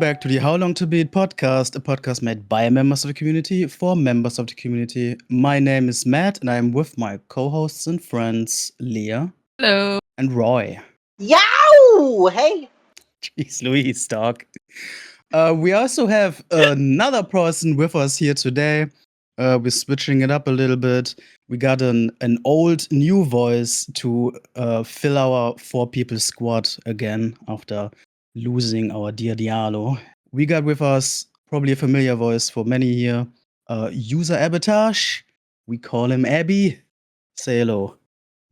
back to the How Long to Beat podcast, a podcast made by members of the community for members of the community. My name is Matt, and I am with my co-hosts and friends, Leah. Hello. And Roy. Yow! Hey! Jeez Louise, dog. We also have another person with us here today. We're switching it up a little bit. We got an old new voice to fill our 4-people squad again after losing our dear Diallo. We got with us probably a familiar voice for many here. User Abatage. We call him Abby. Say hello.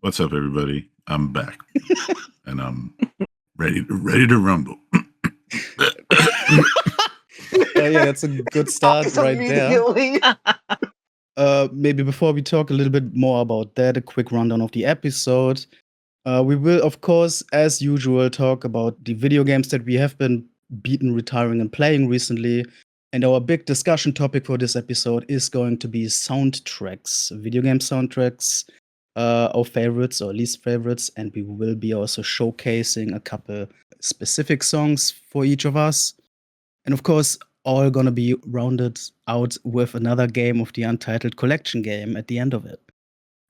What's up, everybody? I'm back, and I'm ready to rumble. Yeah, that's a good start right there. Maybe before we talk a little bit more about that, a quick rundown of the episode. We will, of course, as usual, talk about the video games that we have been beaten, retiring, and playing recently. And our big discussion topic for this episode is going to be soundtracks, video game soundtracks, our favorites or least favorites. And we will be also showcasing a couple specific songs for each of us. And of course, all gonna be rounded out with another game of the Untitled collection game at the end of it.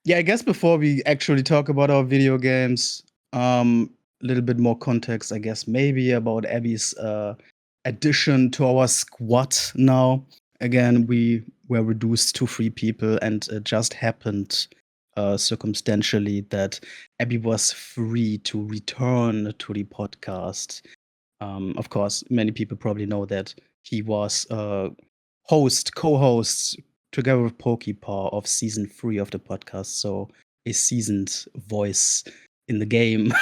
Yeah, I guess before we actually talk about our video games, a little bit more context, I guess, maybe about Abby's addition to our squad now. Again, we were reduced to 3 people, and it just happened circumstantially that Abby was free to return to the podcast. Of course, many people probably know that he was co-host together with Pokepaw of season 3 of the podcast, so a seasoned voice in the game.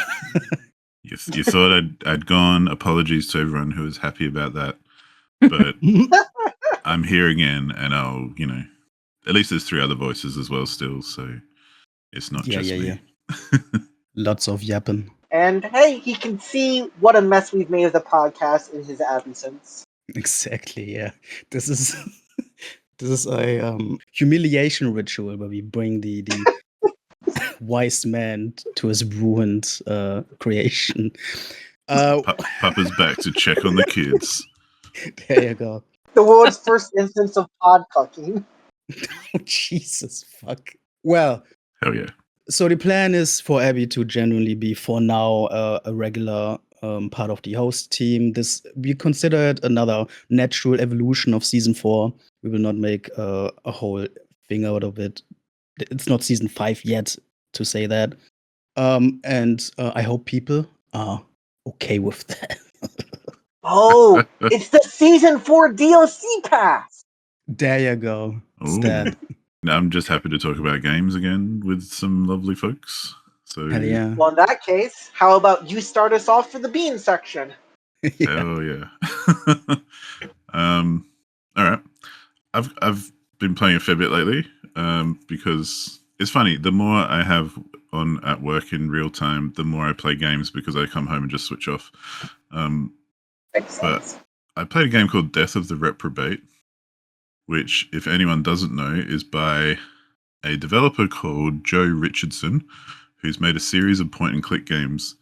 You thought I'd gone. Apologies to everyone who was happy about that, but I'm here again, and I'll, at least there's 3 other voices as well still, so it's not just me. Lots of yapping. And hey, he can see what a mess we've made of the podcast in his absence. Exactly, yeah. This is a humiliation ritual where we bring the wise man to his ruined creation. Papa's back to check on the kids. There you go. The world's first instance of pod cucking. Oh, Jesus fuck. Well, hell yeah. So the plan is for Abby to genuinely be, for now, a regular part of the host team. We consider it another natural evolution of season 4. We will not make a whole thing out of it. It's not season 5 yet, to say that. And I hope people are okay with that. Oh, it's the season 4 DLC pass. There you go. Stan. I'm just happy to talk about games again with some lovely folks. So, hell yeah. Well, in that case, how about you start us off for the bean section? Yeah. Hell yeah. All right. I've been playing a fair bit lately because it's funny. The more I have on at work in real time, the more I play games because I come home and just switch off. But I played a game called Death of the Reprobate, which, if anyone doesn't know, is by a developer called Joe Richardson, who's made a series of point-and-click games.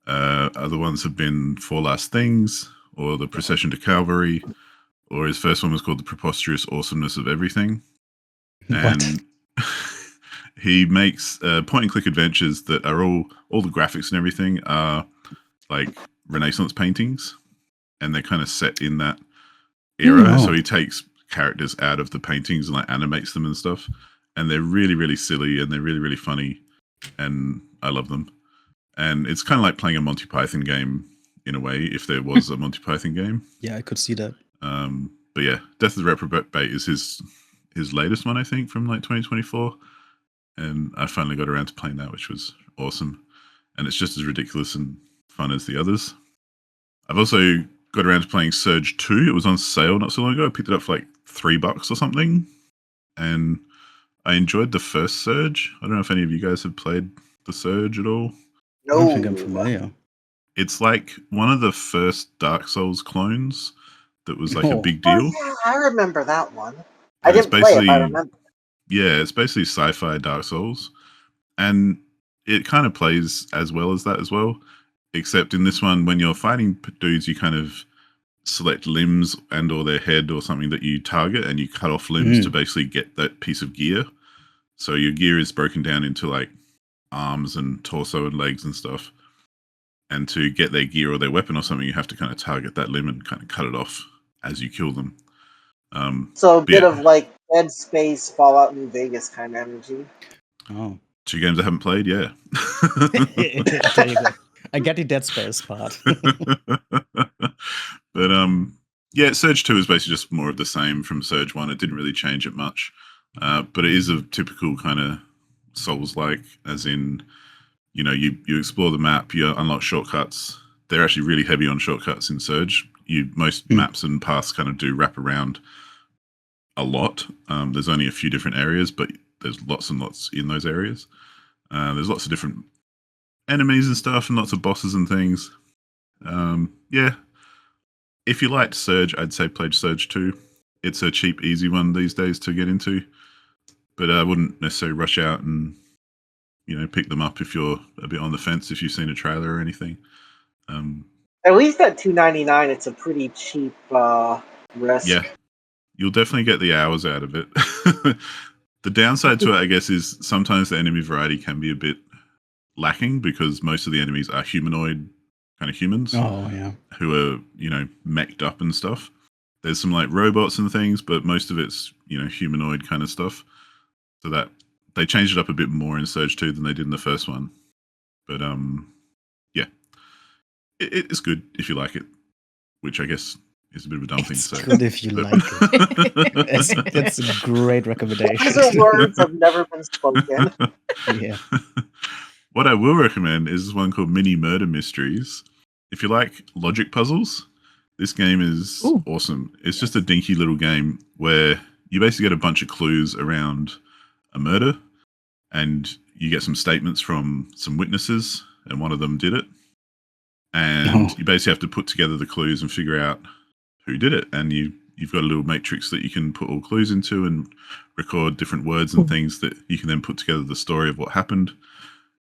Other ones have been Four Last Things, or The Procession to Calvary, or his first one was called The Preposterous Awesomeness of Everything. And he makes point-and-click adventures that are all the graphics and everything are like Renaissance paintings, and they're kind of set in that era. So he takes characters out of the paintings and like animates them and stuff, and they're really, really silly and they're really, really funny, and I love them. And it's kind of like playing a Monty Python game in a way, if there was a Monty Python game. Yeah, I could see that. But yeah, Death of the Reprobate is his latest one, I think, from like 2024, and I finally got around to playing that, which was awesome. And it's just as ridiculous and fun as the others. I've also got around to playing Surge 2. It was on sale not so long ago. I picked it up for like $3 or something. And I enjoyed the first Surge. I don't know if any of you guys have played the Surge at all. No. I don't think I'm familiar. It's like one of the first Dark Souls clones that was like a big deal. Oh, yeah, I remember that one. I didn't play it, but I remember. Yeah, it's basically sci-fi Dark Souls. And it kind of plays as well as that as well. Except in this one, when you're fighting dudes, you kind of select limbs and or their head or something that you target, and you cut off limbs to basically get that piece of gear. So your gear is broken down into like arms and torso and legs and stuff. And to get their gear or their weapon or something, you have to kind of target that limb and kind of cut it off as you kill them. So a bit of like Dead Space, Fallout New Vegas kind of energy. Oh. 2 games I haven't played, yeah. There you go. I get the Dead Space part. But yeah, Surge 2 is basically just more of the same from Surge 1. It didn't really change it much. But it is a typical kind of Souls-like, as in, you know, you explore the map, you unlock shortcuts. They're actually really heavy on shortcuts in Surge. Most maps and paths kind of do wrap around a lot. There's only a few different areas, but there's lots and lots in those areas. There's lots of different enemies and stuff, and lots of bosses and things. Yeah. If you liked Surge, I'd say play Surge 2. It's a cheap, easy one these days to get into. But I wouldn't necessarily rush out and, you know, pick them up if you're a bit on the fence, if you've seen a trailer or anything. At least at $2.99, it's a pretty cheap risk. Yeah, you'll definitely get the hours out of it. The downside to it, I guess, is sometimes the enemy variety can be a bit lacking because most of the enemies are humanoid kind of humans. Oh, yeah. Who are, you know, mech'd up and stuff. There's some like robots and things, but most of it's, you know, humanoid kind of stuff. So that they changed it up a bit more in Surge 2 than they did in the first one. But yeah, it's good if you like it, which I guess is a bit of a dumb thing to say. It's good if you like it. That's a great recommendation. These are words have never been spoken. Yeah. What I will recommend is one called Mini Murder Mysteries. If you like logic puzzles, this game is awesome. It's just a dinky little game where you basically get a bunch of clues around a murder, and you get some statements from some witnesses, and one of them did it. And you basically have to put together the clues and figure out who did it. And you've got a little matrix that you can put all clues into and record different words and things that you can then put together the story of what happened.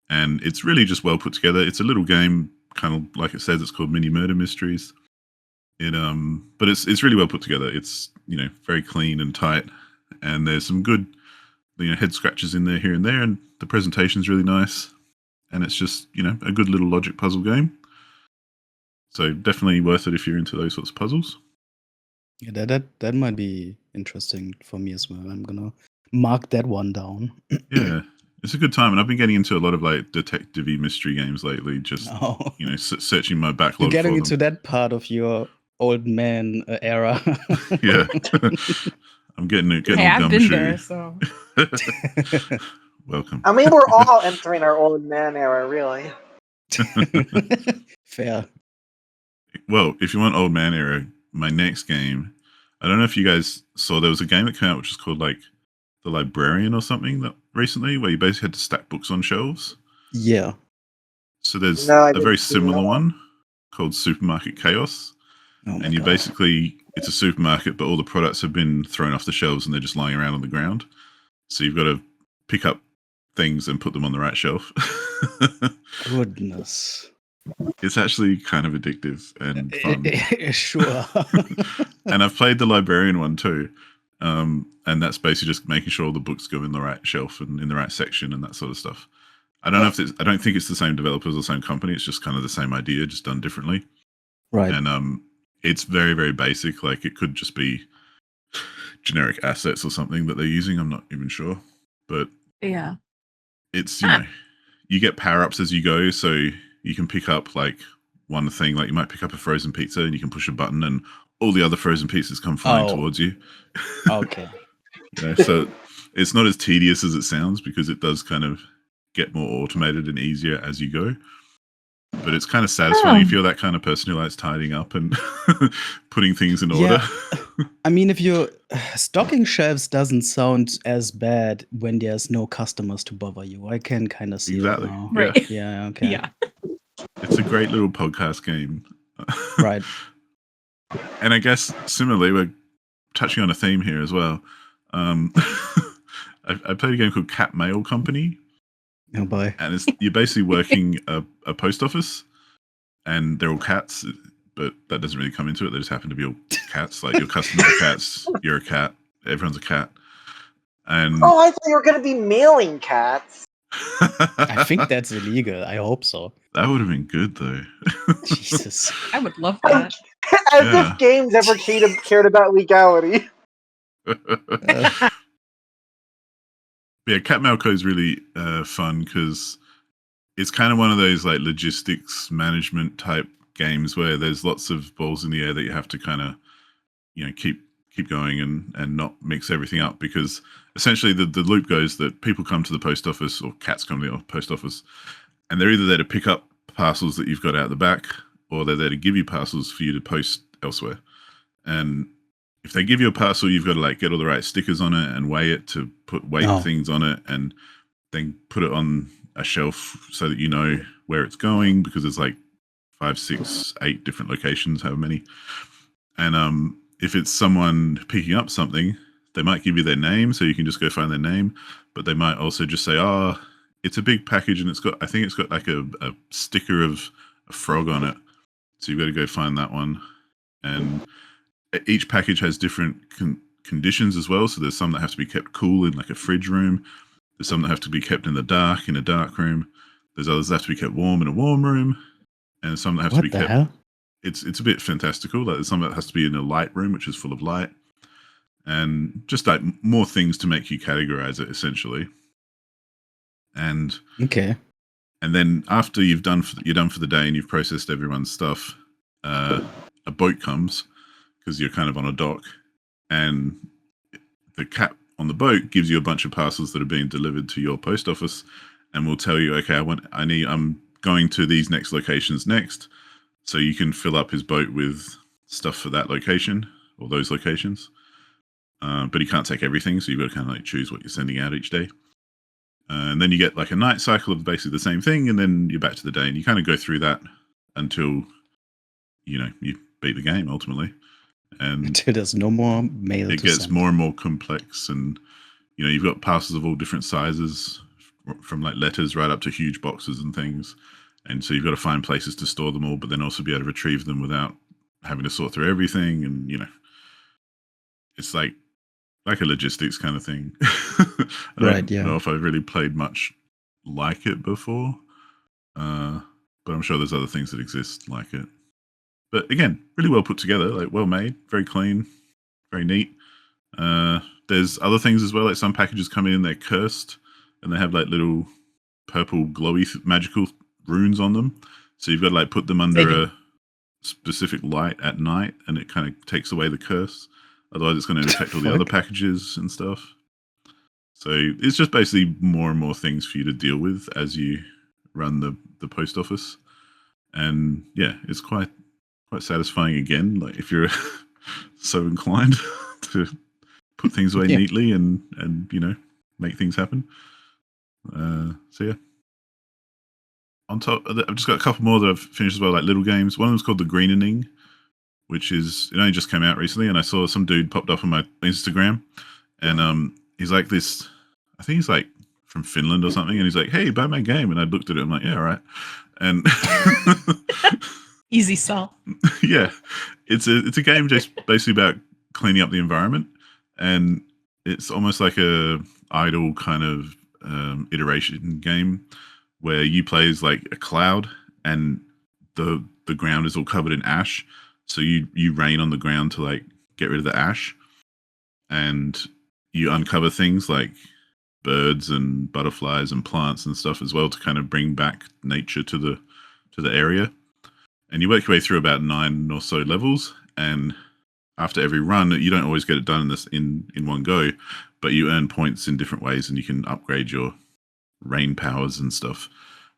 And it's really just well put together. It's a little game, kind of like it says, it's called Mini Murder Mysteries. But it's really well put together. It's, you know, very clean and tight, and there's some good, you know, head scratches in there here and there, and the presentation's really nice, and it's just, you know, a good little logic puzzle game. So definitely worth it if you're into those sorts of puzzles. Yeah, that might be interesting for me as well. I'm gonna mark that one down. Yeah, it's a good time, and I've been getting into a lot of like detective-y mystery games lately. Just you know, searching my backlog. You're getting for into them. that part of your old man era. Yeah, I'm getting Hey, all I've been gumshoe. there, so. Welcome. I mean, we're all entering our old man era, really. Fair. Well, if you want old man era, my next game, I don't know if you guys saw, there was a game that came out which is called like The Librarian or something that recently, where you basically had to stack books on shelves. Yeah. So there's No, I a didn't very see similar that. one called Supermarket Chaos. Oh my And you God. basically, it's a supermarket, but all the products have been thrown off the shelves and they're just lying around on the ground. So you've got to pick up things and put them on the right shelf. Goodness. It's actually kind of addictive and fun. Sure. And I've played the Librarian one too. And that's basically just making sure all the books go in the right shelf and in the right section and that sort of stuff. I don't know if I don't think it's the same developers or the same company. It's just kind of the same idea, just done differently. Right. And it's very, very basic. Like it could just be generic assets or something that they're using. I'm not even sure. But Yeah. it's, you know, you get power-ups as you go. So you can pick up like one thing, like you might pick up a frozen pizza and you can push a button and all the other frozen pizzas come flying towards you. Okay. You know, so it's not as tedious as it sounds because it does kind of get more automated and easier as you go. But it's kind of satisfying if you're that kind of person who likes tidying up and putting things in order. I mean, if you're stocking shelves doesn't sound as bad when there's no customers to bother you. I can kind of see Exactly. that now. Right. Yeah, okay. Yeah. It's a great little podcast game. Right. And I guess similarly, we're touching on a theme here as well. I played a game called Cat Mail Company. Oh boy. And you're basically working a post office, and they're all cats. but that doesn't really come into it. They just happen to be all cats. Like your customers are cats, you're a cat, everyone's a cat. And Oh, I thought you were going to be mailing cats. I think that's illegal. I hope so. That would have been good, though. Jesus. I would love that. As Yeah. if games ever cared about legality. Yeah, Cat Malco is really fun because it's kind of one of those like logistics management type games where there's lots of balls in the air that you have to kind of, keep going and not mix everything up, because essentially the loop goes that people come to the post office, or cats come to the post office, and they're either there to pick up parcels that you've got out the back, or they're there to give you parcels for you to post elsewhere. And if they give you a parcel, you've got to like get all the right stickers on it and weigh it to put weight things on it, and then put it on a shelf so that you know where it's going, because there's like 5, 6, 8 different locations, however many. And if it's someone picking up something, they might give you their name, so you can just go find their name. But they might also just say, "Oh, it's a big package, and I think it's got like a sticker of a frog on it, so you've got to go find that one." And each package has different conditions as well. So there's some that have to be kept cool in like a fridge room. There's some that have to be kept in the dark in a dark room. There's others that have to be kept warm in a warm room, and some that have to be kept. Hell? It's a bit fantastical. Like there's some that has to be in a light room, which is full of light, and just like more things to make you categorize it essentially. And Okay. And then after you're done for the day and you've processed everyone's stuff, a boat comes, because you're kind of on a dock, and the cat on the boat gives you a bunch of parcels that are being delivered to your post office, and will tell you, okay, I'm going to these next locations next, so you can fill up his boat with stuff for that location or those locations. But he can't take everything, so you've got to kind of like choose what you're sending out each day. And then you get like a night cycle of basically the same thing, and then you're back to the day, and you kind of go through that until you beat the game ultimately. And Until there's no more mail. it gets more and more complex, and you've got parcels of all different sizes, from like letters right up to huge boxes and things. And so you've got to find places to store them all, but then also be able to retrieve them without having to sort through everything. And it's like a logistics kind of thing. I don't know if I've really played much like it before, but I'm sure there's other things that exist like it. But again, really well put together, like well made, very clean, very neat. There's other things as well, like some packages come in, they're cursed, and they have like little purple glowy magical runes on them. So you've got to like put them under a specific light at night, and it kind of takes away the curse. Otherwise, it's going to affect all the other packages and stuff. So it's just basically more and more things for you to deal with as you run the post office. And yeah, it's quite satisfying again. Like if you're so inclined to put things away neatly and make things happen. So yeah. On top, I've just got a couple more that I've finished as well, like little games. One of them's called the Greenening, which it only just came out recently, and I saw some dude popped up on my Instagram, and he's like this, I think he's like from Finland or something, and he's like, "Hey, buy my game," and I looked at it, I'm like, "Yeah, all right," and easy sell. Yeah, it's a game just basically about cleaning up the environment, and it's almost like a idle kind of iteration game where you play as like a cloud, and the ground is all covered in ash. So you rain on the ground to like get rid of the ash, and you uncover things like birds and butterflies and plants and stuff as well to kind of bring back nature to the area. And you work your way through about 9 or so levels, and after every run, you don't always get it done in one go, but you earn points in different ways, and you can upgrade your rain powers and stuff.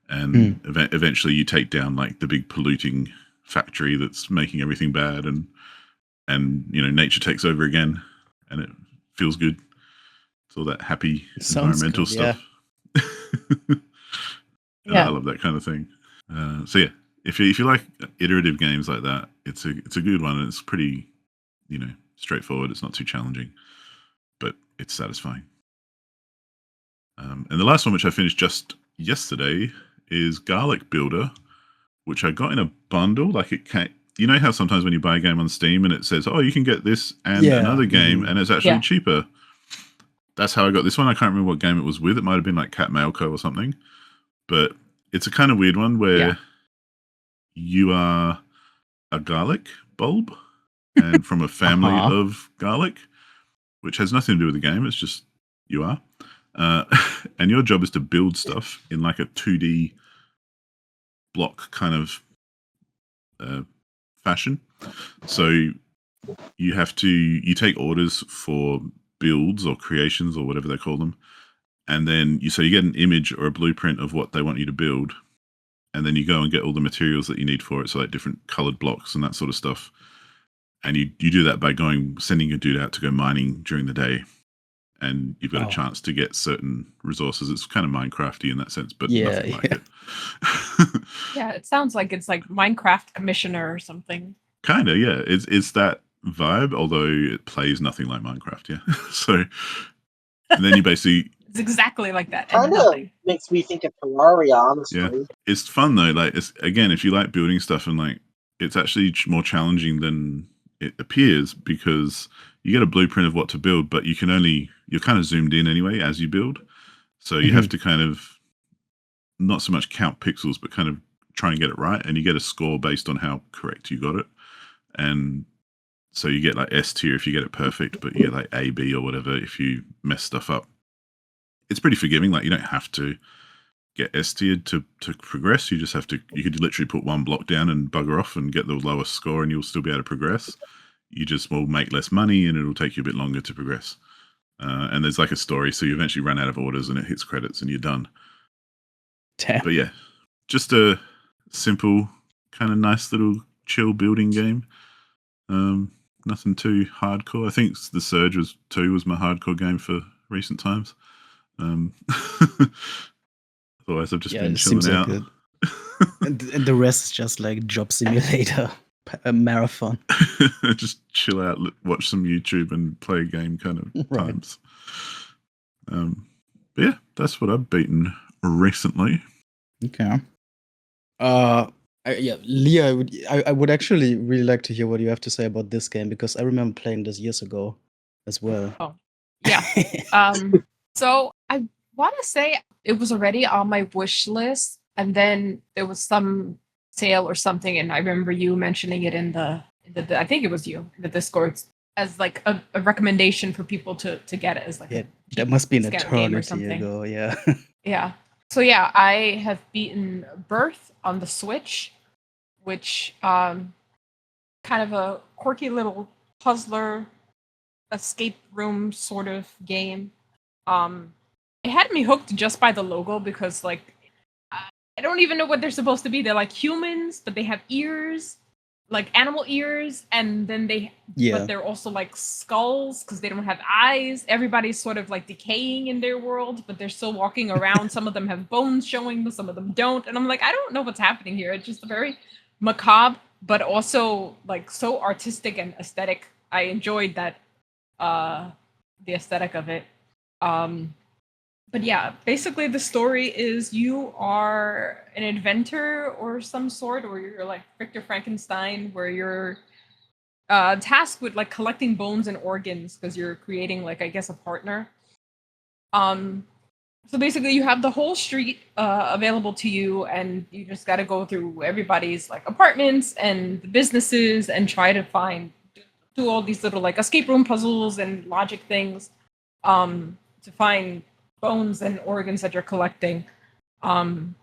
And eventually you take down like the big polluting factory that's making everything bad, and nature takes over again, and it feels good. It's all that happy environmental stuff. Yeah. I love that kind of thing. So yeah, if you like iterative games like that, it's a good one. It's pretty straightforward. It's not too challenging, but it's satisfying. And the last one, which I finished just yesterday, is Garlic Builder, which I got in a bundle. Like you know how sometimes when you buy a game on Steam and it says, "Oh, you can get this and Yeah. another game," Mhm. and it's actually Yeah. cheaper. That's how I got this one. I can't remember what game it was with. It might have been like Cat Mailco or something. But it's a kind of weird one where Yeah. you are a garlic bulb and from a family Uh-huh. of garlic, which has nothing to do with the game. It's just you are. And your job is to build stuff in like a 2D block kind of fashion. So you take orders for builds or creations or whatever they call them, and then you get an image or a blueprint of what they want you to build, and then you go and get all the materials that you need for it, so like different colored blocks and that sort of stuff. And you do that by sending your dude out to go mining during the day, and you've got a chance to get certain resources. It's kind of Minecrafty in that sense, but nothing like it. Yeah, it sounds like it's like Minecraft Commissioner or something. Kind of, yeah. It's that vibe, although it plays nothing like Minecraft, yeah. So, and then you basically... It's exactly like that. Kind of makes me think of Terraria, honestly. Yeah. It's fun, though. Like, again, if you like building stuff, and like, it's actually more challenging than it appears, because you get a blueprint of what to build, but you're kind of zoomed in anyway as you build. So you have to kind of not so much count pixels, but kind of try and get it right. And you get a score based on how correct you got it. And so you get like S tier if you get it perfect, but you get like A, B or whatever if you mess stuff up. It's pretty forgiving. Like, you don't have to get S tiered to progress. You just have to, you could literally put one block down and bugger off and get the lowest score, and you'll still be able to progress. You just will make less money and it'll take you a bit longer to progress. And there's like a story, so you eventually run out of orders and it hits credits and you're done. Damn. But yeah, just a simple, kind of nice little chill building game. Nothing too hardcore. I think the Surge was my hardcore game for recent times. Otherwise, I've just been chilling out. Good. and the rest is just like Job Simulator, a marathon. Just chill out, watch some YouTube, and play a game kind of times. But yeah, that's what I've beaten recently. Okay. Leah, I would actually really like to hear what you have to say about this game, because I remember playing this years ago as well. Oh, yeah. So I want to say it was already on my wish list, and then there was some sale or something, and I remember you mentioning it in the I think it was you in the Discord as like a recommendation for people to get it as like that must be an eternity ago. Yeah. Yeah. So yeah, I have beaten Birth on the Switch, which kind of a quirky little puzzler escape room sort of game. It had me hooked just by the logo, because like I don't even know what they're supposed to be. They're like humans, but they have ears, like animal ears, and then but they're also like skulls because they don't have eyes. Everybody's sort of like decaying in their world, but they're still walking around. Some of them have bones showing, but some of them don't. And I'm like, I don't know what's happening here. It's just very macabre, but also like so artistic and aesthetic. I enjoyed that, the aesthetic of it. But yeah, basically the story is you are an inventor or some sort, or you're like Victor Frankenstein, where you're tasked with like collecting bones and organs because you're creating like, I guess, a partner. So basically you have the whole street available to you, and you just got to go through everybody's like apartments and the businesses and try to do all these little like escape room puzzles and logic things to find bones and organs that you're collecting. It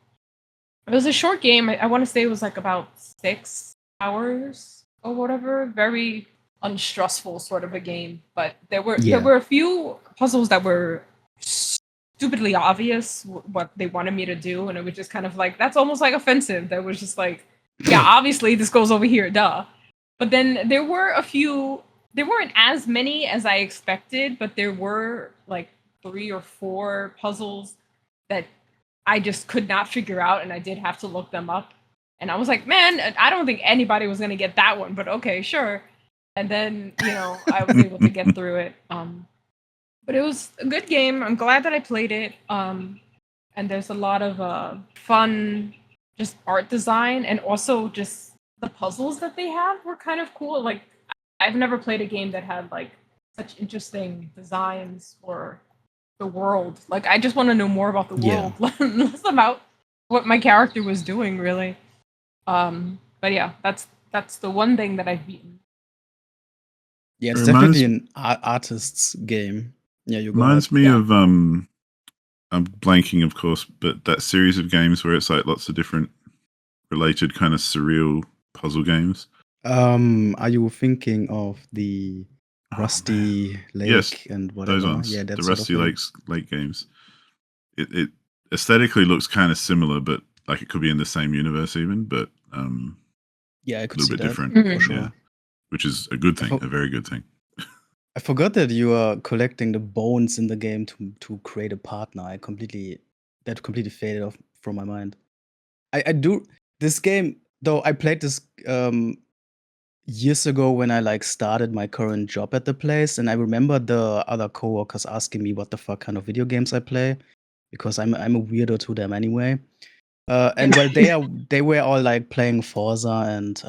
was a short game. I want to say it was like about 6 hours or whatever. Very unstressful sort of a game. But there were a few puzzles that were stupidly obvious what they wanted me to do, and it was just kind of like, that's almost like offensive. That was just like, yeah, obviously this goes over here, duh. But then there were a few. There weren't as many as I expected, but there were like 3 or 4 puzzles that I just could not figure out, and I did have to look them up. And I was like, man, I don't think anybody was going to get that one, but okay, sure. And then, I was able to get through it. But it was a good game. I'm glad that I played it. And there's a lot of fun, just art design, and also just the puzzles that they had were kind of cool. Like, I've never played a game that had like such interesting designs for the world. Like, I just want to know more about the Yeah. world, less about what my character was doing, really. But yeah, that's the one thing that I've beaten. Yeah, it's It reminds- definitely an artist's game. Yeah, you go Reminds ahead. me Yeah. of I'm blanking, of course, but that series of games where it's like lots of different related kind of surreal puzzle games. Are you thinking of the Oh, Rusty man. Lake Yes, and whatever? those ones, Yeah, that the sort Rusty of thing. Lake games. It aesthetically looks kind of similar, but like it could be in the same universe even, but Yeah, I a could little see bit that different. Mhm. for sure. Yeah, which is a good thing, thought- a very good thing. I forgot that you are collecting the bones in the game to create a partner. That completely faded off from my mind. I do this game though. I played this years ago when I like started my current job at the place, and I remember the other coworkers asking me what the fuck kind of video games I play, because I'm a weirdo to them anyway. And well, they were all like playing Forza and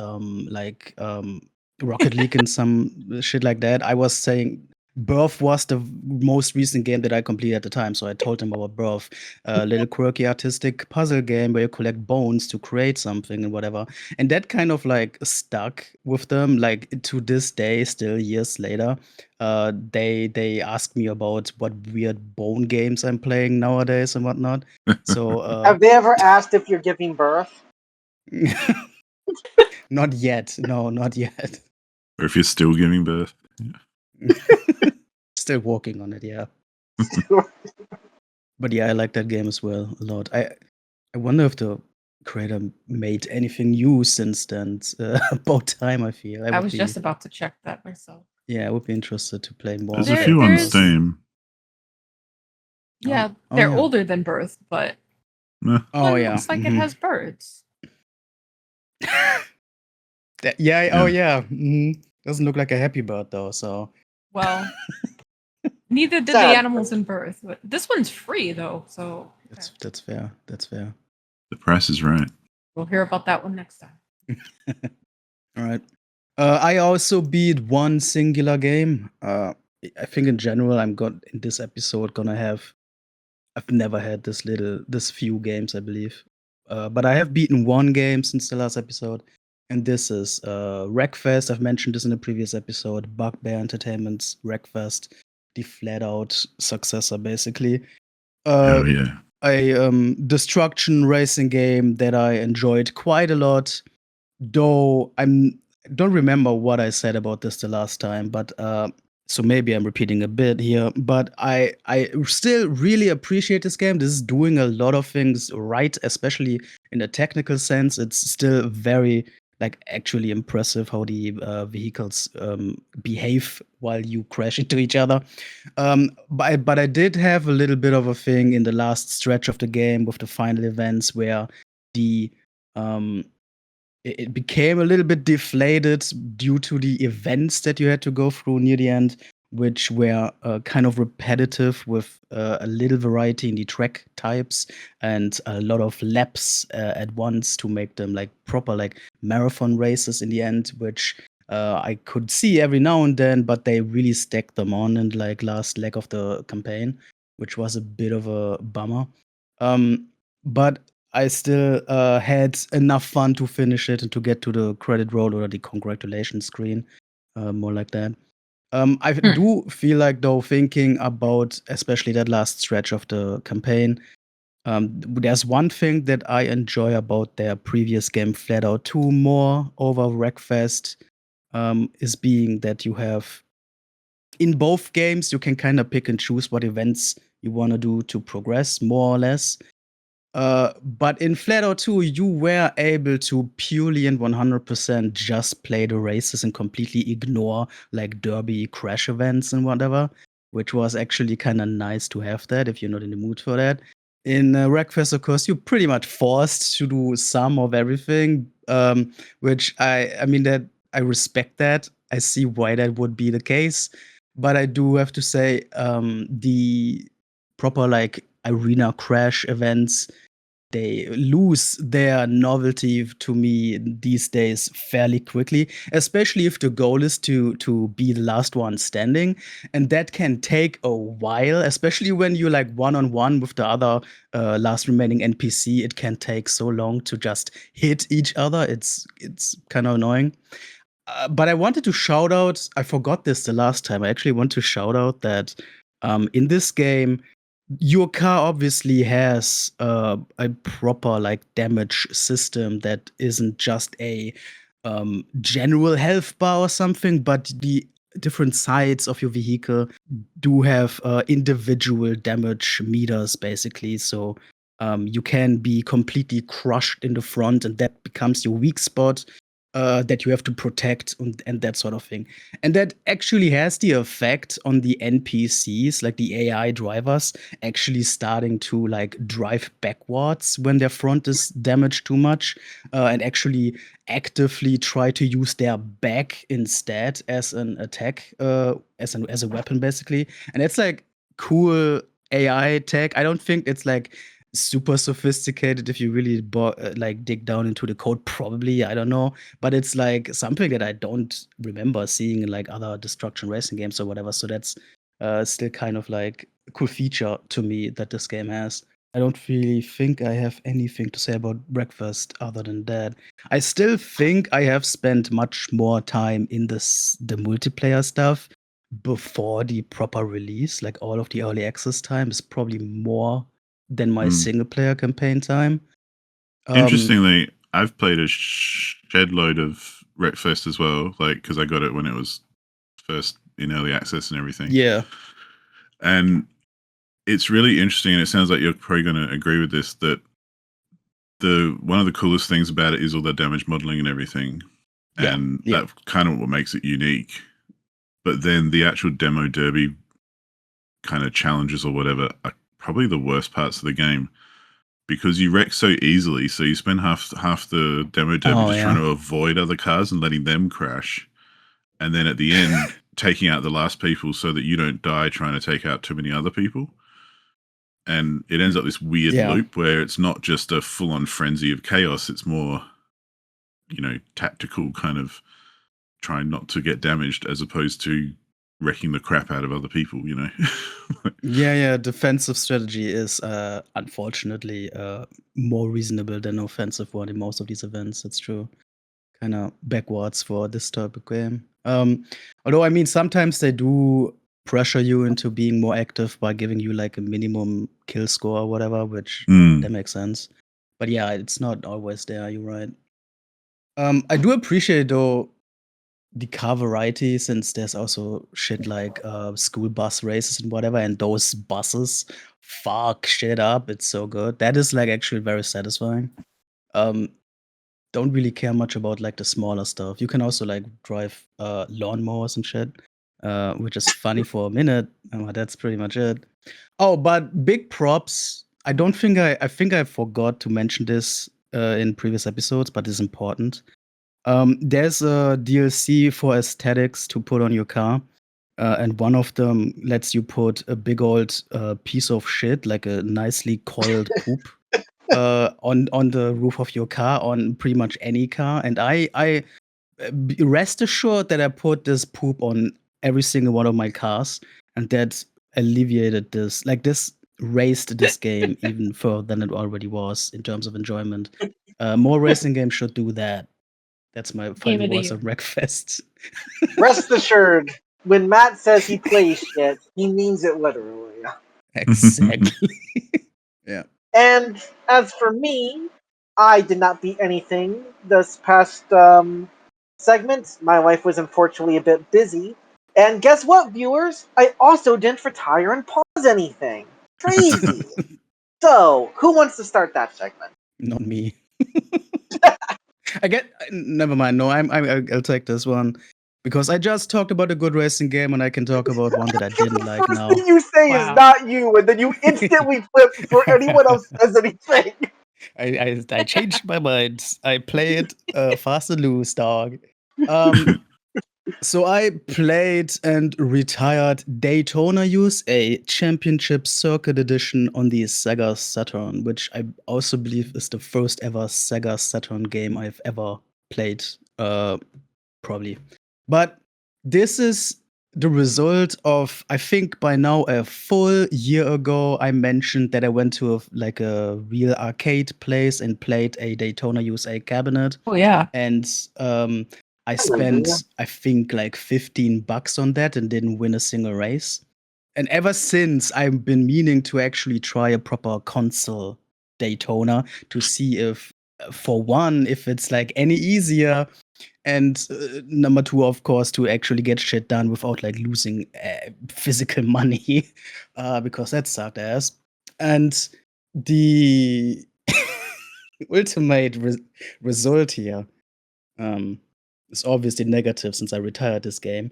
Rocket League and some shit like that. I was saying Birth was the most recent game that I completed at the time, so I told them about Birth, a little quirky artistic puzzle game where you collect bones to create something and whatever. And that kind of like stuck with them, like to this day, still years later. They ask me about what weird bone games I'm playing nowadays and whatnot. So Have they ever asked if you're giving birth? not yet. No, not yet. Or if you're still giving birth. Still working on it, yeah. But yeah, I like that game as well a lot. I wonder if the creator made anything new since then. It's about time, I feel. I was just about to check that myself. Yeah, I would be interested to play more. There's of a There- few on there's- Steam. Yeah, Oh, they're yeah. older than Birth, but Oh one yeah. looks like it mhm. has birds. Yeah. Oh Yeah. yeah. mhm. Doesn't look like a happy bird though. So Well, neither did Sad. the animals in Birth. But this one's free though, so that's fair. That's fair. The price is right. we'll hear about that one next time. All right. I also beat one singular game. I think in general, in this episode gonna have. I've never had this few games, I believe. But I have beaten one game since the last episode, and this is Wreckfest. I've mentioned this in a previous episode. Bugbear Entertainment's Wreckfest, the flat-out successor, basically. Oh yeah. A destruction racing game that I enjoyed quite a lot. Though don't remember what I said about this the last time, but so maybe I'm repeating a bit here. But I still really appreciate this game. This is doing a lot of things right, especially in a technical sense. It's still very like actually impressive how the vehicles behave while you crash into each other. But I did have a little bit of a thing in the last stretch of the game with the final events where the it became a little bit deflated due to the events that you had to go through near the end, which were kind of repetitive with a little variety in the track types and a lot of laps at once to make them like proper like marathon races in the end, which I could see every now and then, but they really stacked them on in like last leg of the campaign, which was a bit of a bummer. But I still had enough fun to finish it and to get to the credit roll or the congratulations screen, more like that. I do feel like, though, thinking about especially that last stretch of the campaign, there's one thing that I enjoy about their previous game, Flat Out 2, more over Wreckfest, is being that you have in both games, you can kind of pick and choose what events you want to do to progress, more or less. But in Flat Out 2, you were able to purely and 100% just play the races and completely ignore like derby crash events and whatever, which was actually kind of nice to have that if you're not in the mood for that. In Wreckfest, of course, you're pretty much forced to do some of everything, which I mean that I respect that. I see why that would be the case, but I do have to say the proper like arena crash events, they lose their novelty to me these days fairly quickly, especially if the goal is to be the last one standing, and that can take a while, especially when you're like one-on-one with the other last remaining NPC. It can take so long to just hit each other. It's kind of annoying. But I wanted to shout out, I forgot this the last time. I actually want to shout out that in this game, your car obviously has a proper like damage system that isn't just a general health bar or something, but the different sides of your vehicle do have individual damage meters, basically. So you can be completely crushed in the front, and that becomes your weak spot that you have to protect and that sort of thing. And that actually has the effect on the NPCs, like the AI drivers, actually starting to like drive backwards when their front is damaged too much, and actually actively try to use their back instead as an attack, as a weapon, basically. And it's like cool AI tech. I don't think it's like super sophisticated if you really like dig down into the code, probably, I don't know, but it's like something that I don't remember seeing in like other destruction racing games or whatever. So that's still kind of like a cool feature to me that this game has. I don't really think I have anything to say about Wreckfest other than that. I still think I have spent much more time in the multiplayer stuff before the proper release. Like all of the early access time is probably more than my single player campaign time. Interestingly, I've played a shed load of Wreckfest as well, like because I got it when it was first in early access and everything. Yeah. And it's really interesting, and it sounds like you're probably going to agree with this, that one of the coolest things about it is all the damage modeling and everything. Yeah, and yeah. that's kind of what makes it unique. But then the actual demo derby kind of challenges or whatever are probably the worst parts of the game, because you wreck so easily. So you spend half the demo derby trying to avoid other cars and letting them crash, and then at the end taking out the last people so that you don't die trying to take out too many other people. And it ends up this weird loop where it's not just a full-on frenzy of chaos. It's more, tactical kind of trying not to get damaged, as opposed to wrecking the crap out of other people, Yeah. Defensive strategy is unfortunately more reasonable than offensive one in most of these events. It's true. Kind of backwards for this type of game. Although, I mean, sometimes they do pressure you into being more active by giving you like a minimum kill score or whatever, which that makes sense. But yeah, it's not always there. You're right. I do appreciate though the car variety, since there's also shit like school bus races and whatever, and those buses fuck shit up. It's so good. That is like actually very satisfying. Don't really care much about like the smaller stuff. You can also like drive lawnmowers and shit, which is funny for a minute. That's pretty much it. Oh, but big props. I think I forgot to mention this in previous episodes, but it's important. There's a DLC for aesthetics to put on your car, and one of them lets you put a big old piece of shit, like a nicely coiled poop, on the roof of your car, on pretty much any car. And I rest assured that I put this poop on every single one of my cars, and that alleviated this. Like, this raised this game even further than it already was in terms of enjoyment. More racing games should do that. That's my final words on Wreckfest. Rest assured, when Matt says he plays shit, he means it literally. Exactly. Yeah. And as for me, I did not beat anything this past segment. My wife was unfortunately a bit busy. And guess what, viewers? I also didn't retire and pause anything. Crazy. So, who wants to start that segment? Not me. Never mind. No, I'll take this one, because I just talked about a good racing game, and I can talk about one that I didn't like now. The first thing you say is not you, and then you instantly flip before anyone else says anything. I changed my mind. I play it fast and loose, dog. So I played and retired Daytona USA Championship Circuit Edition on the Sega Saturn, which I also believe is the first ever Sega Saturn game I've ever played, probably. But this is the result of, I think by now a full year ago, I mentioned that I went to a real arcade place and played a Daytona USA cabinet. Oh yeah. And I spent, I think, like $15 on that and didn't win a single race. And ever since, I've been meaning to actually try a proper console Daytona to see if, for one, if it's like any easier, and number two, of course, to actually get shit done without like losing physical money, because that sucked ass. And the ultimate result here is obviously negative since I retired this game.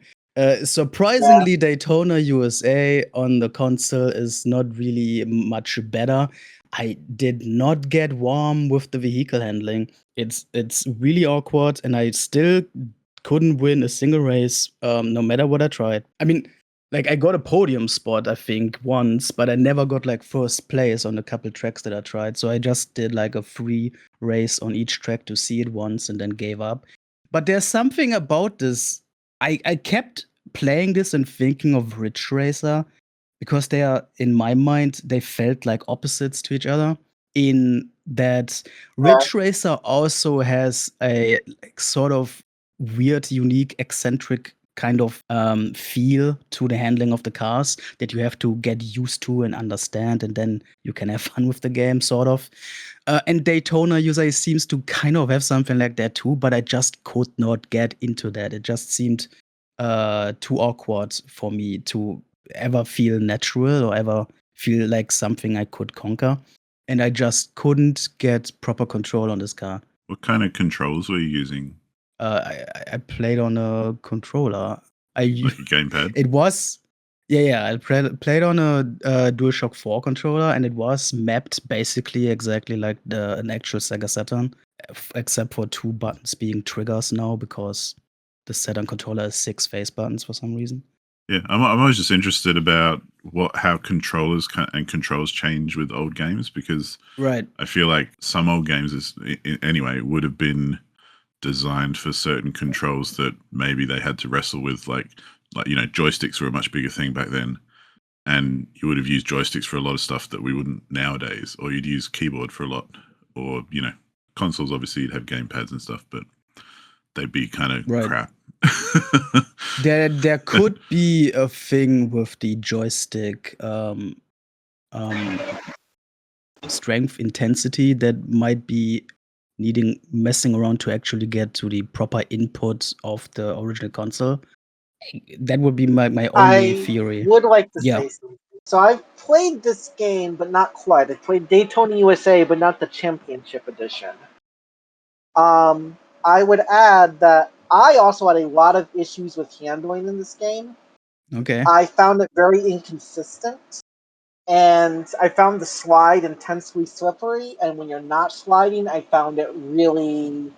Surprisingly, Daytona USA on the console is not really much better. I did not get warm with the vehicle handling. It's really awkward, and I still couldn't win a single race, no matter what I tried. I mean, like I got a podium spot, I think, once, but I never got like first place on a couple tracks that I tried. So I just did like a free race on each track to see it once and then gave up. But there's something about this. I kept playing this and thinking of Ridge Racer because they are, in my mind, they felt like opposites to each other. In that Ridge Racer also has a like, sort of weird, unique, eccentric kind of feel to the handling of the cars that you have to get used to and understand, and then you can have fun with the game, sort of. And Daytona USA seems to kind of have something like that too, but I just could not get into that. It just seemed too awkward for me to ever feel natural or ever feel like something I could conquer. And I just couldn't get proper control on this car. What kind of controls were you using? I played on a controller. Like a gamepad? It was, yeah. I played on a DualShock 4 controller, and it was mapped basically exactly like an actual Sega Saturn, except for 2 buttons being triggers now because the Saturn controller has 6 face buttons for some reason. Yeah, I'm always just interested about how controllers and controls change with old games, because right. I feel like some old games anyway would have been designed for certain controls that maybe they had to wrestle with, like joysticks were a much bigger thing back then, and you would have used joysticks for a lot of stuff that we wouldn't nowadays, or you'd use keyboard for a lot, or consoles obviously you'd have gamepads and stuff, but they'd be kind of crap. There could be a thing with the joystick strength intensity that might be needing messing around to actually get to the proper input of the original console. That would be my only theory. I would like to say something. So I've played this game, but not quite. I played Daytona USA, but not the Championship Edition. I would add that I also had a lot of issues with handling in this game. Okay. I found it very inconsistent, and I found the slide intensely slippery, and when you're not sliding, I found it really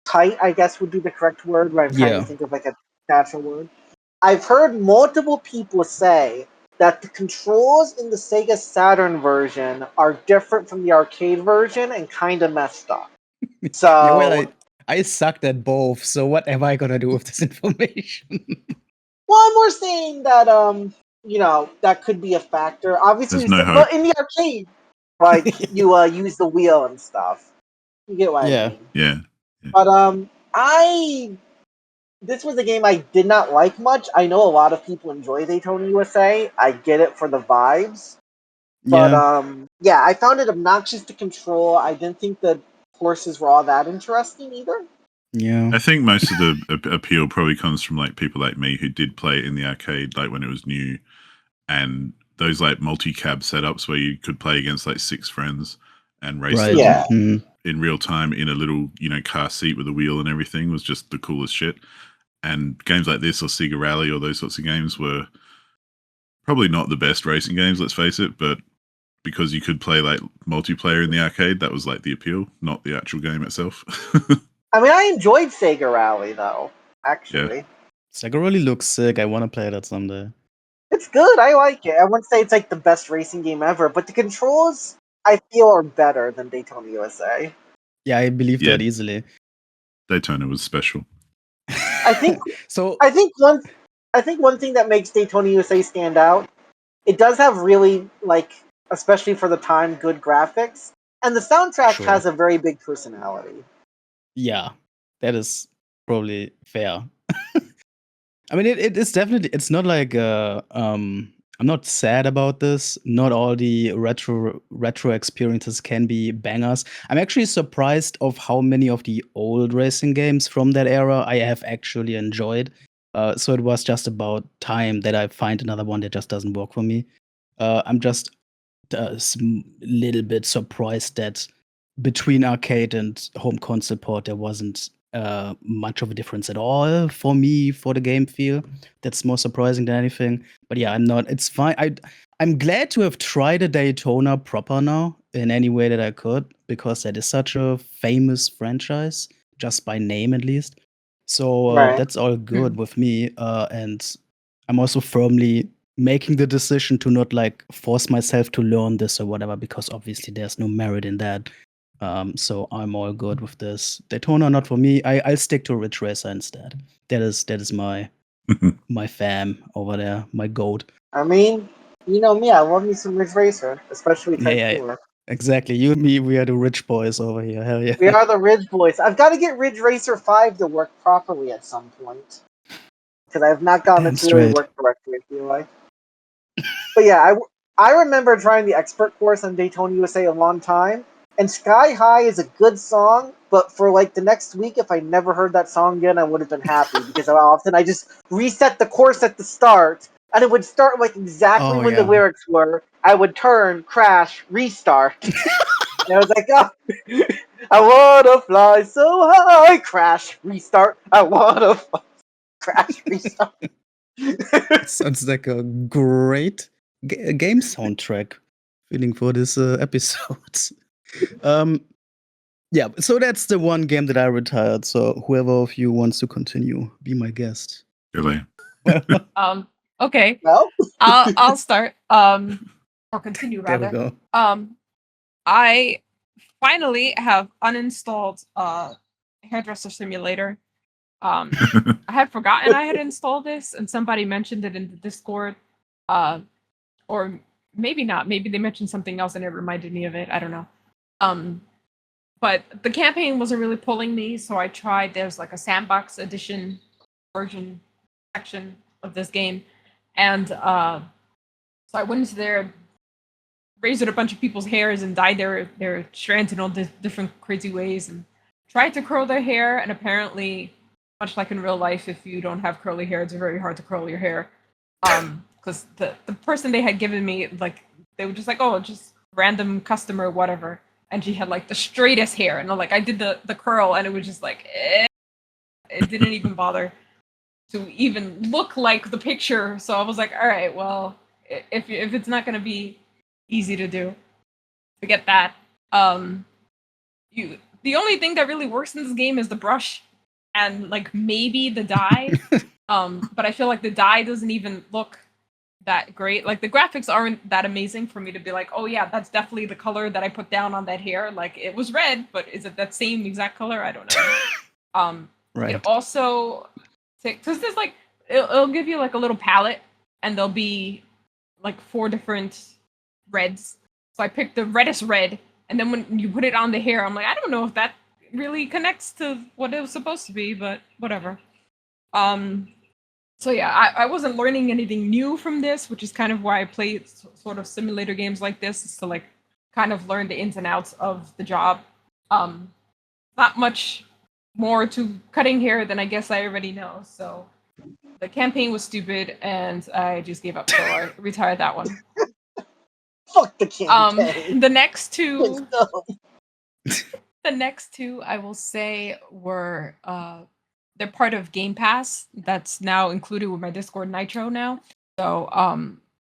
tight, I guess would be the correct word, where I'm trying to think of like a natural word. I've heard multiple people say that the controls in the Sega Saturn version are different from the arcade version and kind of messed up. So yeah, well, I sucked at both, so what am I gonna do with this information? Well, I'm more saying that that could be a factor. Obviously, but in the arcade, like you use the wheel and stuff. You get what I mean? Yeah. But this was a game I did not like much. I know a lot of people enjoy Daytona USA. I get it for the vibes. But I found it obnoxious to control. I didn't think the horses were all that interesting either. Yeah. I think most of the appeal probably comes from like people like me who did play it in the arcade like when it was new, and those like multi-cab setups where you could play against like 6 friends and race them in real time in a little, car seat with a wheel and everything was just the coolest shit. And games like this or Sega Rally or those sorts of games were probably not the best racing games, let's face it, but because you could play like multiplayer in the arcade, that was like the appeal, not the actual game itself. I mean, I enjoyed Sega Rally though, actually. really looks sick. I want to play that someday. It's good. I like it. I wouldn't say it's like the best racing game ever, but the controls I feel are better than Daytona USA. Yeah, I believe Yeah. that easily. Daytona was special. I think So I think one thing that makes Daytona USA stand out, it does have really, like, especially for the time, good graphics, and the soundtrack Sure. has a very big personality. yeah, that is probably fair. I mean, it is definitely. It's not like I'm not sad about this. Not all the retro experiences can be bangers. I'm actually surprised of how many of the old racing games from that era I have actually enjoyed. So it was just about time that I find another one that just doesn't work for me. I'm just a little bit surprised that between arcade and home console port there wasn't much of a difference at all for me for the game feel. That's more surprising than anything. But yeah, I'm not. It's fine. I'm glad to have tried a Daytona proper now in any way that I could because that is such a famous franchise, just by name at least. So Right. that's all good with me. And I'm also firmly making the decision to not like force myself to learn this or whatever because obviously there's no merit in that. So I'm all good with this. Daytona not for me. I'll stick to Ridge Racer instead. That is my fam over there, my goat. I mean, you know me, I love me some Ridge Racer, especially Type Yeah, 4. exactly. You and me, we are the rich boys over here. Hell yeah. We are the Ridge Boys. I've got to get Ridge Racer 5 to work properly at some point. Because I've not gotten Damn it to really straight. work correctly, I feel like. But yeah, I remember trying the expert course on Daytona USA a long time, and Sky High is a good song, but for like the next week, if I never heard that song again, I would have been happy because often I just reset the course at the start, and it would start like exactly Oh, when the yeah. lyrics were. I would turn, crash, restart. And I was like, oh, I wanna fly so high, crash, restart. I wanna fly, crash, restart. Sounds like a great game soundtrack feeling for this episode. Yeah, so that's the one game that I retired. So whoever of you wants to continue, be my guest. Really? Okay. Well, I'll start. Or continue There we rather. go. I finally have uninstalled Hairdresser Simulator. I had forgotten I had installed this, and somebody mentioned it in the Discord. Or maybe not. Maybe they mentioned something else and it reminded me of it. I don't know. But the campaign wasn't really pulling me, so I tried. There's like a sandbox edition version section of this game, and so I went into there, razored a bunch of people's hairs, and dyed their strands in all different crazy ways, and tried to curl their hair. And apparently, much like in real life, if you don't have curly hair, it's very hard to curl your hair. Because the person they had given me, like, they were just like, oh, just random customer, whatever. And she had like the straightest hair, and I did the curl, and it was just like, it didn't even bother to even look like the picture. So I was like, all right, well, if it's not gonna be easy to do, forget that. The only thing that really works in this game is the brush and like maybe the dye. But I feel like the dye doesn't even look that great. Like the graphics aren't that amazing for me to be like, oh yeah, that's definitely the color that I put down on that hair. Like it was red, but is it that same exact color? I don't know. Right. It also, because there's like, it'll give you like a little palette, and there'll be like 4 different reds. So I picked the reddest red, and then when you put it on the hair, I'm like, I don't know if that really connects to what it was supposed to be, but whatever. So yeah, I wasn't learning anything new from this, which is kind of why I play sort of simulator games like this, is to like kind of learn the ins and outs of the job. Not much more to cutting hair than I guess I already know. So the campaign was stupid, and I just gave up. So I retired that one. fuck the campaign. The next two, No. the next two, I will say were they're part of Game Pass. That's now included with my Discord Nitro now. So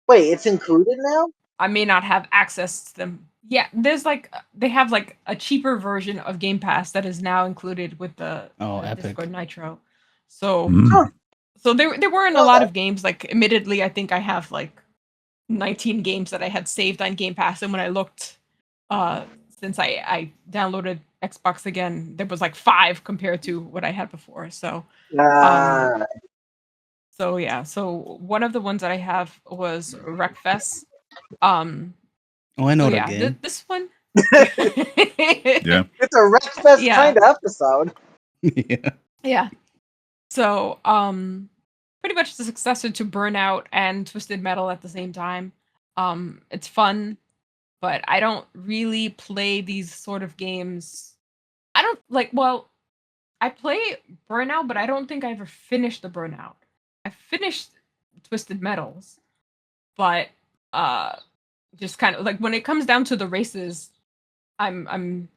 Wait, it's included now? I may not have access to them. Yeah, there's like they have like a cheaper version of Game Pass that is now included with the Oh, epic. Discord Nitro. So Mm. So there weren't a lot of games. Like, admittedly, I think I have like 19 games that I had saved on Game Pass, and when I looked, since I downloaded Xbox again, there was like 5 compared to what I had before. So, so yeah. So one of the ones that I have was Wreckfest. Oh, I know So that yeah, game. this one. Yeah. It's a Wreckfest Yeah. kind of episode. Yeah. Yeah. So, pretty much the successor to Burnout and Twisted Metal at the same time. It's fun, but I don't really play these sort of games. I don't like, well, I play Burnout, but I don't think I ever finished the Burnout. I finished Twisted Metals, but just kind of like when it comes down to the races, I'm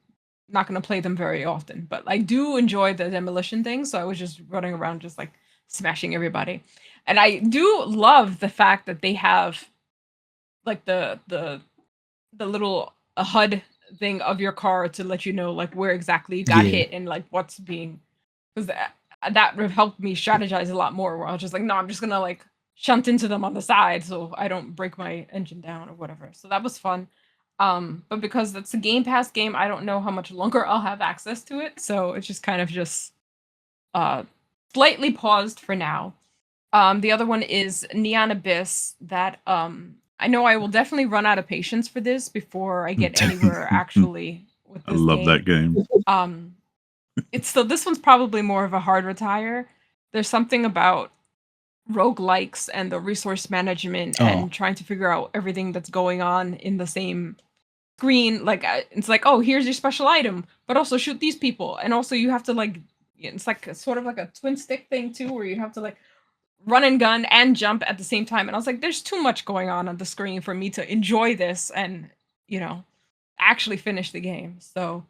not going to play them very often, but I do enjoy the demolition thing, so I was just running around just like smashing everybody. And I do love the fact that they have like the little HUD thing of your car to let you know like where exactly you got Yeah. hit and like what's being, because that helped me strategize a lot more, where I was just like, no, I'm just gonna like shunt into them on the side so I don't break my engine down or whatever. So that was fun. But because it's a Game Pass game, I don't know how much longer I'll have access to it, so it's just kind of just slightly paused for now. The other one is Neon Abyss, that I know I will definitely run out of patience for this before I get anywhere actually with I this love that game. It's so this one's probably more of a hard retire. There's something about roguelikes and the resource management and trying to figure out everything that's going on in the same screen. Like, it's like, oh, here's your special item, but also shoot these people, and also you have to like, it's like sort of like a twin stick thing too, where you have to like run and gun and jump at the same time. And I was like, there's too much going on the screen for me to enjoy this and, you know, actually finish the game. So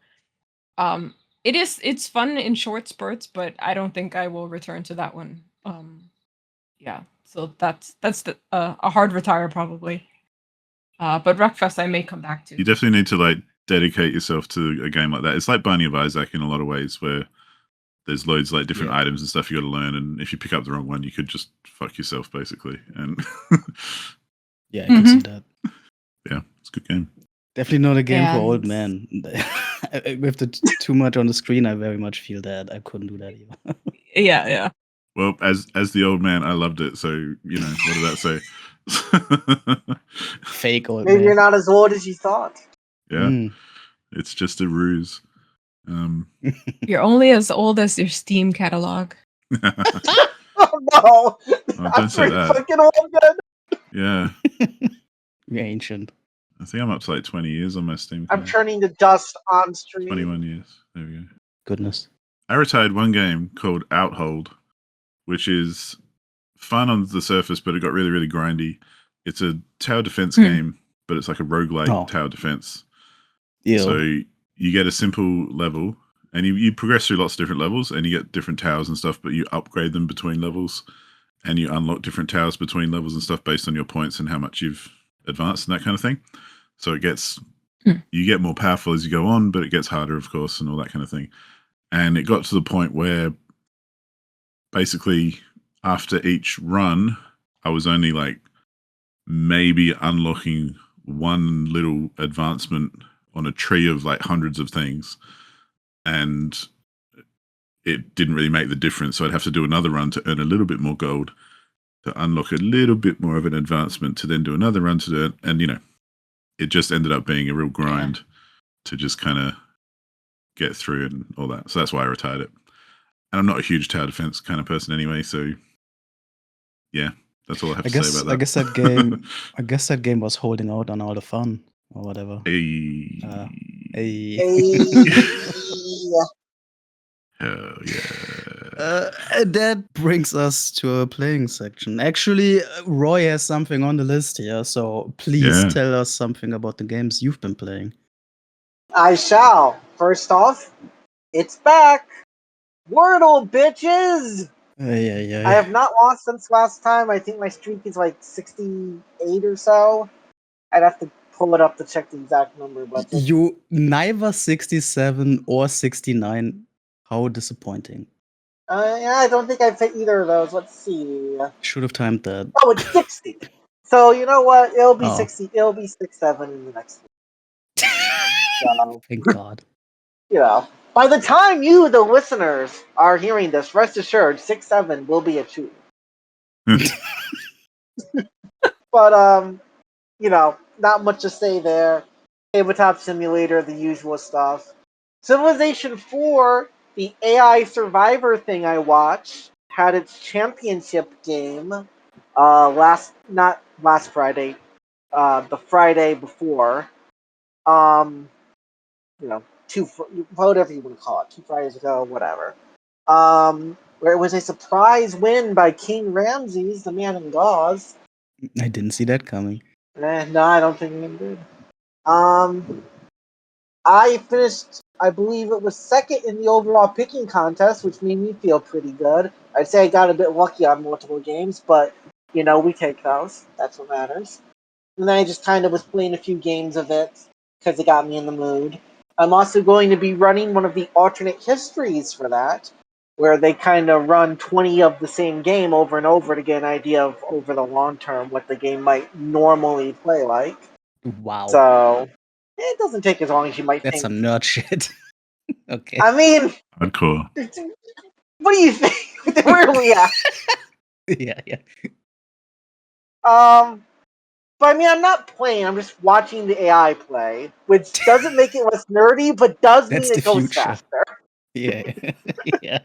it's fun in short spurts, but I don't think I will return to that one. Yeah, so that's the a hard retire probably. But Wreckfest I may come back to. You definitely need to like dedicate yourself to a game like that. It's like Binding of Isaac in a lot of ways, where there's loads of like different items and stuff you got to learn, and if you pick up the wrong one, you could just fuck yourself basically. And Yeah, I can see that. Yeah, it's a good game. Definitely not a game for old And- men. With the too much on the screen, I very much feel that. I couldn't do that either. Yeah. Well, as the old man, I loved it. So you know, what did that say? Fake old Maybe man. you're not as old as you thought. Yeah, Mm. it's just a ruse. You're only as old as your Steam catalog. Oh no! Oh, don't say that. Fucking old man. Yeah, You're ancient. I think I'm up to like 20 years on my Steam. I'm card. turning to dust on stream. 21 years. There we go. Goodness. I retired one game called Outhold, which is fun on the surface, but it got really, really grindy. It's a tower defense game, but it's like a roguelike tower defense. Ew. So you get a simple level, and you progress through lots of different levels, and you get different towers and stuff, but you upgrade them between levels, and you unlock different towers between levels and stuff based on your points and how much you've advanced and that kind of thing. So it gets, you get more powerful as you go on, but it gets harder, of course, and all that kind of thing. And it got to the point where basically after each run, I was only like maybe unlocking one little advancement on a tree of like hundreds of things, and it didn't really make the difference. So I'd have to do another run to earn a little bit more gold, to unlock a little bit more of an advancement, to then do another run to do it. And, you know, it just ended up being a real grind to just kind of get through and all that. So that's why I retired it. And I'm not a huge tower defense kind of person anyway. So yeah, that's all I have to say about that. I guess that game was holding out on all the fun or whatever. Hey. Hell yeah. That brings us to a playing section. Actually, Roy has something on the list here, so please tell us something about the games you've been playing. I shall. First off, it's back. Wordle, bitches! I have not lost since last time. I think my streak is like 68 or so. I'd have to pull it up to check the exact number. But You neither 67 or 69. How disappointing. Yeah, I don't think I've hit either of those. Let's see. Should have timed that. Oh, it's 60. So you know what? It'll be Oh. 60. It'll be 6-7 in the next week. So, Thank God. you know, by the time you, the listeners, are hearing this, rest assured, 6-7 will be achieved. But you know, not much to say there. Tabletop Simulator, the usual stuff. Civilization 4, the AI Survivor thing I watched, had its championship game not last Friday, the Friday before. You know, whatever you want to call it, 2 Fridays ago, whatever. Where it was a surprise win by King Ramses, the man in gauze. I didn't see that coming. No, I don't think he did. I finished, I believe it was second in the overall picking contest, which made me feel pretty good. I'd say I got a bit lucky on multiple games, but, you know, we take those. That's what matters. And then I just kind of was playing a few games of it, because it got me in the mood. I'm also going to be running one of the alternate histories for that, where they kind of run 20 of the same game over and over to get an idea of, over the long term, what the game might normally play like. Wow. So, it doesn't take as long as you might That's think. some nerd shit. Okay. I mean, Hardcore. what do you think? Where are we at? Yeah. But I mean, I'm not playing. I'm just watching the AI play, which doesn't make it less nerdy, but does That's mean the it goes future. faster. Yeah. Yeah.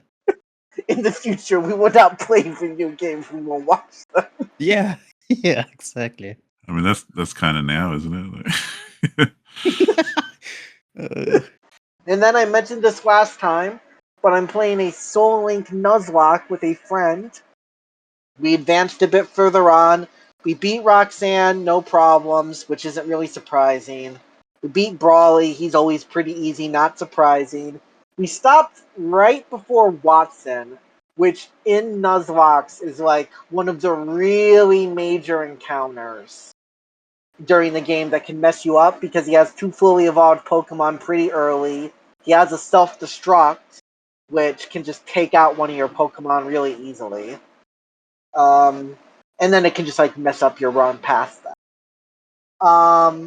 In the future, we will not play video games. We will watch them. Yeah. Yeah. Exactly. I mean, that's kind of now, isn't it? And then I mentioned this last time, but I'm playing a Soul Link Nuzlocke with a friend. We advanced a bit further on. We beat Roxanne, no problems, which isn't really surprising. We beat Brawly, he's always pretty easy, not surprising. We stopped right before Watson, which in Nuzlocke is like one of the really major encounters during the game that can mess you up because he has 2 fully evolved Pokemon pretty early. He has a self-destruct, which can just take out one of your Pokemon really easily. And then it can just like mess up your run past that. I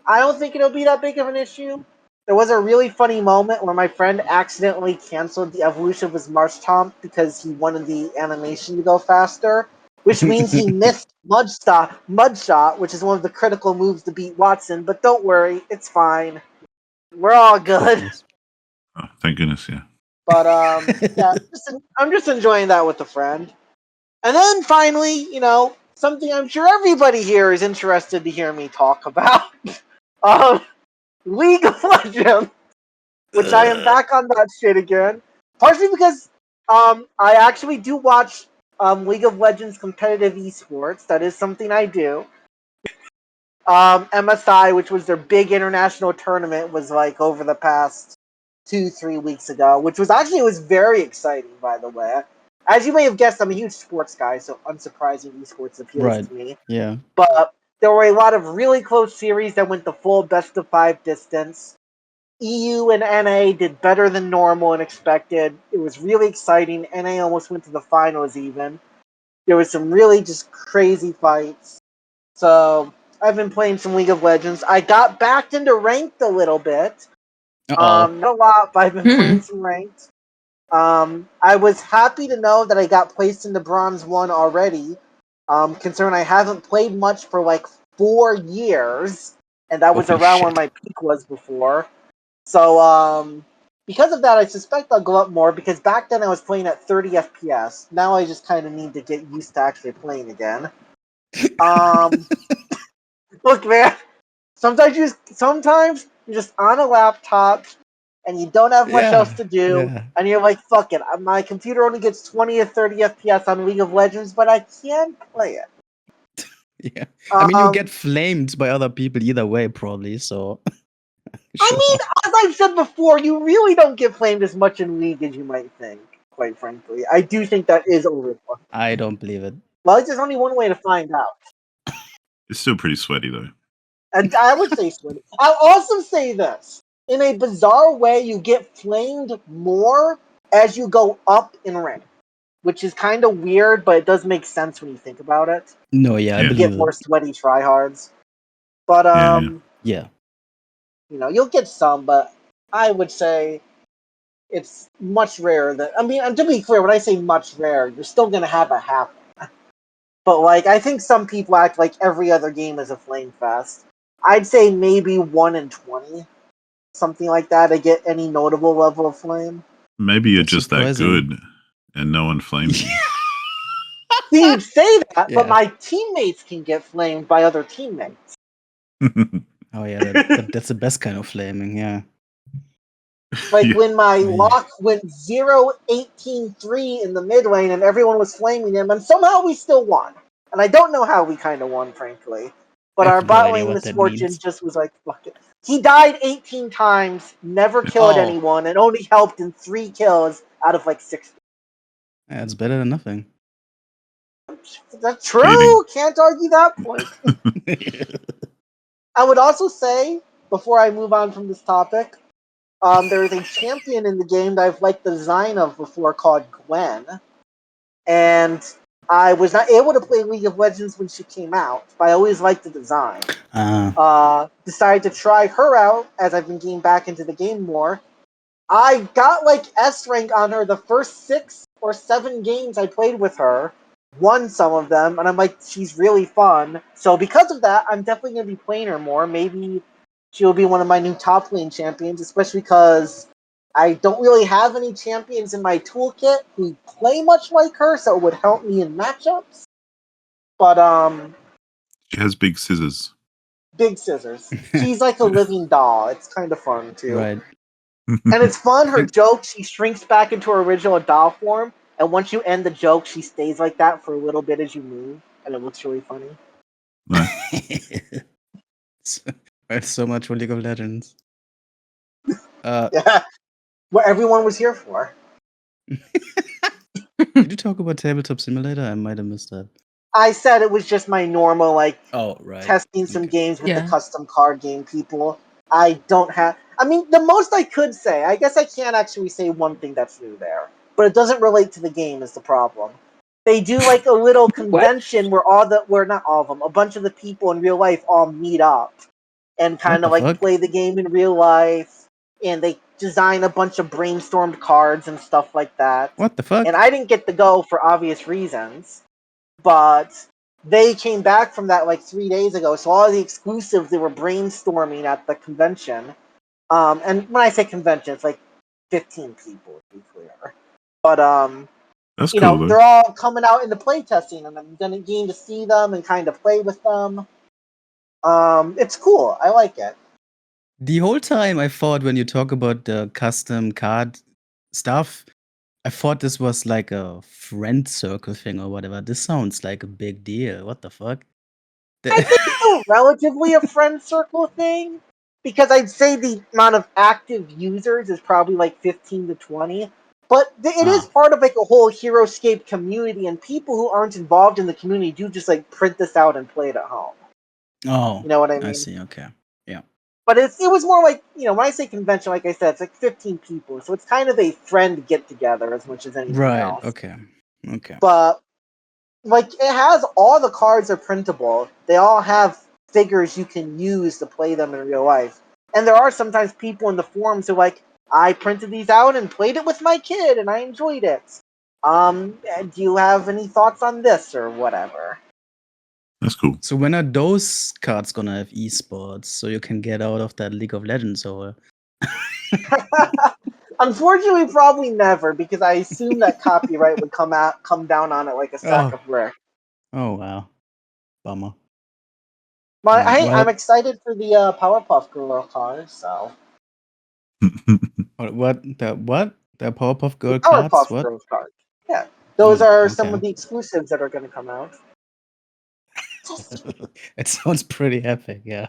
don't think it'll be that big of an issue. There was a really funny moment where my friend accidentally canceled the evolution of his Marshtomp because he wanted the animation to go faster, which means he missed Mudshot, which is one of the critical moves to beat Watson, but don't worry, it's fine. We're all good. Oh, thank goodness, yeah. But yeah, I'm just enjoying that with a friend. And then finally, you know, something I'm sure everybody here is interested to hear me talk about. League of Legends, which I am back on that shit again. Partially because I actually do watch League of Legends competitive esports. That is something I do. MSI, which was their big international tournament, was like over the past 2-3 weeks ago, which was actually, it was very exciting, by the way. As you may have guessed, I'm a huge sports guy, so unsurprising esports appeals to me. Yeah. But there were a lot of really close series that went the full best of 5 distance. EU and NA did better than normal and expected. It was really exciting. NA almost went to the finals even. There was some really just crazy fights. So I've been playing some League of Legends. I got backed into ranked a little bit. Not a lot, but I've been playing some ranked. I was happy to know that I got placed into Bronze 1 already. Considering I haven't played much for like 4 years, and that was Holy around shit. where my peak was before. So, because of that, I suspect I'll go up more, because back then I was playing at 30 FPS. Now I just kind of need to get used to actually playing again. Look, man, sometimes you're just on a laptop, and you don't have much else to do, and you're like, fuck it, my computer only gets 20 or 30 FPS on League of Legends, but I can play it. Yeah. I mean, you get flamed by other people either way, probably, so... Sure. I mean, as I've said before, you really don't get flamed as much in League as you might think, quite frankly. I do think that is overflow. I don't believe it. Well, there's only one way to find out. It's still pretty sweaty, though. And I would say sweaty. I'll also say this. In a bizarre way, you get flamed more as you go up in rank, which is kind of weird, but it does make sense when you think about it. No, yeah, I Yeah. You believe get more it. sweaty tryhards. But Yeah. you'll get some, but I would say it's much rarer than. I mean, and to be clear, when I say much rare, you're still gonna have a happen. But like, I think some people act like every other game is a flame fest. I'd say maybe 1 in 20, something like that, to get any notable level of flame. Maybe you're That's just that surprising. good and no one flamed you. See, you'd say that, but Yeah. my teammates can get flamed by other teammates. Oh yeah, that's the best kind of flaming. Yeah. Like Yeah. when my Yeah. lock went 0-18-3 in the mid lane and everyone was flaming him, and somehow we still won. And I don't know how we kind of won, frankly. But I our have no bot idea lane what that misfortune means. just was like, fuck it. He died 18 times, never killed Oh. anyone, and only helped in 3 kills out of like 60. Yeah, it's better than nothing. That's true! Cheating. Can't argue that point. I would also say, before I move on from this topic, there is a champion in the game that I've liked the design of before called Gwen. And I was not able to play League of Legends when she came out, but I always liked the design. Decided to try her out as I've been getting back into the game more. I got like S rank on her the first 6 or 7 games I played with her, won some of them, and I'm like, she's really fun. So because of that, I'm definitely going to be playing her more. Maybe she'll be one of my new top lane champions, especially because I don't really have any champions in my toolkit who play much like her, so it would help me in matchups. But She has big scissors. big scissors. She's like a living doll. It's kind of fun too. Right. And it's fun, her joke, she shrinks back into her original doll form, and once you end the joke, she stays like that for a little bit as you move, and it looks really funny. It's so much for League of Legends. Yeah, what everyone was here for. Did you talk about Tabletop Simulator? I might have missed that. I said it was just my normal, like, Oh, right. testing some Okay. games with Yeah. the custom card game people. I don't have. I mean, the most I could say, I guess I can't actually say one thing that's new there, but it doesn't relate to the game is the problem. They do like a little convention where not all of them, a bunch of the people in real life all meet up and kind of What the like fuck? play the game in real life, and they design a bunch of brainstormed cards and stuff like that. What the fuck? And I didn't get to go for obvious reasons, but they came back from that like 3 days ago. So all the exclusives they were brainstorming at the convention. And when I say convention, it's like 15 people to be clear. But That's you cool, know, though. they're all coming out into play testing, and I'm gonna get to see them and kind of play with them. It's cool. I like it. The whole time I thought when you talk about the custom card stuff, I thought this was like a friend circle thing or whatever. This sounds like a big deal. What the fuck? I think it's still relatively a friend circle thing, because I'd say the amount of active users is probably like 15 to 20. But it is part of like a whole Heroescape community, and people who aren't involved in the community do just like print this out and play it at home. Oh, You know what I mean? I see. Okay. Yeah. But it was more like, you know, when I say convention, like I said, it's like 15 people. So it's kind of a friend get together as much as anything Right. else. Okay. Okay. But like it has all the cards are printable. They all have figures you can use to play them in real life. And there are sometimes people in the forums who are like, I printed these out and played it with my kid and I enjoyed it. Do you have any thoughts on this or whatever? That's cool. So when are those cards gonna have esports so you can get out of that League of Legends hole? Unfortunately, probably never, because I assume that copyright would come down on it like a sack of bricks. Oh wow. Bummer. But Right, hey, well- I'm excited for the Powerpuff Girl card. So What? The Powerpuff Girl Powerpuff cards? What? Girl card. Yeah, those are some okay. of the exclusives that are going to come out. It sounds pretty epic, yeah.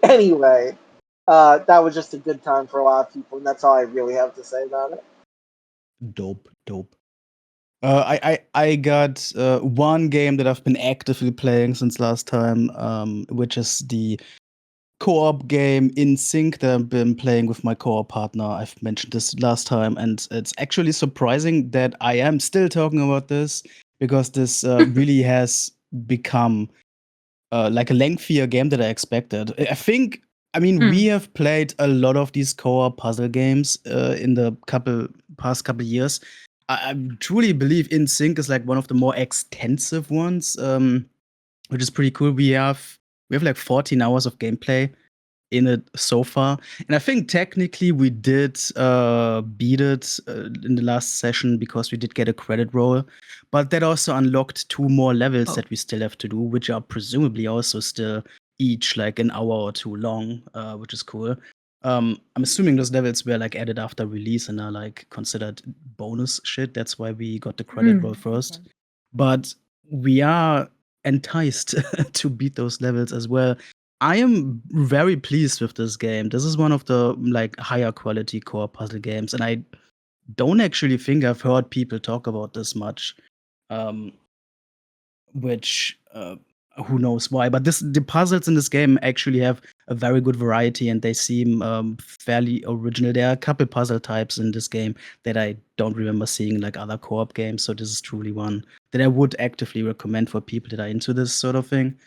Anyway, that was just a good time for a lot of people, and that's all I really have to say about it. Dope. I got one game that I've been actively playing since last time, which is the co-op game in sync that I've been playing with my co-op partner. I've mentioned this last time, and it's actually surprising that I am still talking about this because this really has become like a lengthier game than I expected. I think, I mean, we have played a lot of these co-op puzzle games in the past couple years. I truly believe In Sync is like one of the more extensive ones, which is pretty cool. We have like 14 hours of gameplay in it so far, and I think technically we did beat it in the last session because we did get a credit roll, but that also unlocked 2 more levels that we still have to do, which are presumably also still each like an hour or 2 long, which is cool. I'm assuming those levels were like added after release and are like considered bonus shit. That's why we got the credit roll first. But we are enticed to beat those levels as well. I am very pleased with this game. This is one of the like higher quality core puzzle games, and I don't actually think I've heard people talk about this much. Which who knows why? But the puzzles in this game actually have a very good variety, and they seem fairly original. There are a couple puzzle types in this game that I don't remember seeing in like other co-op games. So this is truly one that I would actively recommend for people that are into this sort of thing.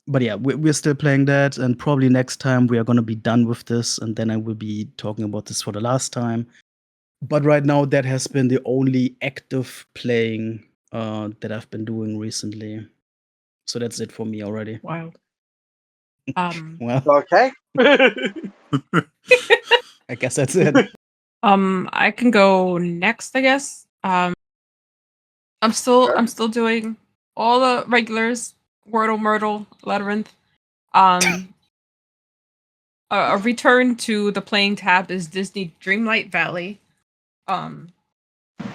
But yeah, we're still playing that, and probably next time we are gonna be done with this, and then I will be talking about this for the last time. But right now, that has been the only active playing that I've been doing recently. So that's it for me already. Wild. Well, Okay. I guess that's it. I can go next, I guess. I'm still doing all the regulars. Wordle, Myrtle, Labyrinth. A return to the playing tab is Disney Dreamlight Valley,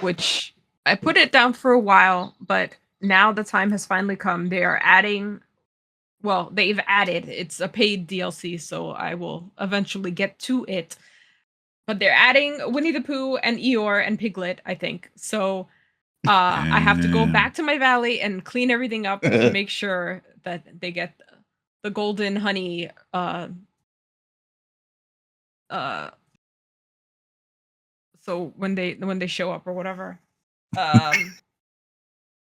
which I put it down for a while, but now the time has finally come. They are adding, well, they've added, it's a paid DLC, so I will eventually get to it. But they're adding Winnie the Pooh and Eeyore and Piglet, I think. So I have to go back to my valley and clean everything up to make sure that they get the golden honey so when they show up or whatever.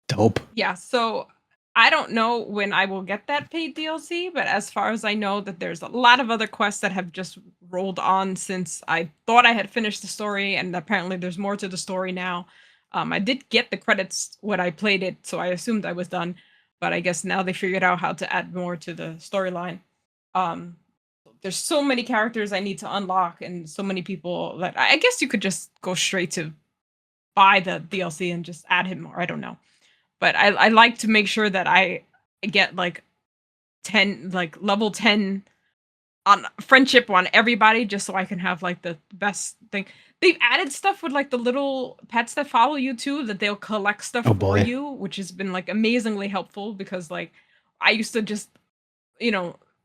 Dope. Yeah, so I don't know when I will get that paid DLC, but as far as I know, that there's a lot of other quests that have just rolled on since I thought I had finished the story, and apparently there's more to the story now. I did get the credits when I played it, so I assumed I was done, but I guess now they figured out how to add more to the storyline. There's so many characters I need to unlock, and so many people that I guess you could just go straight to buy the DLC and just add him, or I don't know. But I like to make sure that I get like 10, like level 10 on friendship on everybody, just so I can have like the best thing. They've added stuff with like the little pets that follow you too, that they'll collect stuff for you, which has been like amazingly helpful, because like I used to just,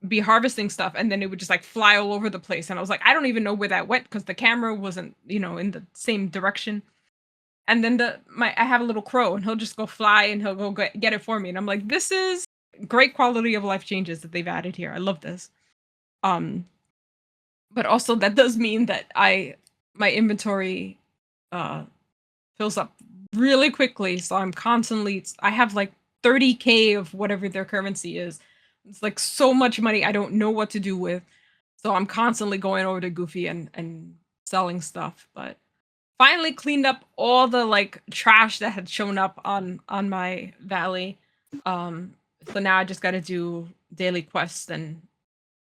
be harvesting stuff and then it would just like fly all over the place. And I was like, I don't even know where that went because the camera wasn't, in the same direction. And then I have a little crow and he'll just go fly and he'll go get it for me. And I'm like, this is great quality of life changes that they've added here. I love this. But also that does mean that my inventory fills up really quickly. So I'm constantly, I have like 30K of whatever their currency is. It's like so much money I don't know what to do with. So I'm constantly going over to Goofy and selling stuff. But finally cleaned up all the like trash that had shown up on my valley. So now I just got to do daily quests and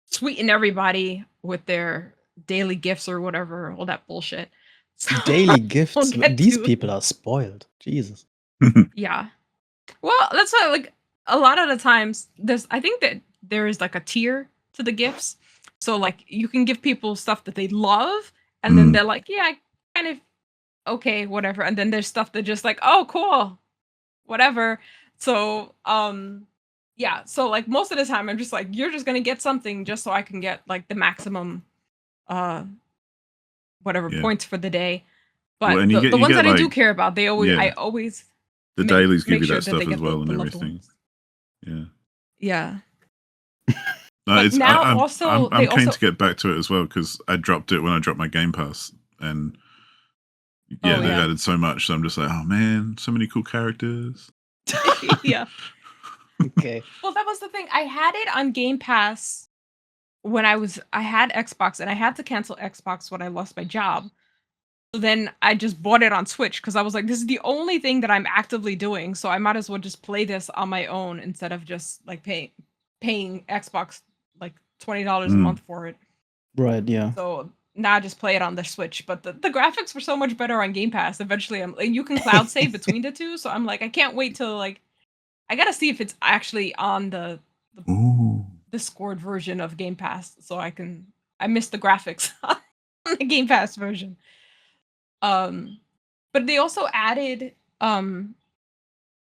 sweeten everybody with their daily gifts or whatever, all that bullshit. So daily gifts. These people are spoiled. Jesus. Yeah. Well, that's why like a lot of the times I think that there is like a tier to the gifts. So like you can give people stuff that they love and then they're like, yeah, I kind of okay, whatever. And then there's stuff that just like, oh, cool, whatever. So, yeah. So like most of the time I'm just like, you're just going to get something just so I can get like the maximum, whatever points for the day. But the ones that I do care about, I always. The dailies give you that stuff as well and everything. Yeah. Yeah. But now also I'm keen to get back to it as well because I dropped it when I dropped my Game Pass, and they've added so much. So I'm just like, oh man, so many cool characters. Yeah. Okay. Well, that was the thing. I had it on Game Pass when I had Xbox, and I had to cancel Xbox when I lost my job. So then I just bought it on Switch because I was like, this is the only thing that I'm actively doing, so I might as well just play this on my own instead of just like paying Xbox like $20 a month for it. Right, yeah. So now I just play it on the Switch. But the graphics were so much better on Game Pass. Eventually, you can cloud save between the two, so I'm like, I can't wait till like I gotta see if it's actually on the Discord version of Game Pass, so I miss the graphics on the Game Pass version. But they also added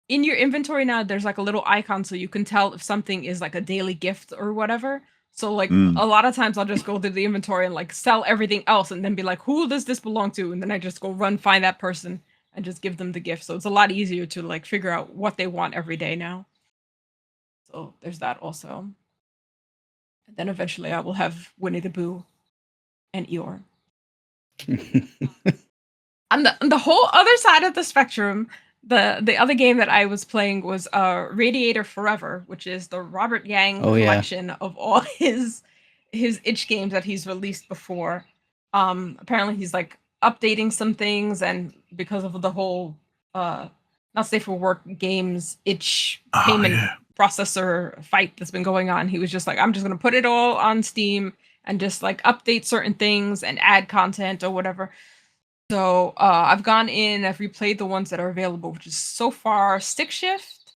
in your inventory now there's like a little icon so you can tell if something is like a daily gift or whatever. So like a lot of times I'll just go through the inventory and like sell everything else and then be like, who does this belong to? And then I just go find that person and just give them the gift. So it's a lot easier to like figure out what they want every day now. So there's that also. And then eventually I will have Winnie the Pooh and Eeyore. On the whole other side of the spectrum, the other game that I was playing was Radiator Forever, which is the Robert Yang collection of all his itch games that he's released before. Apparently he's like updating some things, and because of the whole not safe for work games itch payment processor fight that's been going on, he was just like, I'm just gonna put it all on Steam and just like update certain things and add content or whatever. So I've gone in, I've replayed the ones that are available, which is so far Stick Shift,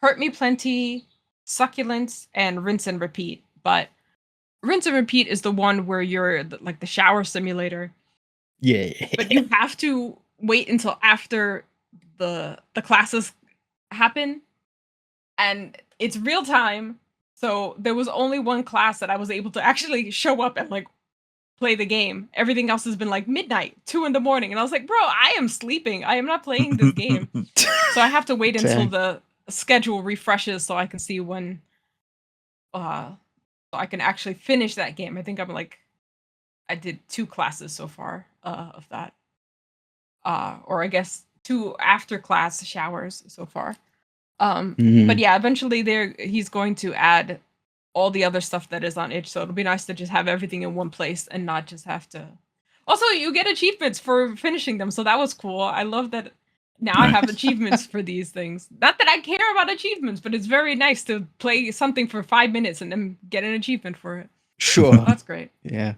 Hurt Me Plenty, Succulents, and Rinse and Repeat. But Rinse and Repeat is the one where you're like the shower simulator. Yeah. But you have to wait until after the classes happen. And it's real time. So there was only one class that I was able to actually show up and like play the game. Everything else has been like midnight, 2 a.m. And I was like, bro, I am sleeping. I am not playing this game. So I have to wait until the schedule refreshes so I can see when so I can actually finish that game. I think I did 2 classes so far of that. Or I guess 2 after class showers so far. But yeah, eventually he's going to add all the other stuff that is on itch, so it'll be nice to just have everything in one place and not just have to. Also, you get achievements for finishing them, so that was cool. I love that now I have achievements for these things. Not that I care about achievements, but it's very nice to play something for 5 minutes and then get an achievement for it. Sure. That's great. Yeah.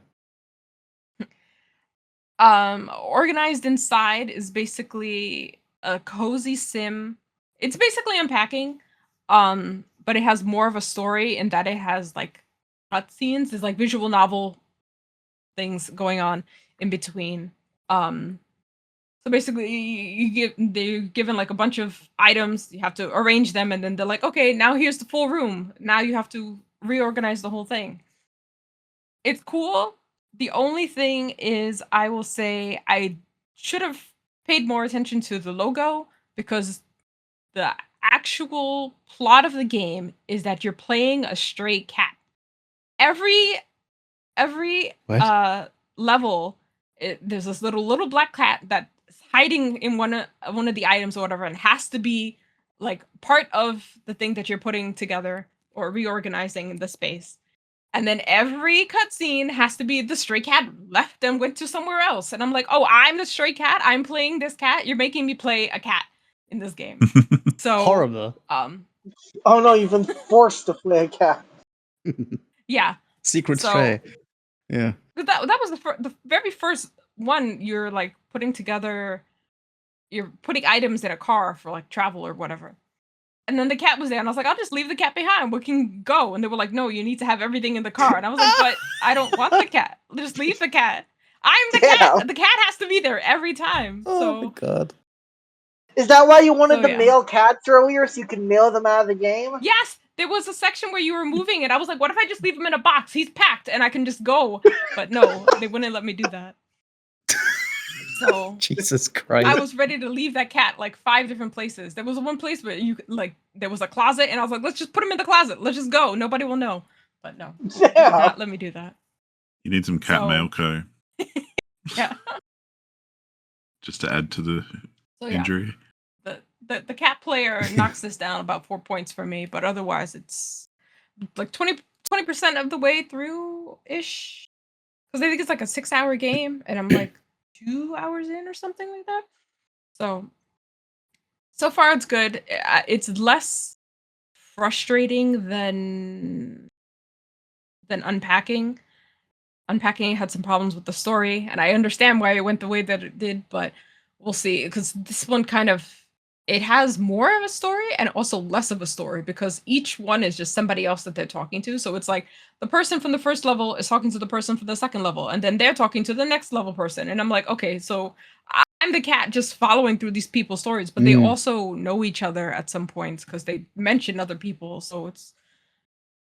Organized Inside is basically a cozy sim. It's basically unpacking. But it has more of a story in that it has like cutscenes. There's like visual novel things going on in between. So basically they're given like a bunch of items. You have to arrange them, and then they're like, okay, now here's the full room. Now you have to reorganize the whole thing. It's cool. The only thing is, I will say I should have paid more attention to the logo, because the actual plot of the game is that you're playing a stray cat. Every level, there's this little black cat that's hiding in one of the items or whatever, and has to be like part of the thing that you're putting together or reorganizing the space. And then every cutscene has to be the stray cat left and went to somewhere else. And I'm like, oh, I'm the stray cat. I'm playing this cat. You're making me play a cat in this game. So horrible. Oh no, you've been forced to play a cat. Yeah. Secret stray. Yeah. That was the very first one. You're like putting items in a car for like travel or whatever. And then the cat was there, and I was like, I'll just leave the cat behind. We can go. And they were like, no, you need to have everything in the car. And I was like, but I don't want the cat. Just leave the cat. I'm the cat. The cat has to be there every time. Oh my god. Is that why you wanted the male cats earlier, so you can mail them out of the game? Yes! There was a section where you were moving, and I was like, what if I just leave him in a box? He's packed, and I can just go. But no, they wouldn't let me do that. So Jesus Christ. I was ready to leave that cat like 5 different places. There was one place where there was a closet, and I was like, let's just put him in the closet. Let's just go. Nobody will know. But no, Yeah. did not let me do that. You need some cat So- mail co Yeah. just to add to the So yeah, injury. the cat player knocks this down about 4 points for me, but otherwise it's like 20% of the way through ish. Because I think it's like a 6-hour game, and I'm like 2 hours in or something like that. So far it's good. It's less frustrating than unpacking. Unpacking had some problems with the story, and I understand why it went the way that it did, but we'll see. Because this one it has more of a story and also less of a story, because each one is just somebody else that they're talking to. So it's like the person from the first level is talking to the person from the second level, and then they're talking to the next level person. And I'm like, okay, so I'm the cat just following through these people's stories, but they also know each other at some points because they mention other people. So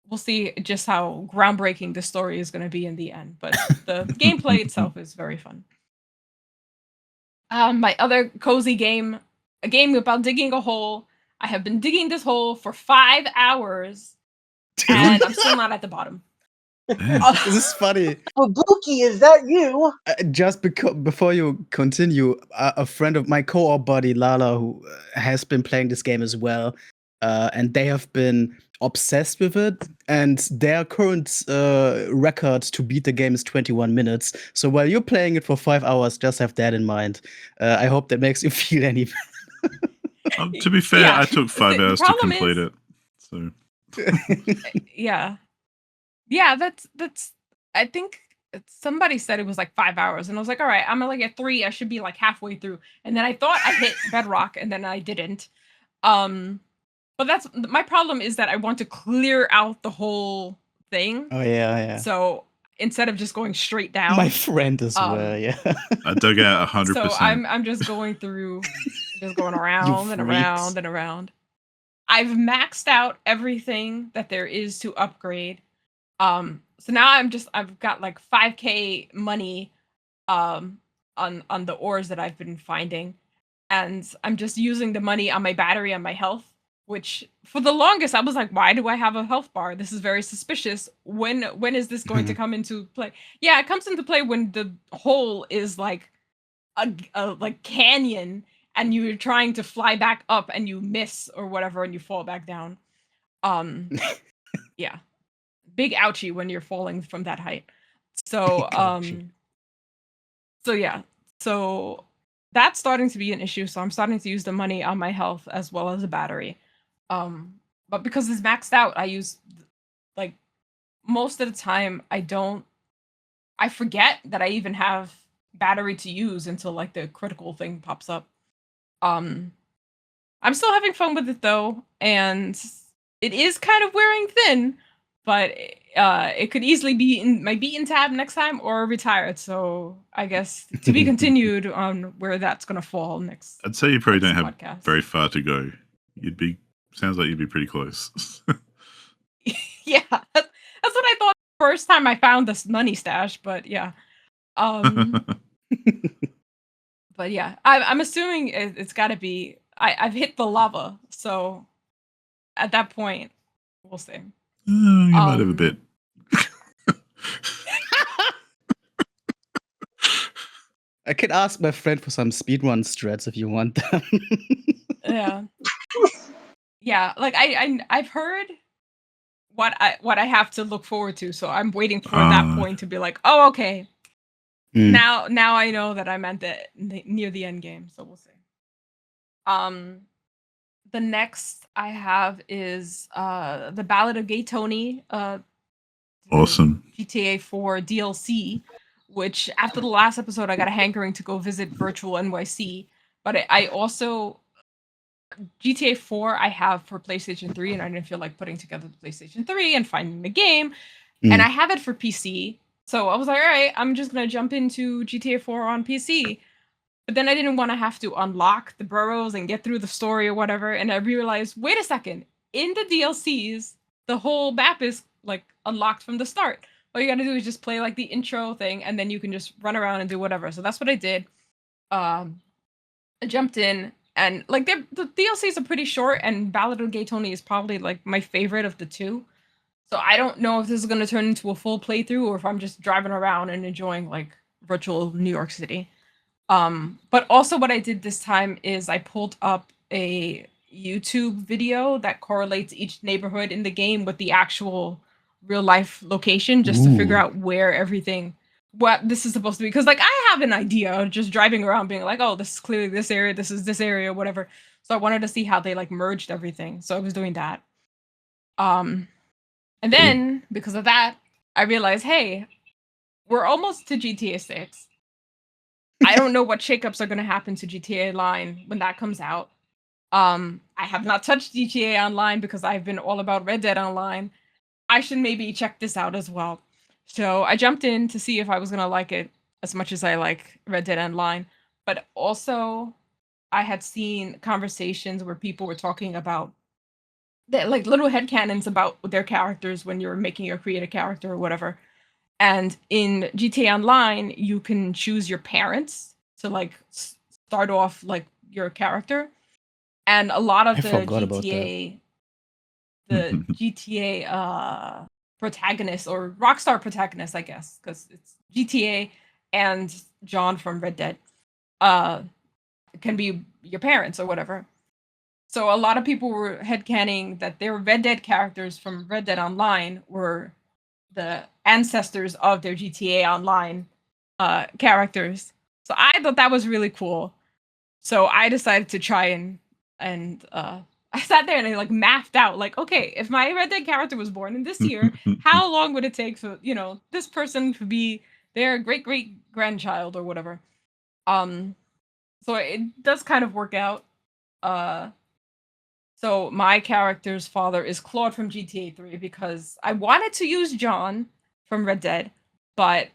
we'll see just how groundbreaking the story is going to be in the end. But the gameplay itself is very fun. My other cozy game, a game about digging a hole. I have been digging this hole for 5 hours, and I'm still not at the bottom. This is funny. Babuki, is that you? Just before you continue, a friend of my co-op buddy, Lala, who has been playing this game as well, and they have been obsessed with it, and their current record to beat the game is 21 minutes. So while you're playing it for 5 hours, just have that in mind. I hope that makes you feel any better. To be fair, Yeah. I took 5 The hours to problem complete is- it. So Yeah, that's I think somebody said it was like 5 hours, and I was like, all right, I'm like at 3, I should be like halfway through. And then I thought I hit bedrock, and then I didn't. But that's my problem, is that I want to clear out the whole thing. Oh yeah. So instead of just going straight down, My friend as well, yeah. I dug out 100%. so I'm just going through, just going around and freaks. around and around. I've maxed out everything that there is to upgrade. So now I've got like 5k money on the ores that I've been finding, and I'm just using the money on my battery and my health, which for the longest I was like, why do I have a health bar? This is very suspicious. When is this going to come into play? Yeah, it comes into play when the hole is like a like canyon, and you're trying to fly back up and you miss or whatever, and you fall back down. Yeah. Big ouchie when you're falling from that height. So Big ouchie. so yeah. So that's starting to be an issue. So I'm starting to use the money on my health as well as the battery. But because it's maxed out, I use, like, most of the time I forget that I even have battery to use until like the critical thing pops up. I'm still having fun with it though, and it is kind of wearing thin, but it could easily be in my beaten tab next time or retired. So I guess to be continued on where that's gonna fall next. I'd say you probably don't have podcast. very far to go. Sounds like you'd be pretty close. Yeah, that's what I thought the first time I found this money stash, but yeah. But yeah, I'm assuming it's got to be. I've hit the lava, so at that point, we'll see. You might have a bit. I could ask my friend for some speedrun strats if you want them. Yeah, yeah. Like I've heard what I have to look forward to, so I'm waiting for that point to be like, oh, okay. Now I know that I'm at near the end game, so we'll see. The next I have is the Ballad of Gay Tony, Awesome. GTA 4 DLC, which after the last episode I got a hankering to go visit Virtual NYC, but I also GTA 4 I have for PlayStation 3, and I didn't feel like putting together the PlayStation 3 and finding the game, and I have it for PC. So I was like, all right, I'm just going to jump into GTA 4 on PC. But then I didn't want to have to unlock the burrows and get through the story or whatever. And I realized, wait a second, in the DLCs, the whole map is like unlocked from the start. All you got to do is just play like the intro thing, and then you can just run around and do whatever. So that's what I did. I jumped in, and like the DLCs are pretty short, and Ballad of Gay Tony is probably like my favorite of the two. So I don't know if this is going to turn into a full playthrough or if I'm just driving around and enjoying like virtual New York City. But also what I did this time is I pulled up a YouTube video that correlates each neighborhood in the game with the actual real life location just to figure Ooh. out where everything what this is supposed to be, because like I have an idea just driving around being like, oh, this is clearly this area, this is this area, whatever. So I wanted to see how they like merged everything. So I was doing that. And then because of that, I realized, hey, we're almost to GTA 6. I don't know what shakeups are going to happen to GTA Online when that comes out. I have not touched GTA Online because I've been all about Red Dead Online. I should maybe check this out as well. So I jumped in to see if I was going to like it as much as I like Red Dead Online. But also, I had seen conversations where people were talking about that, like little headcanons about their characters when you're making or create a character or whatever. And in GTA Online, you can choose your parents to like start off like your character. And a lot of I forgot about that. the GTA protagonists or Rockstar protagonists, I guess, because it's GTA and John from Red Dead, can be your parents or whatever. So a lot of people were headcanning that their Red Dead characters from Red Dead Online were the ancestors of their GTA Online characters. So I thought that was really cool. So I decided to try and I sat there and I like mapped out like, okay, if my Red Dead character was born in this year, how long would it take for, you know, this person to be their great great grandchild or whatever. So it does kind of work out. So my character's father is Claude from GTA 3 because I wanted to use John from Red Dead, but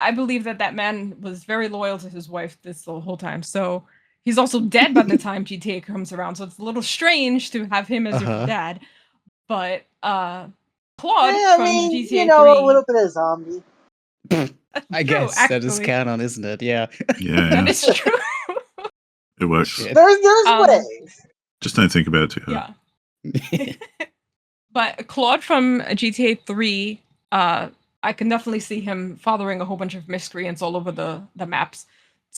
I believe that that man was very loyal to his wife this the whole time. So he's also dead by the time GTA comes around. So it's a little strange to have him as your Uh-huh. dad. But Claude I from mean, GTA you know, 3. a little bit of zombie. I True, guess that is actually. canon, isn't it? Yeah. Yeah, That yeah. is true. It works. Shit. There's ways. Just don't think about it too hard. Yeah. But Claude from GTA 3, I can definitely see him fathering a whole bunch of miscreants all over the maps.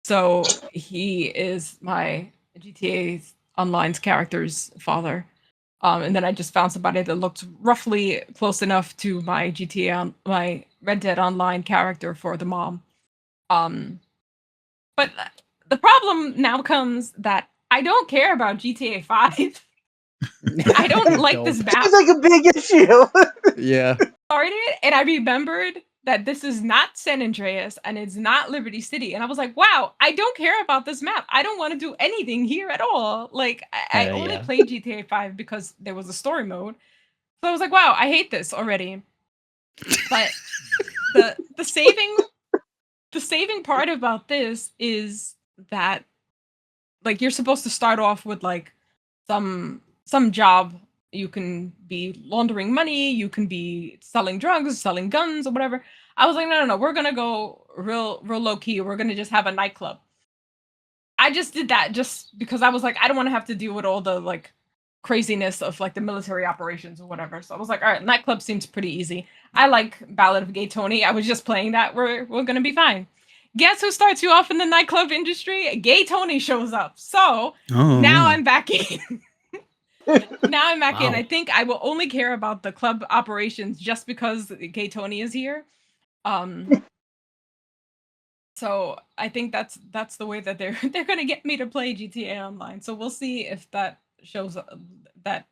So he is my GTA Online's character's father. And then I just found somebody that looked roughly close enough to my my Red Dead Online character for the mom. But the problem now comes that I don't care about GTA 5. I don't like this map. It's like a big issue. Yeah. Started and I remembered that this is not San Andreas and it's not Liberty City. And I was like, wow, I don't care about this map. I don't want to do anything here at all. Like, I only Yeah. played GTA 5 because there was a story mode. So I was like, wow, I hate this already. But the saving part about this is that like you're supposed to start off with like some job. You can be laundering money, you can be selling drugs, selling guns, or whatever. I was like, no, we're gonna go real low key. We're gonna just have a nightclub. I just did that just because I was like, I don't want to have to deal with all the like craziness of like the military operations or whatever. So I was like, all right, nightclub seems pretty easy. I like Ballad of Gay Tony. I was just playing that. We're gonna be fine. Guess who starts you off in the nightclub industry? Gay Tony shows up. So now I'm back in. Now I'm back in. Wow. I think I will only care about the club operations just because Gay Tony is here. So I think that's the way that they're gonna get me to play GTA Online. So we'll see if that shows that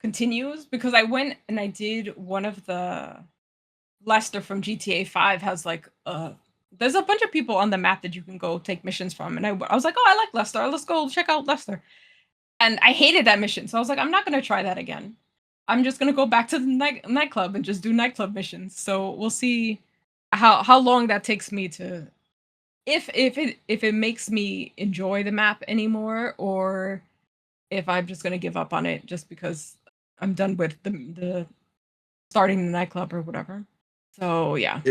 continues, because I went and I did one of the Lester from GTA 5 has like there's a bunch of people on the map that you can go take missions from, and I was like, oh, I like Lester. Let's go check out Lester. And I hated that mission, so I was like, I'm not gonna try that again. I'm just gonna go back to the nightclub and just do nightclub missions. So we'll see how long that takes me to, if it makes me enjoy the map anymore, or if I'm just gonna give up on it just because I'm done with the starting the nightclub or whatever. So yeah.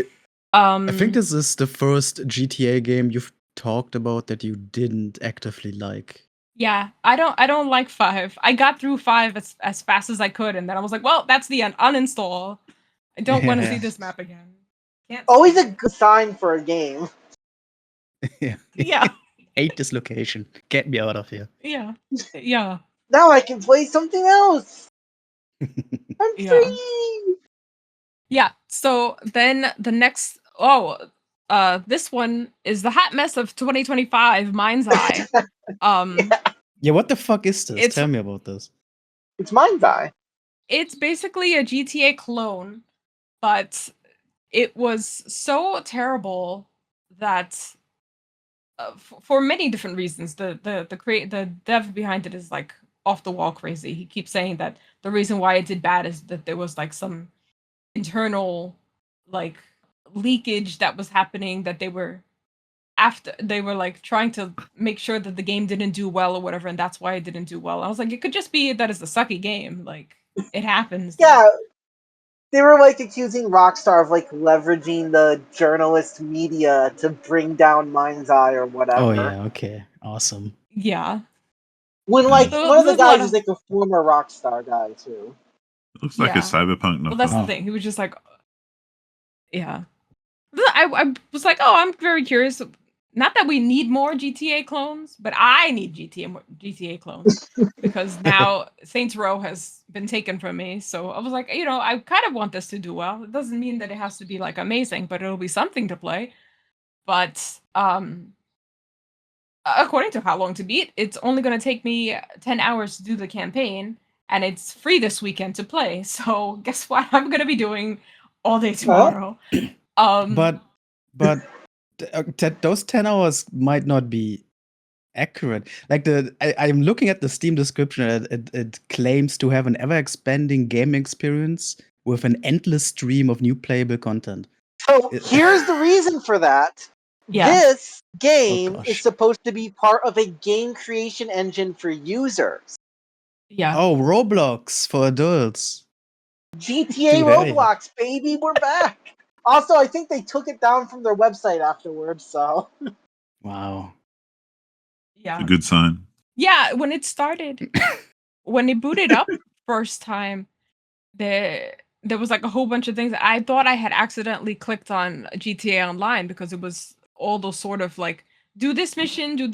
I think this is the first GTA game you've talked about that you didn't actively like. Yeah, I don't like 5. I got through 5 as fast as I could, and then I was like, well, that's the end. Uninstall. I don't want to see this map again. Can't Always a stand it. good sign for a game. Yeah. Yeah, Hate this location. Get me out of here. yeah, yeah, Now I can play something else. I'm yeah. free. Yeah. So then the next this one is the hot mess of 2025, Mind's Eye. Yeah, what the fuck is this? It's Tell me about this. It's Mind's Eye. it's basically a GTA clone, but it was so terrible that for many different reasons, the dev behind it is like off the wall crazy. He keeps saying that the reason why it did bad is that there was like some internal like leakage that was happening, that they were like trying to make sure that the game didn't do well or whatever, and that's why it didn't do well. I was like, it could just be that it's a sucky game. Like, it happens. Yeah, they were like accusing Rockstar of like leveraging the journalist media to bring down Mind's Eye or whatever. Oh yeah, okay. Awesome. Yeah. When like So one of the there's a lot guys is like a former Rockstar guy too. It looks like a Yeah. cyberpunk knockoff. Well, that's the Oh. thing. He was just like, yeah. I was like, oh, I'm very curious. Not that we need more GTA clones, but I need GTA clones because now Saints Row has been taken from me. So I was like, I kind of want this to do well. It doesn't mean that it has to be like amazing, but it'll be something to play. But according to How Long to Beat, it's only going to take me 10 hours to do the campaign, and it's free this weekend to play. So guess what? I'm going to be doing all day tomorrow. But those 10 hours might not be accurate. Like I'm looking at the Steam description, and it claims to have an ever-expanding game experience with an endless stream of new playable content. So here's the reason for that. Yeah. This game gosh. is supposed to be part of a game creation engine for users. Yeah. Oh, Roblox for adults. GTA Dude, Roblox, baby, we're back. Also, I think they took it down from their website afterwards, so. Wow. Yeah. A good sign. Yeah, when it started, when it booted up first time, there was like a whole bunch of things. I thought I had accidentally clicked on GTA Online because it was all those sort of like, do this mission, do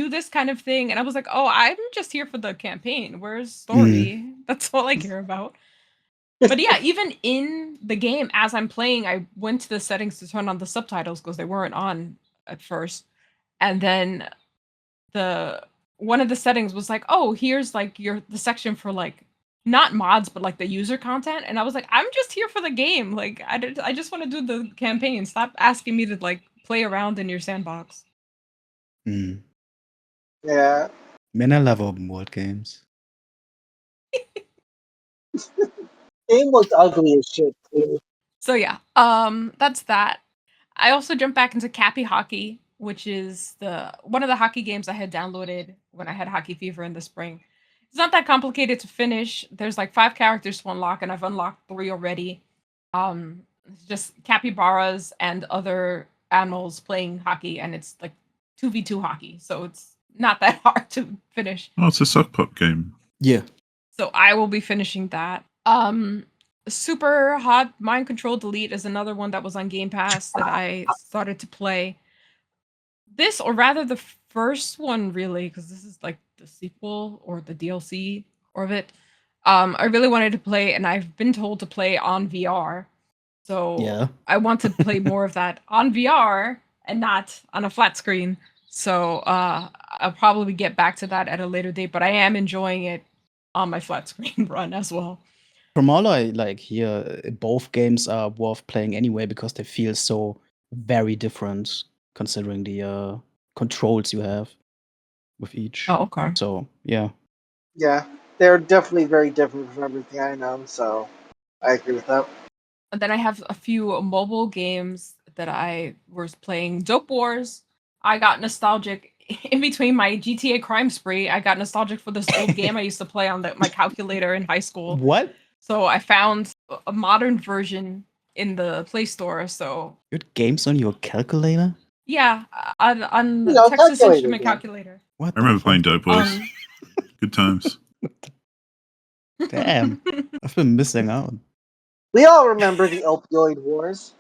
this kind of thing. And I was like, oh, I'm just here for the campaign. Where's story? That's all I care about. But yeah, even in the game, as I'm playing, I went to the settings to turn on the subtitles because they weren't on at first. And then one of the settings was like, oh, here's like the section for like not mods but like the user content, and I was like, I'm just here for the game. Like I just want to do the campaign. Stop asking me to like play around in your sandbox. Yeah. Man, I love open world games. Game looked ugly as shit too. So yeah, that's that. I also jumped back into Cappy Hockey, which is one of the hockey games I had downloaded when I had hockey fever in the spring. It's not that complicated to finish. There's like 5 characters to unlock, and I've unlocked 3 already. It's just capybaras and other animals playing hockey, and it's like 2v2 hockey, so it's not that hard to finish. Oh, it's a sock pop game. Yeah. So I will be finishing that. Super Hot Mind Control Delete is another one that was on Game Pass that I started to play. This, or rather the first one, really, because this is like the sequel or the DLC of it. I really wanted to play, and I've been told to play on VR. So Yeah. I want to play more of that on VR and not on a flat screen. So I'll probably get back to that at a later date, but I am enjoying it on my flat screen run as well. From all I hear, both games are worth playing anyway because they feel so very different considering the controls you have with each. Oh, okay. So yeah. Yeah, they're definitely very different from everything I know, so I agree with that. And then I have a few mobile games that I was playing. Dope Wars. I got nostalgic in between my GTA crime spree. I got nostalgic for this old game I used to play on my calculator in high school. What? So I found a modern version in the Play Store. So You had games on your calculator? yeah, on the You know, Texas calculator Instrument game. calculator. What I remember the playing fuck? Dope Boys. Good times. Damn. I've been missing out. We all remember the opioid wars.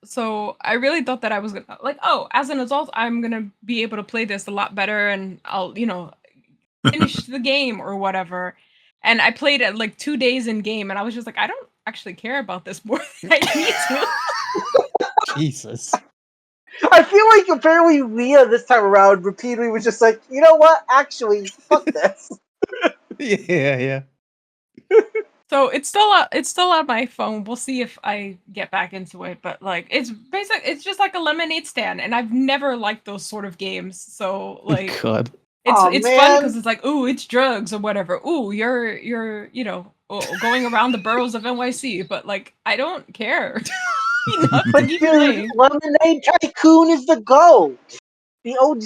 So I really thought that I was gonna like, oh, as an adult, I'm gonna be able to play this a lot better, and I'll, finish the game or whatever. And I played it like 2 days in game, and I was just like, I don't actually care about this more than I need to. Jesus. I feel like apparently Leah this time around repeatedly was just like, you know what? Actually, fuck this. Yeah. So it's still on my phone. We'll see if I get back into it. But like, it's just like a lemonade stand, and I've never liked those sort of games. So like, God. it's fun man. because it's like, ooh, it's drugs or whatever. Ooh, you're going around the boroughs of NYC. But like, I don't care. Enough to But keep dude, playing. Lemonade Tycoon is the GOAT. The OG.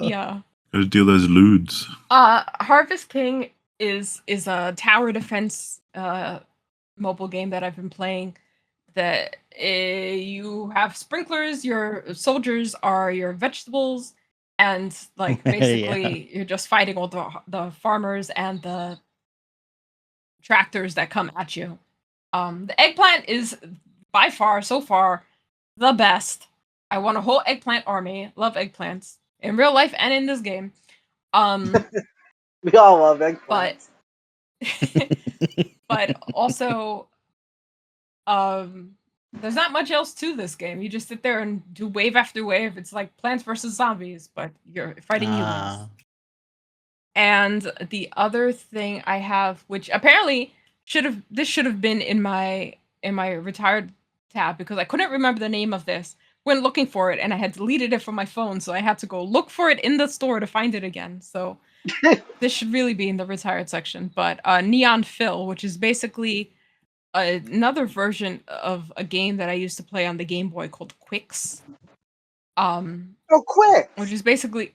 Yeah. Gotta deal those lewds. Harvest King is a tower defense mobile game that I've been playing. That you have sprinklers, your soldiers are your vegetables, and like Yeah. basically you're just fighting all the farmers and the tractors that come at you. The eggplant is by far so far the best. I want a whole eggplant army. Love eggplants in real life and in this game. We all love eggplants. But also there's not much else to this game. You just sit there and do wave after wave. It's like Plants vs Zombies, but you're fighting humans. And the other thing I have, which apparently should have been in my retired tab, because I couldn't remember the name of this when looking for it, and I had deleted it from my phone, so I had to go look for it in the store to find it again. So this should really be in the retired section. But Neon Phil, which is basically another version of a game that I used to play on the Game Boy called Quicks. Quick! Which is basically,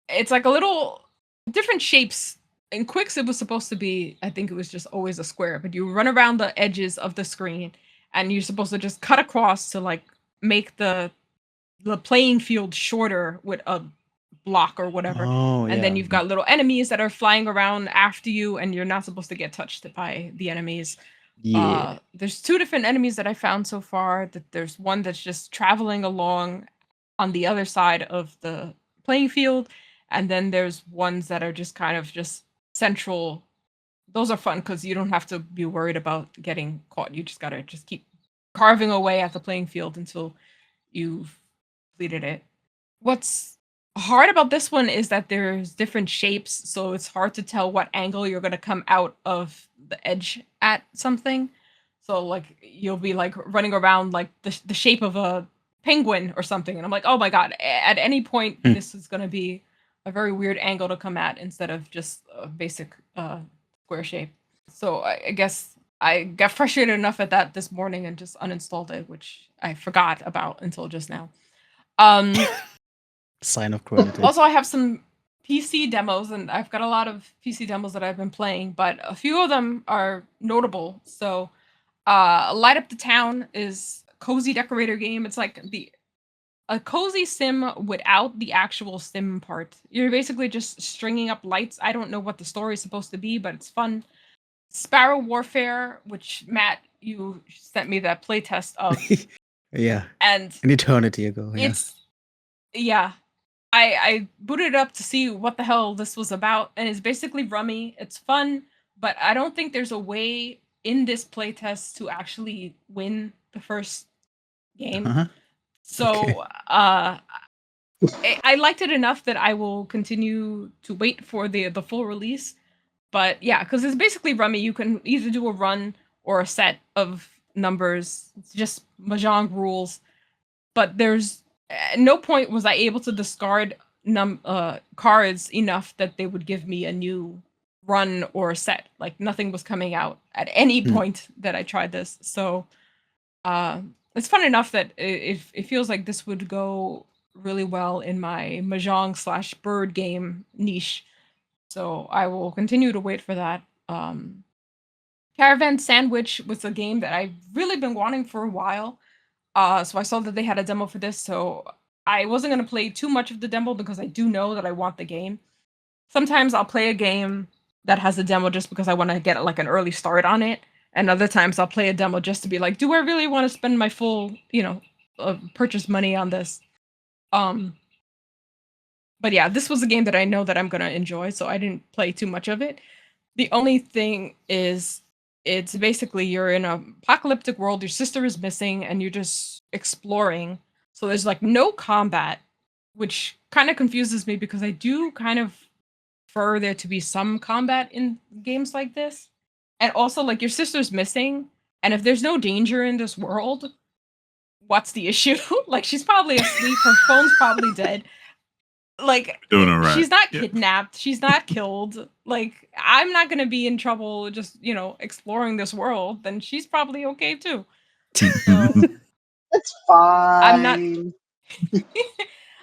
it's like a little different shapes. In Quicks, it was supposed to be, I think it was just always a square, but you run around the edges of the screen, and you're supposed to just cut across to like make the playing field shorter with a block or whatever. And then you've got little enemies that are flying around after you, and you're not supposed to get touched by the enemies. Yeah. There's 2 different enemies that I found so far. That there's one that's just traveling along on the other side of the playing field, and then there's ones that are just kind of just central. Those are fun because you don't have to be worried about getting caught. You just gotta just keep carving away at the playing field until you've completed it. What's hard about this one is that there's different shapes, so it's hard to tell what angle you're gonna come out of the edge at something. So like you'll be like running around like the shape of a penguin or something, and I'm like, oh my god, at any point this is gonna be a very weird angle to come at instead of just a basic square shape. So I guess I got frustrated enough at that this morning and just uninstalled it, which I forgot about until just now. Sign of quality. Also, I have some PC demos, and I've got a lot of PC demos that I've been playing, but a few of them are notable. So, Light Up the Town is a cozy decorator game. It's like a cozy sim without the actual sim part. You're basically just stringing up lights. I don't know what the story is supposed to be, but it's fun. Sparrow Warfare, which Matt, you sent me that playtest of. Yeah. And an eternity ago. Yeah. I booted it up to see what the hell this was about, and it's basically Rummy. It's fun, but I don't think there's a way in this playtest to actually win the first game. So Okay. I liked it enough that I will continue to wait for the full release. But yeah, because it's basically Rummy. You can either do a run or a set of numbers. It's just Mahjong rules. But there's at no point was I able to discard cards enough that they would give me a new run or a set. Like nothing was coming out at any point that I tried this. So it's fun enough that it feels like this would go really well in my Mahjong / bird game niche. So I will continue to wait for that. Caravan Sandwich was a game that I've really been wanting for a while. So I saw that they had a demo for this, so I wasn't going to play too much of the demo because I do know that I want the game. Sometimes I'll play a game that has a demo just because I want to get like an early start on it. And other times I'll play a demo just to be like, do I really want to spend my full, purchase money on this? But yeah, this was a game that I know that I'm going to enjoy, so I didn't play too much of it. The only thing is, it's basically you're in an apocalyptic world, your sister is missing, and you're just exploring. So there's like no combat, which kind of confuses me because I do kind of prefer there to be some combat in games like this. And also, like, your sister's missing, and if there's no danger in this world, what's the issue? Like, she's probably asleep, her phone's probably dead. Like, Doing all right. she's not kidnapped, she's not killed. Like, I'm not gonna be in trouble just, exploring this world, then she's probably okay too. So, It's fine.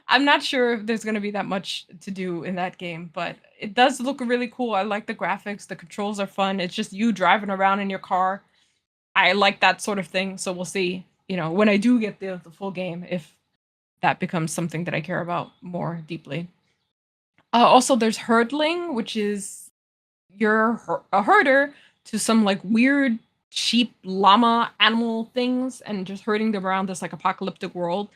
I'm not sure if there's gonna be that much to do in that game, but it does look really cool. I like the graphics, the controls are fun. It's just you driving around in your car. I like that sort of thing, so we'll see, when I do get the full game, if that becomes something that I care about more deeply. Also, there's herdling, which is you're a herder to some like weird sheep, llama, animal things, and just herding them around this like apocalyptic world.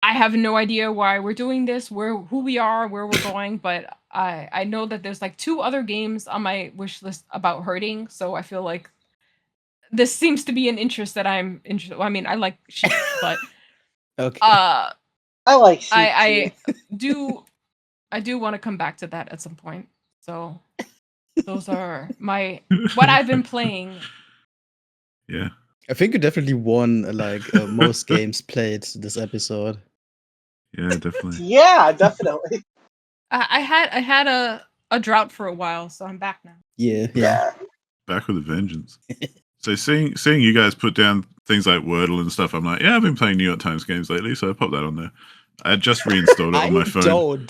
I have no idea why we're doing this, who we are, where we're going, but I know that there's like 2 other games on my wish list about herding, so I feel like this seems to be an interest that I'm interested. Well, I mean, I like sheep, but Okay. I like sheep I too. I do want to come back to that at some point. So those are what I've been playing. Yeah. I think you definitely won most games played this episode. Yeah, definitely. Yeah, definitely. I had a drought for a while, so I'm back now. Yeah. Back with a vengeance. So seeing you guys put down things like Wordle and stuff, I'm like, yeah, I've been playing New York Times games lately, so I popped that on there. I just reinstalled it on my phone.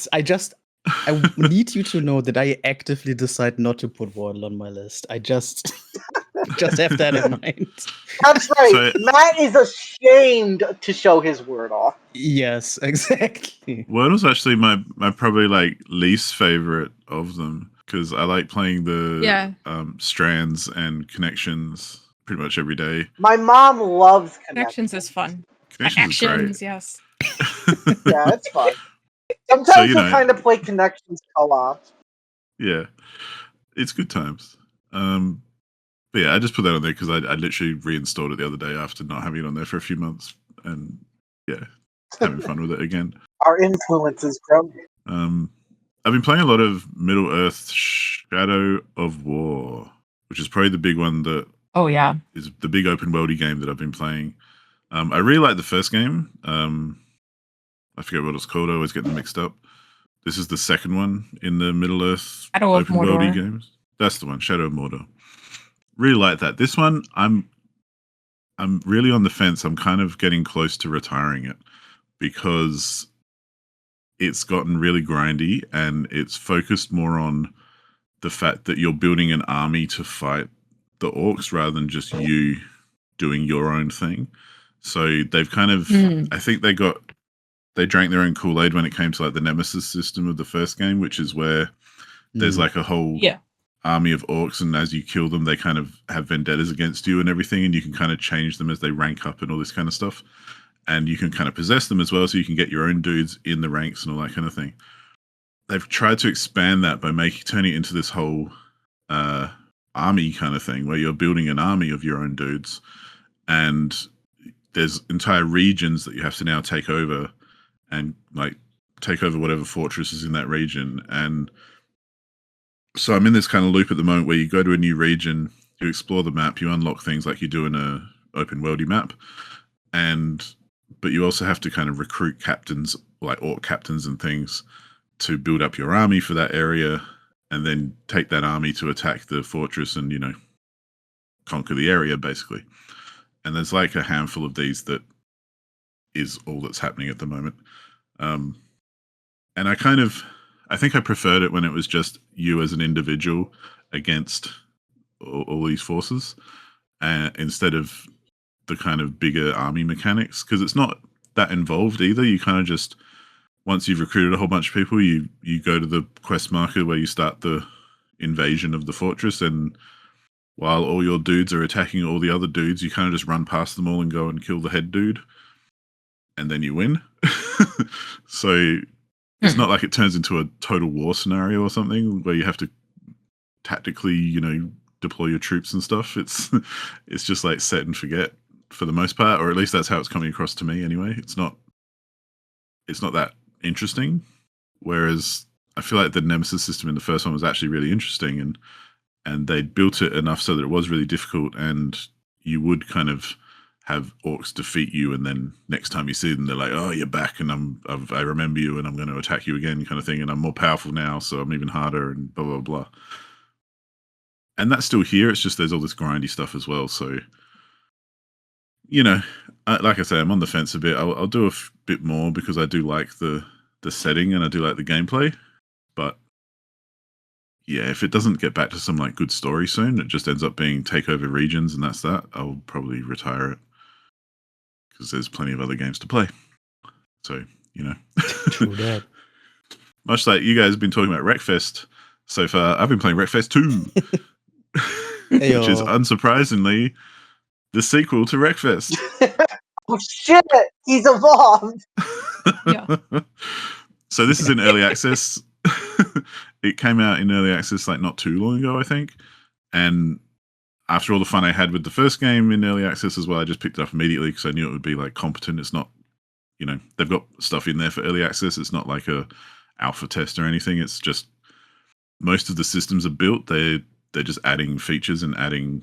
I need you to know that I actively decide not to put Wordle on my list. I just have that in mind. That's right. Matt is ashamed to show his word off. Yes, exactly. Wordle's actually my probably like least favorite of them because I like playing the strands and connections pretty much every day. My mom loves Connections is fun. Connections, yes. Yeah, it's fun. Sometimes we'll kind of play Connections co-op. Yeah, it's good times. But yeah, I just put that on there because I literally reinstalled it the other day after not having it on there for a few months, and yeah, having fun with it again. Our influence is growing. I've been playing a lot of Middle-earth Shadow of War, which is probably the big one that is the big open worldy game that I've been playing. I really like the first game. I forget what it's called. I always get them mixed up. This is the second one in the Middle-earth open worldy games. That's the one, Shadow of Mordor. Really like that. This one, I'm really on the fence. I'm kind of getting close to retiring it because it's gotten really grindy and it's focused more on the fact that you're building an army to fight the orcs rather than just you doing your own thing. So they've kind of, I think they drank their own Kool-Aid when it came to like the Nemesis system of the first game, which is where there's like a whole army of orcs, and as you kill them, they kind of have vendettas against you and everything, and you can kind of change them as they rank up and all this kind of stuff. And you can kind of possess them as well, so you can get your own dudes in the ranks and all that kind of thing. They've tried to expand that by turning it into this whole army kind of thing, where you're building an army of your own dudes, and there's entire regions that you have to now take over, and like take over whatever fortress is in that region. And so I'm in this kind of loop at the moment where you go to a new region, you explore the map, you unlock things like you do in a open worldy map, but you also have to kind of recruit captains, like orc captains and things, to build up your army for that area, and then take that army to attack the fortress and, conquer the area, basically. And there's like a handful of these that is all that's happening at the moment. And I think I preferred it when it was just you as an individual against all these forces, instead of the kind of bigger army mechanics, because it's not that involved either. You kind of just, once you've recruited a whole bunch of people, you go to the quest marker where you start the invasion of the fortress, and while all your dudes are attacking all the other dudes, you kind of just run past them all and go and kill the head dude, and then you win. So it's not like it turns into a total war scenario or something where you have to tactically, deploy your troops and stuff. It's just like set and forget for the most part, or at least that's how it's coming across to me anyway. It's not that interesting. Whereas I feel like the Nemesis system in the first one was actually really interesting, and they'd built it enough so that it was really difficult, and you would kind of have orcs defeat you, and then next time you see them, they're like, "Oh, you're back, and I remember you, and I'm going to attack you again," kind of thing, and I'm more powerful now, so I'm even harder, and blah blah blah. And that's still here. It's just there's all this grindy stuff as well. So, like I say, I'm on the fence a bit. I'll do a bit more because I do like the setting and I do like the gameplay, but yeah, if it doesn't get back to some like good story soon, it just ends up being take over regions and that's that. I'll probably retire it because there's plenty of other games to play. So, True that. Much like you guys have been talking about Wreckfest so far, I've been playing Wreckfest 2, which is unsurprisingly the sequel to Wreckfest. Oh shit! He's evolved. Yeah. So this is in early access. It came out in early access like not too long ago, I think. And after all the fun I had with the first game in early access as well, I just picked it up immediately because I knew it would be like competent. It's not, they've got stuff in there for early access. It's not like a alpha test or anything. It's just most of the systems are built. They're just adding features and adding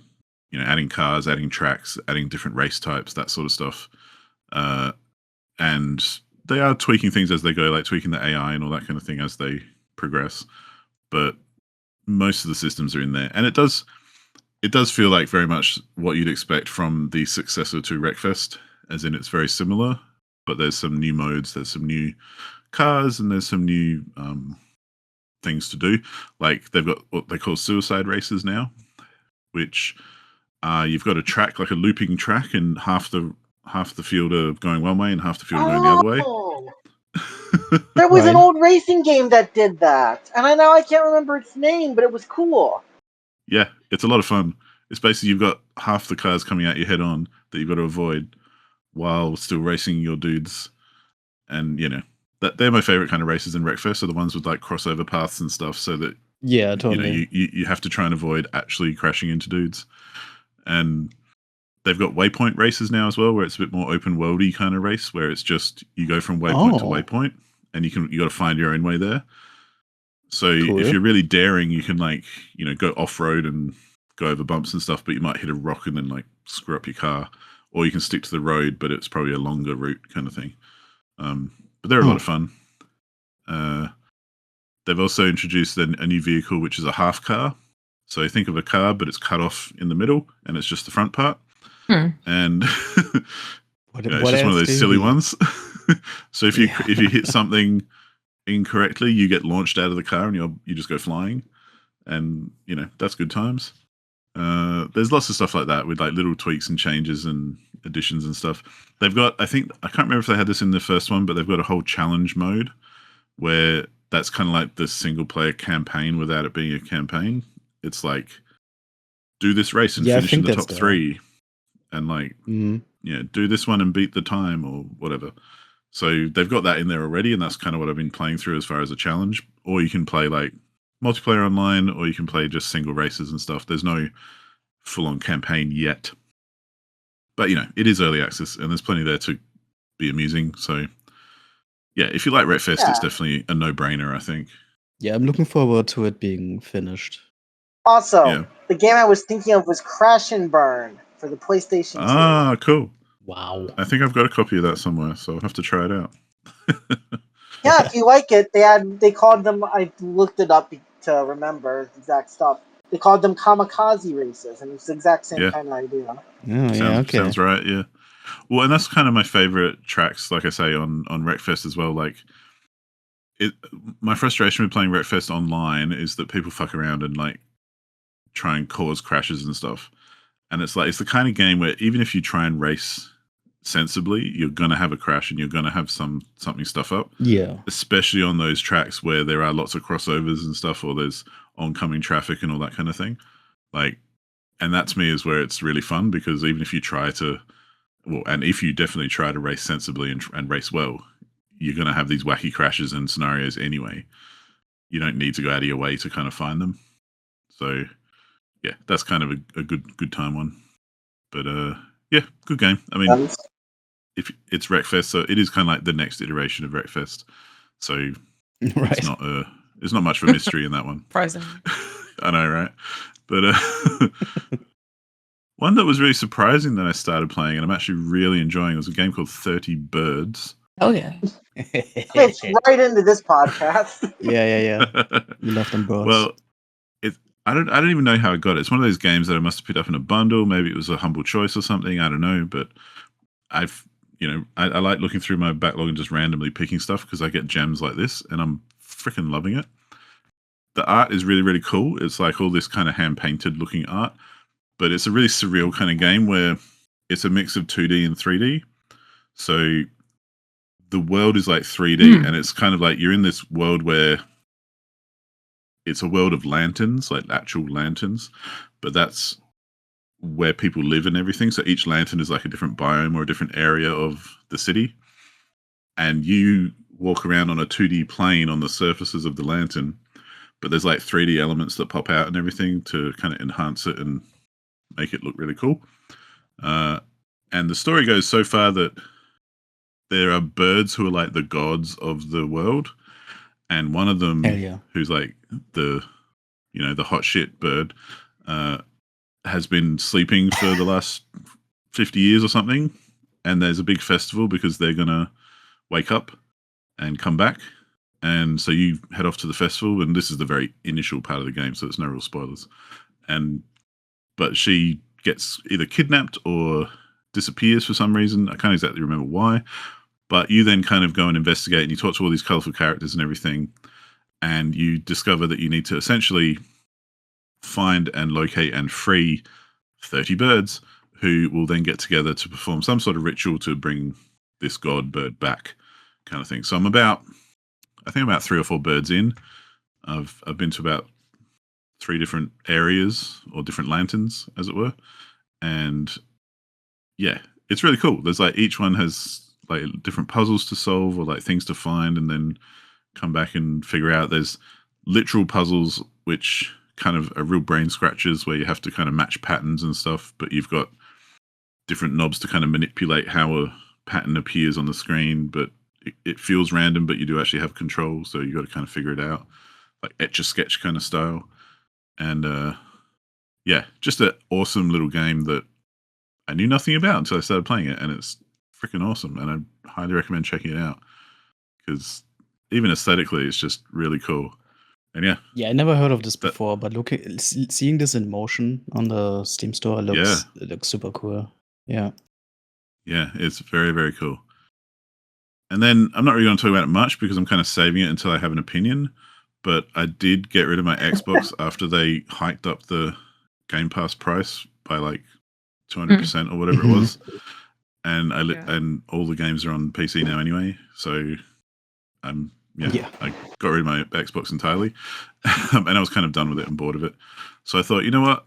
cars, adding tracks, adding different race types, that sort of stuff. And they are tweaking things as they go, like tweaking the AI and all that kind of thing as they progress. But most of the systems are in there. And it does feel like very much what you'd expect from the successor to Wreckfest, as in it's very similar, but there's some new modes, there's some new cars, and there's some new things to do. Like they've got what they call suicide races now, which you've got a track, like a looping track, and half the field are going one way and half the field are going the other way. There was an Right. old racing game that did that, and I can't remember its name, but it was cool. Yeah, it's a lot of fun. It's basically you've got half the cars coming at you head on that you've got to avoid while still racing your dudes. And that they're my favorite kind of races in Wreckfest, are the ones with like crossover paths and stuff, so that Yeah, totally. you have to try and avoid actually crashing into dudes. And they've got waypoint races now as well, where it's a bit more open worldy kind of race, where it's just you go from waypoint to waypoint, and you got to find your own way there. So if you're really daring, you can go off road and go over bumps and stuff, but you might hit a rock and then like screw up your car, or you can stick to the road, but it's probably a longer route kind of thing. But they're a lot of fun. They've also introduced a new vehicle, which is a half car. So think of a car, but it's cut off in the middle, and it's just the front part. And What it's just one of those silly ones. So if you hit something incorrectly, you get launched out of the car and you just go flying, and that's good times. There's lots of stuff like that with like little tweaks and changes and additions and stuff. They've got, I can't remember if they had this in the first one, but they've got a whole challenge mode where that's kind of like the single player campaign without it being a campaign. It's like, do this race and finish in the top 3, and like do this one and beat the time or whatever. So they've got that in there already, and that's kind of what I've been playing through as far as a challenge. Or you can play like multiplayer online, or you can play just single races and stuff. There's no full-on campaign yet. But, it is early access, and there's plenty there to be amusing. So, yeah, if you like Wreckfest, it's definitely a no-brainer, I think. Yeah, I'm looking forward to it being finished. Also, the game I was thinking of was Crash and Burn for the PlayStation 2. Ah, cool. Wow. I think I've got a copy of that somewhere, so I'll have to try it out. Yeah, if you like it, they called them, I looked it up to remember the exact stuff. They called them kamikaze races, and it's the exact same kind of idea. Sounds right, yeah. Well, and that's kind of my favorite tracks, like I say, on Wreckfest as well. Like, my frustration with playing Wreckfest online is that people fuck around and like try and cause crashes and stuff. And it's like, it's the kind of game where even if you try and race sensibly, you're going to have a crash and you're going to have something stuff up. Yeah. Especially on those tracks where there are lots of crossovers and stuff, or there's oncoming traffic and all that kind of thing. Like, and that to me is where it's really fun, because even if you try to, well, and if you definitely try to race sensibly and race well, you're going to have these wacky crashes and scenarios anyway. You don't need to go out of your way to kind of find them. So, yeah, that's kind of a good time one. But yeah, good game. I mean, if it's Wreckfest, so it is kind of like the next iteration of Wreckfest. So Right. it's not much of a mystery in that one. Surprising. I know, right? But one that was really surprising that I started playing, and I'm actually really enjoying, was a game called 30 Birds. Oh yeah. Fits right into this podcast. Yeah. We love them birds. Well, I don't even know how I got it. It's one of those games that I must have picked up in a bundle. Maybe it was a humble choice or something. I don't know, but I like looking through my backlog and just randomly picking stuff, because I get gems like this, and I'm freaking loving it. The art is really, really cool. It's like all this kind of hand-painted looking art, but it's a really surreal kind of game where it's a mix of 2D and 3D. So the world is like 3D, and it's kind of like you're in this world where it's a world of lanterns, like actual lanterns, but that's where people live and everything. So each lantern is like a different biome or a different area of the city. And you walk around on a 2D plane on the surfaces of the lantern, but there's like 3D elements that pop out and everything to kind of enhance it and make it look really cool. And the story goes so far that there are birds who are like the gods of the world. And one of them, who's like the hot shit bird, has been sleeping for the last 50 years or something. And there's a big festival because they're going to wake up and come back. And so you head off to the festival, and this is the very initial part of the game, so there's no real spoilers. But she gets either kidnapped or disappears for some reason. I can't exactly remember why. But you then kind of go and investigate, and you talk to all these colorful characters and everything, and you discover that you need to essentially find and locate and free 30 birds who will then get together to perform some sort of ritual to bring this god bird back, kind of thing. So I'm about 3 or 4 birds in. I've been to about 3 different areas, or different lanterns, as it were. And yeah, it's really cool. There's like, each one has like different puzzles to solve, or like things to find and then come back and figure out. There's literal puzzles which kind of are real brain scratchers, where you have to kind of match patterns and stuff, but you've got different knobs to kind of manipulate how a pattern appears on the screen, but it feels random, but you do actually have control, so you got to kind of figure it out, like Etch-a-Sketch kind of style. And yeah, just an awesome little game that I knew nothing about until I started playing it, and it's freaking awesome, and I highly recommend checking it out, because even aesthetically it's just really cool. And yeah, I never heard of this before, but seeing this in motion on the Steam store looks super cool. Yeah, it's very, very cool. And then I'm not really going to talk about it much, because I'm kind of saving it until I have an opinion, but I did get rid of my Xbox after they hiked up the Game Pass price by like 200% or whatever it was. And and all the games are on PC now anyway, so I got rid of my Xbox entirely, and I was kind of done with it and bored of it. So I thought, you know what,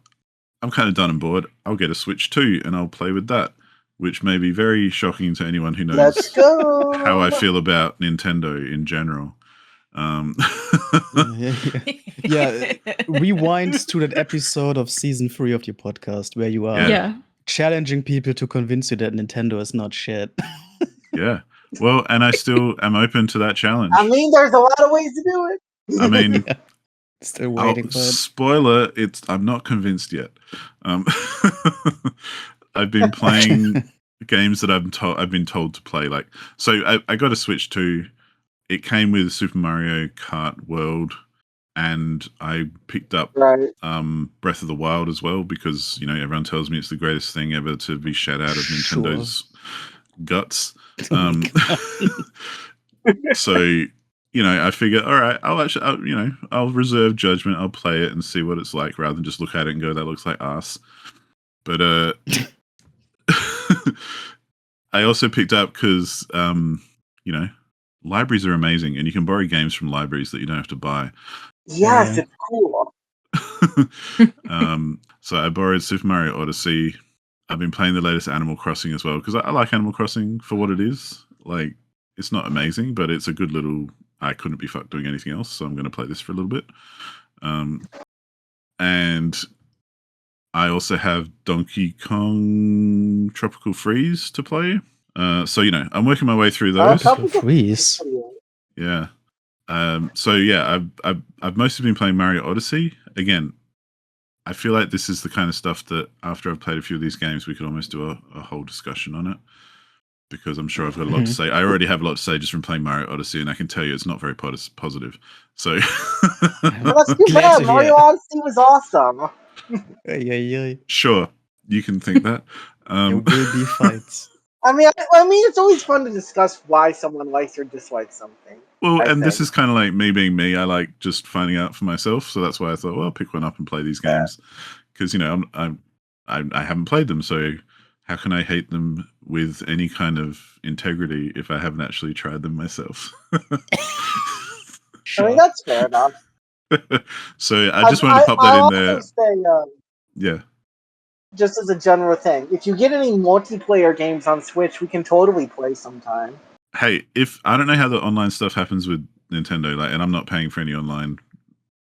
I'm kind of done and bored. I'll get a Switch 2 and I'll play with that, which may be very shocking to anyone who knows Let's go. how I feel about Nintendo in general. Yeah. Rewind to that episode of season 3 of your podcast where you are challenging people to convince you that Nintendo is not shit. Yeah. Well, and I still am open to that challenge. I mean, there's a lot of ways to do it. I mean, still waiting for it. Spoiler, I'm not convinced yet. I've been playing games that I've been told to play. Like, so I got a Switch 2. It came with Super Mario Kart World, and I picked up Breath of the Wild as well, because everyone tells me it's the greatest thing ever to be shat out of Nintendo's guts. So I figure, all right, I'll reserve judgment. I'll play it and see what it's like, rather than just look at it and go, that looks like ass. But I also picked up because, you know, libraries are amazing, and you can borrow games from libraries that you don't have to buy. Yes, Yeah. it's cool. So I borrowed Super Mario Odyssey. I've been playing the latest Animal Crossing as well because I like Animal Crossing for what it is. Like, it's not amazing, but it's a good little. I couldn't be fucked doing anything else, so I'm going to play this for a little bit. And I also have Donkey Kong Tropical Freeze to play. So I'm working my way through those. Tropical Freeze. Yeah. So yeah, I've mostly been playing Mario Odyssey. Again, I feel like this is the kind of stuff that after I've played a few of these games, we could almost do a whole discussion on it. Because I'm sure I've got a lot to say. I already have a lot to say just from playing Mario Odyssey, and I can tell you it's not very positive. So Well, that's too Glad bad. to Mario hear. Odyssey was awesome. Yeah. sure, you can think that. There will be fights. I mean, it's always fun to discuss why someone likes or dislikes something. Well, I and this think. is kind of like me being me. I like just finding out for myself, so that's why I thought, well, I'll pick one up and play these games because I haven't played them, so how can I hate them with any kind of integrity if I haven't actually tried them myself? I mean, that's fair enough. So I just wanted to pop that in there. Also say, Yeah. just as a general thing, if you get any multiplayer games on Switch, we can totally play sometime. Hey, if I don't know how the online stuff happens with Nintendo, like, and I'm not paying for any online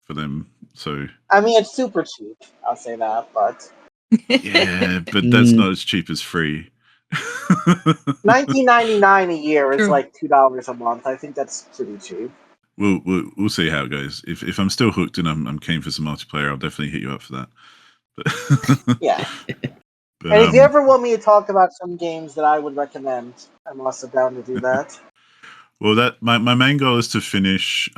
for them, so I mean, it's super cheap. I'll say that, but yeah, but that's not as cheap as free. $19.99 a year is True. like $2 a month. I think that's pretty cheap. We'll see how it goes. If I'm still hooked and I'm keen for some multiplayer, I'll definitely hit you up for that. But Yeah. but, And if you ever want me to talk about some games that I would recommend, I'm also down to do that. Well, that my main goal is to finish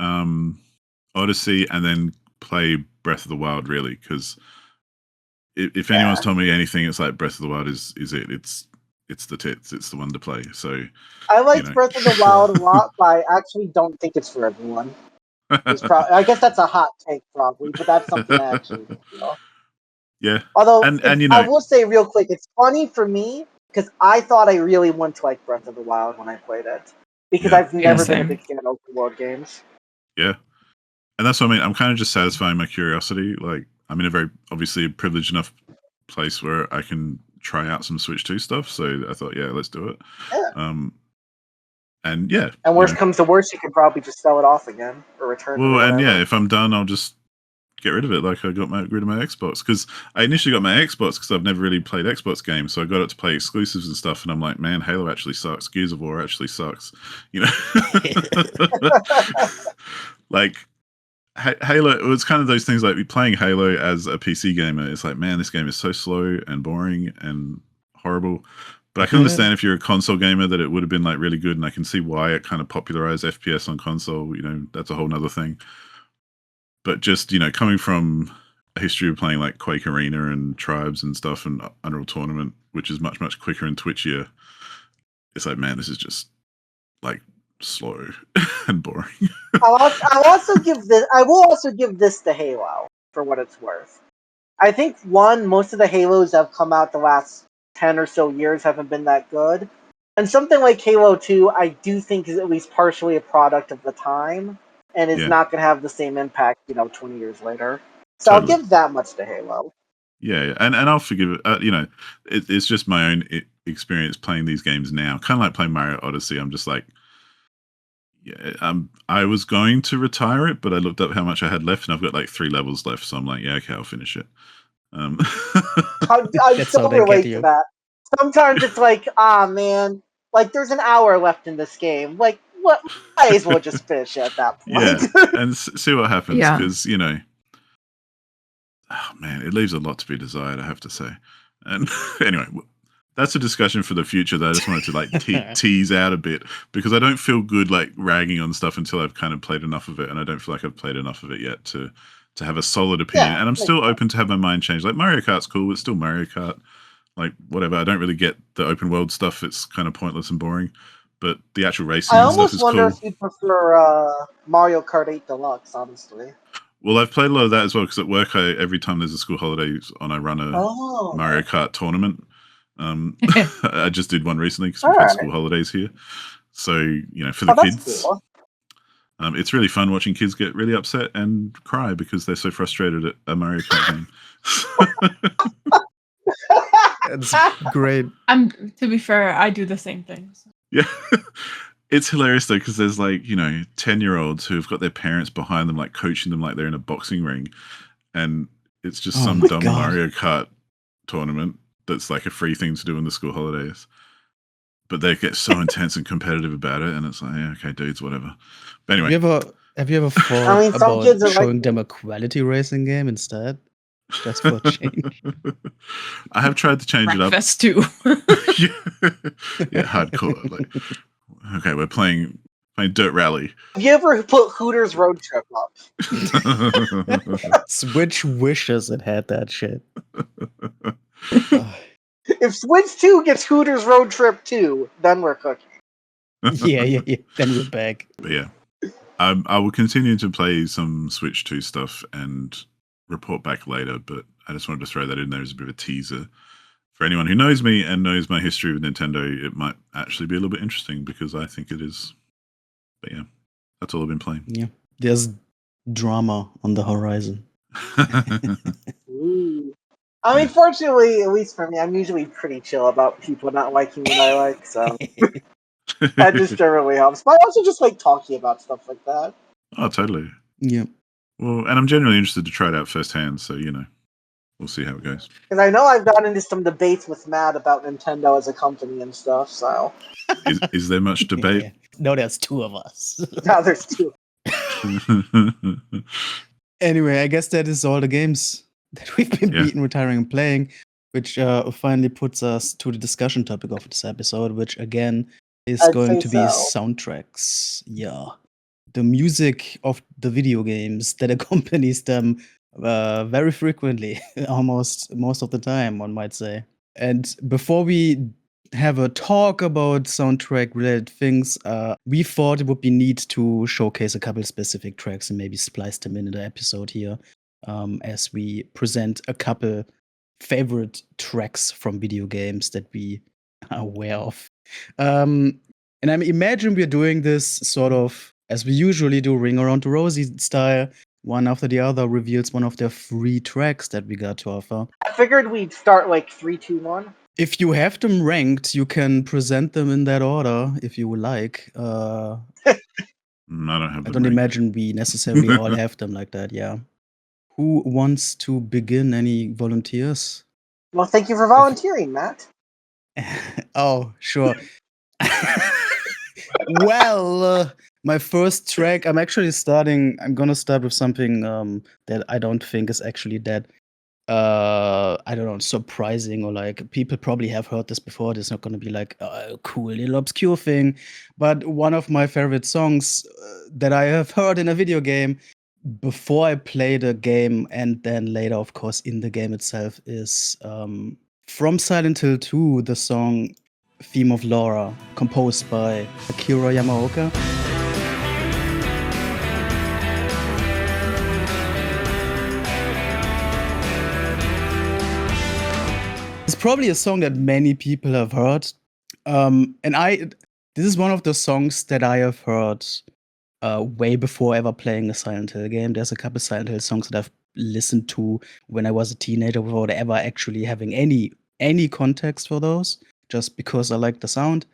Odyssey and then play Breath of the Wild, really, because if anyone's told me anything, it's like Breath of the Wild is it. It's the tits. It's the one to play. So I liked Breath of the Wild a lot, but I actually don't think it's for everyone. I guess that's a hot take, probably, but that's something I actually feel. Yeah. Although, and I will say real quick, it's funny for me because I thought I really wouldn't like Breath of the Wild when I played it because I've never been a big fan of open world games. Yeah, and that's what I mean. I'm kind of just satisfying my curiosity. Like, I'm in a very obviously privileged enough place where I can try out some Switch 2 stuff. So I thought, yeah, let's do it. Yeah. And yeah. And worst comes to worst, you can probably just sell it off again or return it. Well, and yeah, if I'm done, I'll just get rid of it. Like I got rid of my Xbox because I initially got my Xbox because I've never really played Xbox games, so I got it to play exclusives and stuff. And I'm like, man, Halo actually sucks. Gears of War actually sucks. Like Halo. It was kind of those things like playing Halo as a PC gamer. It's like, man, this game is so slow and boring and horrible. But I can understand if you're a console gamer that it would have been like really good, and I can see why it kind of popularized FPS on console. That's a whole nother thing. But just, coming from a history of playing like Quake Arena and Tribes and stuff and Unreal Tournament, which is much, much quicker and twitchier, it's like, man, this is just like slow and boring. I will also give this to Halo for what it's worth. I think most of the Halos that have come out the last 10 or so years haven't been that good. And something like Halo 2, I do think is at least partially a product of the time and is not going to have the same impact, 20 years later. So totally. I'll give that much to Halo. Yeah, and I'll forgive it. It's just my own experience playing these games now. Kind of like playing Mario Odyssey. I'm just like, I was going to retire it, but I looked up how much I had left, and I've got like 3 levels left. So I'm like, yeah, okay, I'll finish it. I still relate to that. Sometimes it's like, man, like there's an hour left in this game. Like, what? Might as well just finish it at that point. Yeah, and see what happens because oh man, it leaves a lot to be desired, I have to say. And anyway, that's a discussion for the future that I just wanted to like tease out a bit because I don't feel good like ragging on stuff until I've kind of played enough of it, and I don't feel like I've played enough of it yet to have a solid opinion. And I'm still open to have my mind changed. Like Mario Kart's cool, it's still Mario Kart. Like whatever, I don't really get the open world stuff. It's kind of pointless and boring. But the actual racing and stuff is cool. I almost wonder if you prefer Mario Kart 8 Deluxe, honestly. Well, I've played a lot of that as well because at work, every time there's a school holiday on, I run a Mario Kart tournament. I just did one recently because we've had school holidays here. So, for the kids, cool. it's really fun watching kids get really upset and cry because they're so frustrated at a Mario Kart game. That's great. To be fair, I do the same things. Yeah. It's hilarious though, because there's 10-year-olds who've got their parents behind them, coaching them like they're in a boxing ring. And it's just some dumb Mario Kart tournament that's a free thing to do in the school holidays. But they get so intense and competitive about it, and it's okay, dudes, whatever. But anyway. Have you ever thought some about kids are showing them a quality racing game instead? Just for a change. I have tried to change it up. Wreckfest too. Yeah, hardcore. Okay, we're playing Dirt Rally. Have you ever put Hooters Road Trip up? Switch wishes it had that shit. If Switch 2 gets Hooters Road Trip 2, then we're cooking. Yeah. Then we're back. But yeah, I will continue to play some Switch 2 stuff and report back later, but I just wanted to throw that in there as a bit of a teaser. For anyone who knows me and knows my history with Nintendo, it might actually be a little bit interesting because I think it is. But yeah, that's all I've been playing. Yeah, there's drama on the horizon. Ooh. I mean, fortunately, at least for me, I'm usually pretty chill about people not liking what I like, so that just generally helps. But I also just like talking about stuff like that. Oh, totally. Yeah. Well, and I'm genuinely interested to try it out firsthand, so we'll see how it goes. Because I know I've gotten into some debates with Matt about Nintendo as a company and stuff, so. Is there much debate? Yeah. No, there's two of us. Now there's two. Anyway, I guess that is all the games that we've been beating, retiring, and playing, which finally puts us to the discussion topic of this episode, which again is going to be soundtracks. Yeah. The music of the video games that accompanies them very frequently, almost most of the time, one might say. And before we have a talk about soundtrack related things, we thought it would be neat to showcase a couple specific tracks and maybe splice them in the episode here, as we present a couple favorite tracks from video games that we are aware of. And I imagine we're doing this sort of as we usually do, Ring Around the Rosie style. One after the other reveals one of their free tracks that we got to offer. I figured we'd start 3, 2, 1. If you have them ranked, you can present them in that order if you would like. I don't have them. I don't imagine we necessarily all have them like that, yeah. Who wants to begin? Any volunteers? Well, thank you for volunteering, Matt. Oh, sure. Well, my first track, I'm gonna start with something that I don't think is actually that, I don't know, surprising, or people probably have heard this before. It's not gonna be a cool little obscure thing. But one of my favorite songs that I have heard in a video game before I play the game, and then later, of course, in the game itself, is from Silent Hill 2, the song Theme of Laura, composed by Akira Yamaoka. It's probably a song that many people have heard. This is one of the songs that I have heard way before ever playing a Silent Hill game. There's a couple Silent Hill songs that I've listened to when I was a teenager without ever actually having any context for those, just because I like the sound.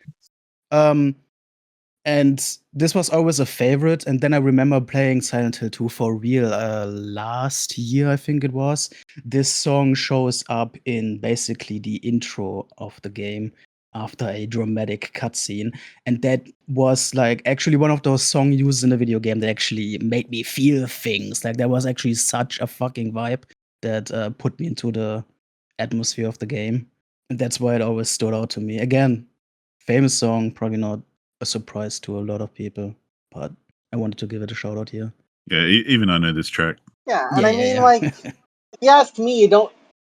And this was always a favorite. And then I remember playing Silent Hill 2 for real last year, I think it was. This song shows up in basically the intro of the game after a dramatic cutscene. And that was actually one of those songs used in a video game that actually made me feel things. There was actually such a fucking vibe that put me into the atmosphere of the game. And that's why it always stood out to me. Again, famous song, probably not a surprise to a lot of people, but I wanted to give it a shout out here. Yeah, even I know this track. Yeah, and if you ask me,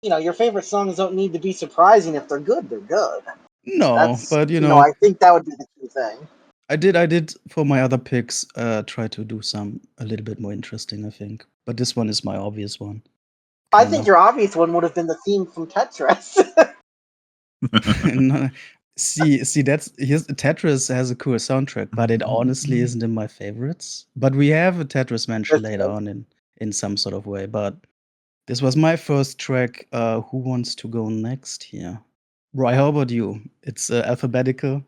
your favorite songs don't need to be surprising. If they're good, they're good. No, but I think that would be the key thing. I did for my other picks try to do some a little bit more interesting, I think. But this one is my obvious one. I think your obvious one would have been the theme from Tetris. No, see, here's Tetris has a cool soundtrack, but it honestly isn't in my favorites. But we have a Tetris mention That's later good. on in some sort of way. But this was my first track. Who wants to go next here? Roy, how about you? It's alphabetical.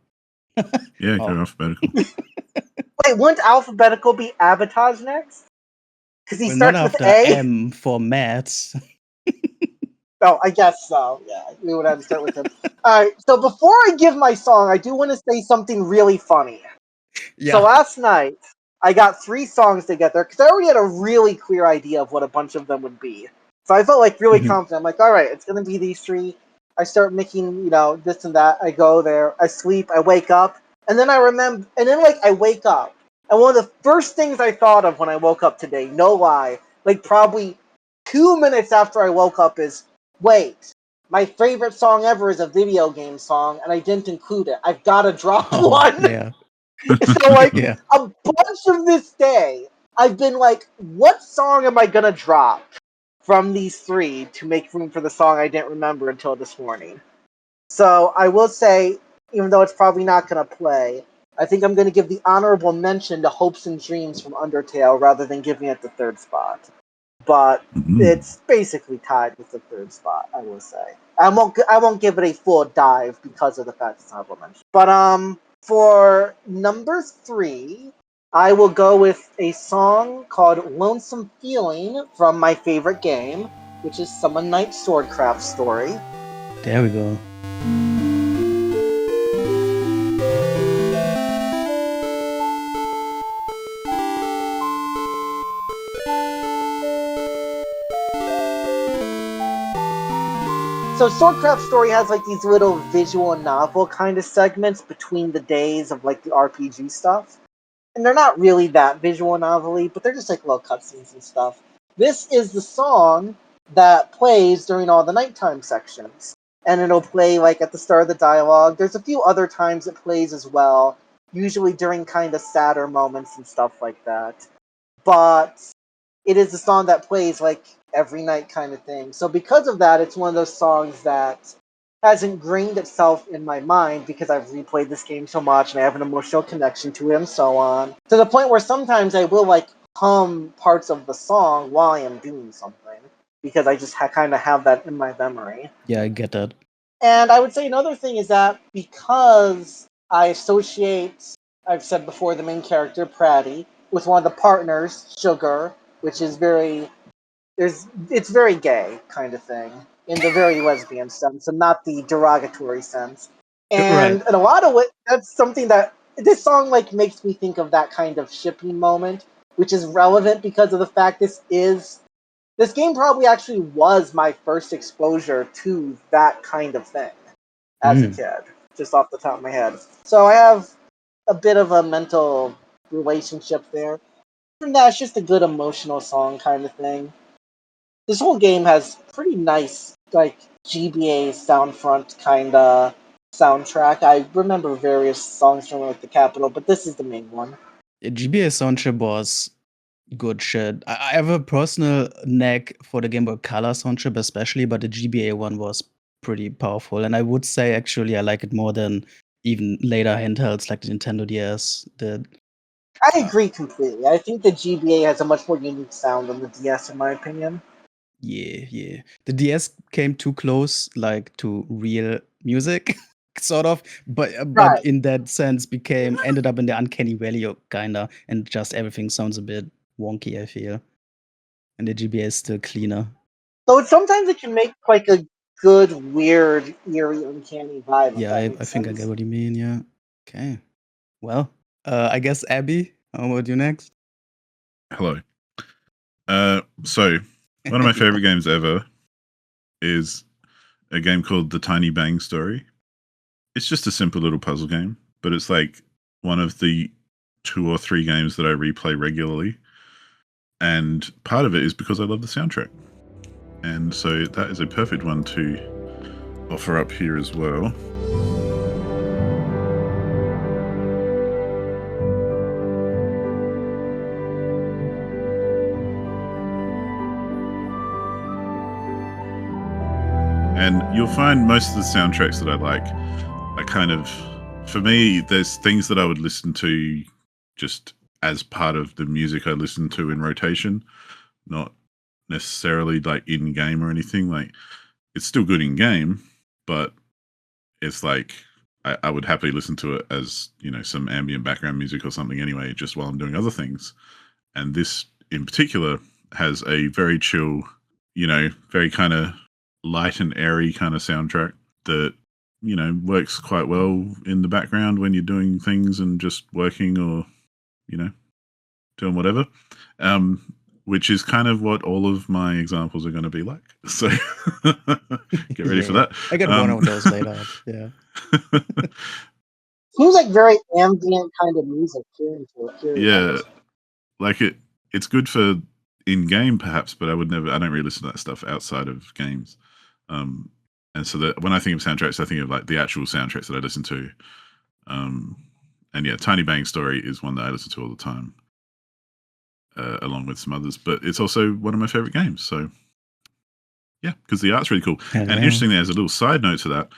Yeah, Oh. go alphabetical. Wait, wouldn't alphabetical be Abatage next? Because he Well, not starts with after A. M for Matt. Oh, I guess so. Yeah, we would have to start with him. All right. So before I give my song, I do want to say something really funny. So Yeah. last night, I got 3 songs together because I already had a really clear idea of what a bunch of them would be. So I felt like really Mhm. confident. I'm like, all right, it's gonna be these 3. I start making, this and that. I go there. I sleep. I wake up, and then I remember. And then I wake up, and one of the first things I thought of when I woke up today, no lie, probably 2 minutes after I woke up, is wait. My favorite song ever is a video game song, and I didn't include it. I've got to drop Oh, one. yeah. So Yeah. a bunch of this day, I've been like, what song am I gonna drop from these 3 to make room for the song I didn't remember until this morning? So I will say, even though it's probably not gonna play, I think I'm gonna give the honorable mention to Hopes and Dreams from Undertale rather than giving it the 3rd spot. But it's basically tied with the 3rd spot, I will say. I won't give it a full dive because of the fact it's honorable mention. But for number 3, I will go with a song called Lonesome Feeling from my favorite game, which is Summon Night Swordcraft Story. There we go. So Swordcraft Story has these little visual novel kind of segments between the days of the RPG stuff. And they're not really that visual novel-y, but they're just little cutscenes and stuff. This is the song that plays during all the nighttime sections. And it'll play at the start of the dialogue. There's a few other times it plays as well, usually during kind of sadder moments and stuff like that. But it is a song that plays every night kind of thing. So because of that, it's one of those songs that has ingrained itself in my mind because I've replayed this game so much and I have an emotional connection to it and so on. To the point where sometimes I will hum parts of the song while I am doing something because I just kind of have that in my memory. Yeah, I get that. And I would say another thing is that because I associate, I've said before, the main character, Pratty, with one of the partners, Sugar, which is it's very gay kind of thing, in the very lesbian sense, and not the derogatory sense. Right. And in a lot of ways, that's something that this song makes me think of that kind of shipping moment, which is relevant because of the fact this game probably actually was my first exposure to that kind of thing as a kid, just off the top of my head. So I have a bit of a mental relationship there. And that's just a good emotional song kind of thing. This whole game has pretty nice, GBA soundfront kind of soundtrack. I remember various songs from the Capitol, but this is the main one. GBA soundtrack was good shit. I have a personal knack for the Game Boy Color soundtrack, especially, but the GBA one was pretty powerful. And I would say actually I like it more than even later handhelds like the Nintendo DS did. I agree completely. I think the GBA has a much more unique sound than the DS, in my opinion. Yeah. The DS came too close, to real music, sort of, but Right. in that sense ended up in the uncanny valley, kinda, and just everything sounds a bit wonky, I feel. And the GBA is still cleaner. So sometimes it can make a good, weird, eerie, uncanny vibe. Yeah, If that I makes think I sense. get what you mean. Yeah. Okay. Well, I guess Abby, how about you next? Hello. So one of my favorite games ever is a game called The Tiny Bang Story. It's just a simple little puzzle game, but it's one of the 2 or 3 games that I replay regularly. And part of it is because I love the soundtrack. And so that is a perfect one to offer up here as well. And And you'll find most of the soundtracks that I like are kind of, for me, there's things that I would listen to just as part of the music I listen to in rotation, not necessarily like in game or anything. Like, it's still good in game, but it's like I would happily listen to it as, you know, some ambient background music or something anyway, just while I'm doing other things. And this in particular has a very chill, you know, very kind of light and airy kind of soundtrack that, you know, works quite well in the background when you're doing things and just working or, you know, doing whatever. Which is kind of what all of my examples are going to be like. So get ready for that. I got one of those laid out. Yeah. Seems like very ambient kind of music. Yeah, like it's good for in game perhaps, but I don't really listen to that stuff outside of games. And so that when I think of soundtracks, I think of like the actual soundtracks that I listen to. And yeah, Tiny Bang Story is one that I listen to all the time, along with some others. But it's also one of my favorite games. So yeah, because the art's really cool. And interestingly, as a little side note to that,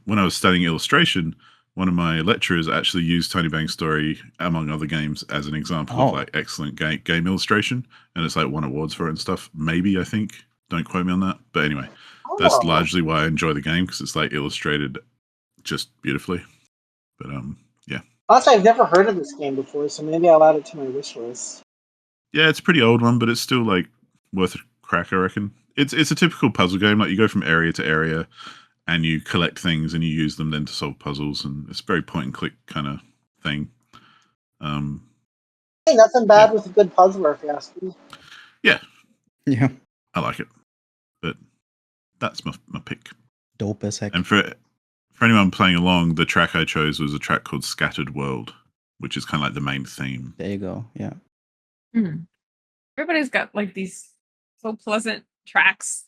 when I was studying illustration, one of my lecturers actually used Tiny Bang Story, among other games, as an example of like excellent game illustration, and it's like won awards for it and stuff. Maybe, I think. Don't quote me on that. But anyway, that's largely why I enjoy the game, because it's like illustrated just beautifully. But yeah. Honestly, I've never heard of this game before, so maybe I'll add it to my wish list. Yeah, it's a pretty old one, but it's still like worth a crack, I reckon. It's a typical puzzle game. Like, you go from area to area, and you collect things, and you use them then to solve puzzles, and it's a very point and click kind of thing. Hey, nothing bad with a good puzzler, if you ask me. Yeah, I like it, but that's my pick. Dope as heck. And for anyone playing along, the track I chose was a track called "Scattered World," which is kind of like the main theme. There you go. Yeah. Everybody's got like these so pleasant tracks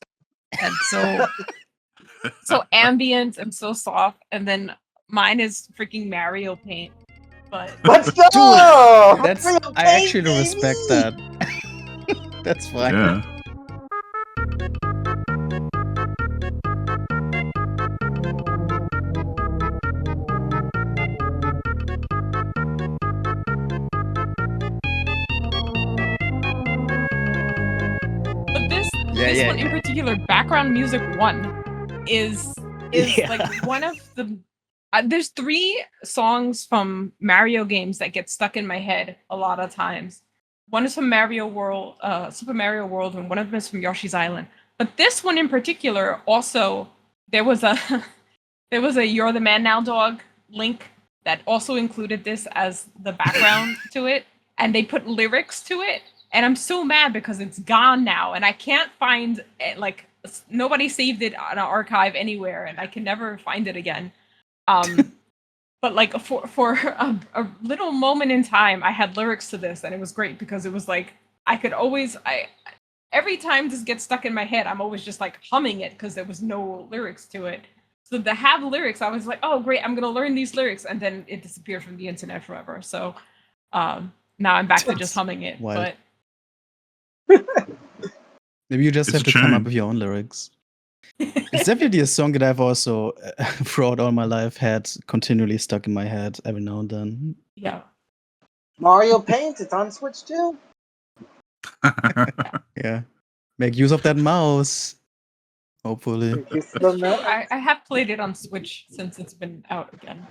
and so ambient and so soft, and then mine is freaking Mario Paint. But let's go! Dude, I actually respect that. That's fine. Yeah. But this one in particular, background music 1, is like one of the. There's 3 songs from Mario games that get stuck in my head a lot of times. One is from Mario World, Super Mario World, and one of them is from Yoshi's Island. But this one in particular, also there was a You're the Man Now Dog link that also included this as the background to it, and they put lyrics to it. And I'm so mad because it's gone now, and I can't find it. Like, nobody saved it on an archive anywhere, and I can never find it again. But like for a little moment in time, I had lyrics to this, and it was great because it was like I could always every time this gets stuck in my head, I'm always just like humming it because there was no lyrics to it. So to have lyrics, I was like, oh great, I'm gonna learn these lyrics, and then it disappeared from the internet forever. So now I'm back to just humming it. Wild. But maybe you just have to come up with your own lyrics. It's definitely a song that I've also, throughout all my life, had continually stuck in my head every now and then. Yeah. Mario Paint, it's on Switch too. Yeah. Make use of that mouse. Hopefully. I have played it on Switch since it's been out again.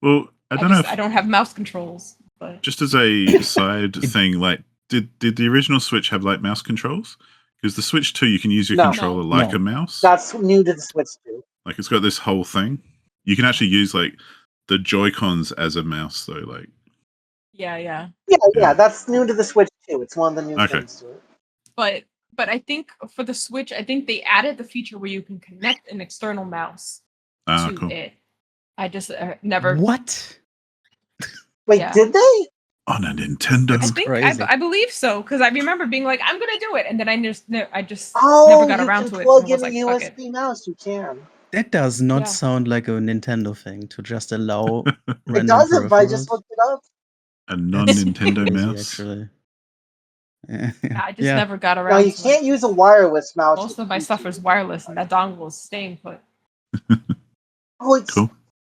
Well, I don't know. I don't have mouse controls. But just as a side thing, like, did the original Switch have like mouse controls? Because the Switch 2, you can use your controller like a mouse. That's new to the Switch 2. Like, it's got this whole thing. You can actually use like the Joy-Cons as a mouse, though. Like, yeah. That's new to the Switch 2. It's one of the new things to it. But I think for the Switch, I think they added the feature where you can connect an external mouse to it. I just never. What? Wait, did they? On a Nintendo. I think I believe so, because I remember being like, I'm gonna do it, and then I just never got around to it. Oh, you can plug in a USB mouse. You can. That does not sound like a Nintendo thing to just allow. It doesn't, but I just looked it up. A non-Nintendo mouse. Actually. I just Yeah. never got Now around you to can't it. use a wireless mouse. Most with of my stuff Bluetooth. is wireless, and that dongle is staying put. Oh, it Cool.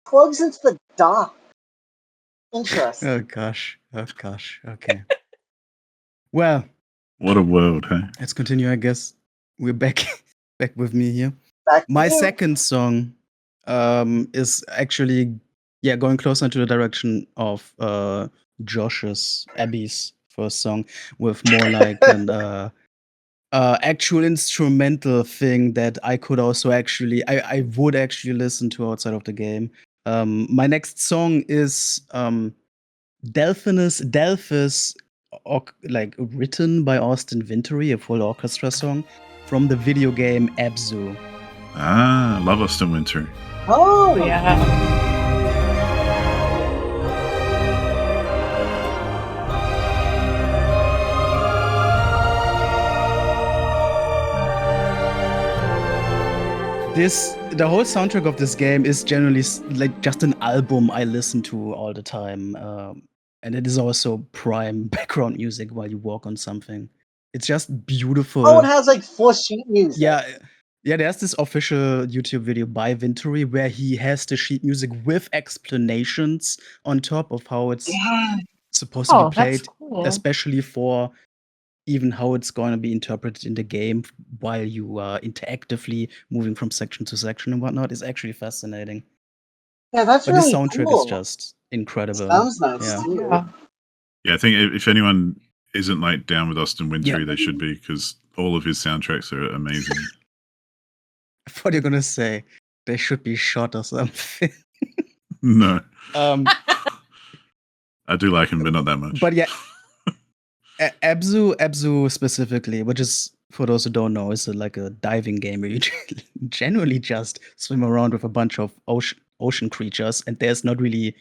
plugs into the dock. Interesting. Oh gosh. Oh gosh. Okay. Well, What a world, hey? let's continue. I guess we're back with me here. Back to My you. second song is actually going closer into the direction of Abby's first song, with more like an actual instrumental thing that I could also I would actually listen to outside of the game. My next song is Delphis, like written by Austin Wintory, a full orchestra song from the video game Abzu. Ah, love Austin Winter. Oh, Yeah. The whole soundtrack of this game is generally like just an album I listen to all the time, and it is also prime background music while you walk on something. It's just beautiful. Oh, it has like full sheet music. Yeah, there's this official YouTube video by Vintory where he has the sheet music with explanations on top of how it's supposed to Oh, be that's played, cool. especially for even how it's going to be interpreted in the game while you are interactively moving from section to section and whatnot is actually fascinating. Yeah, that's But really the soundtrack cool. is just incredible. Sounds nice Yeah. too. Yeah. Yeah, I think if anyone isn't like down with Austin Wintory, they should be, because all of his soundtracks are amazing. I thought you were gonna say they should be shot or something. No, Um, I do like him, but not that much. but yeah, Abzu specifically, which is, for those who don't know, is like a diving game where you generally just swim around with a bunch of ocean creatures, and there's not really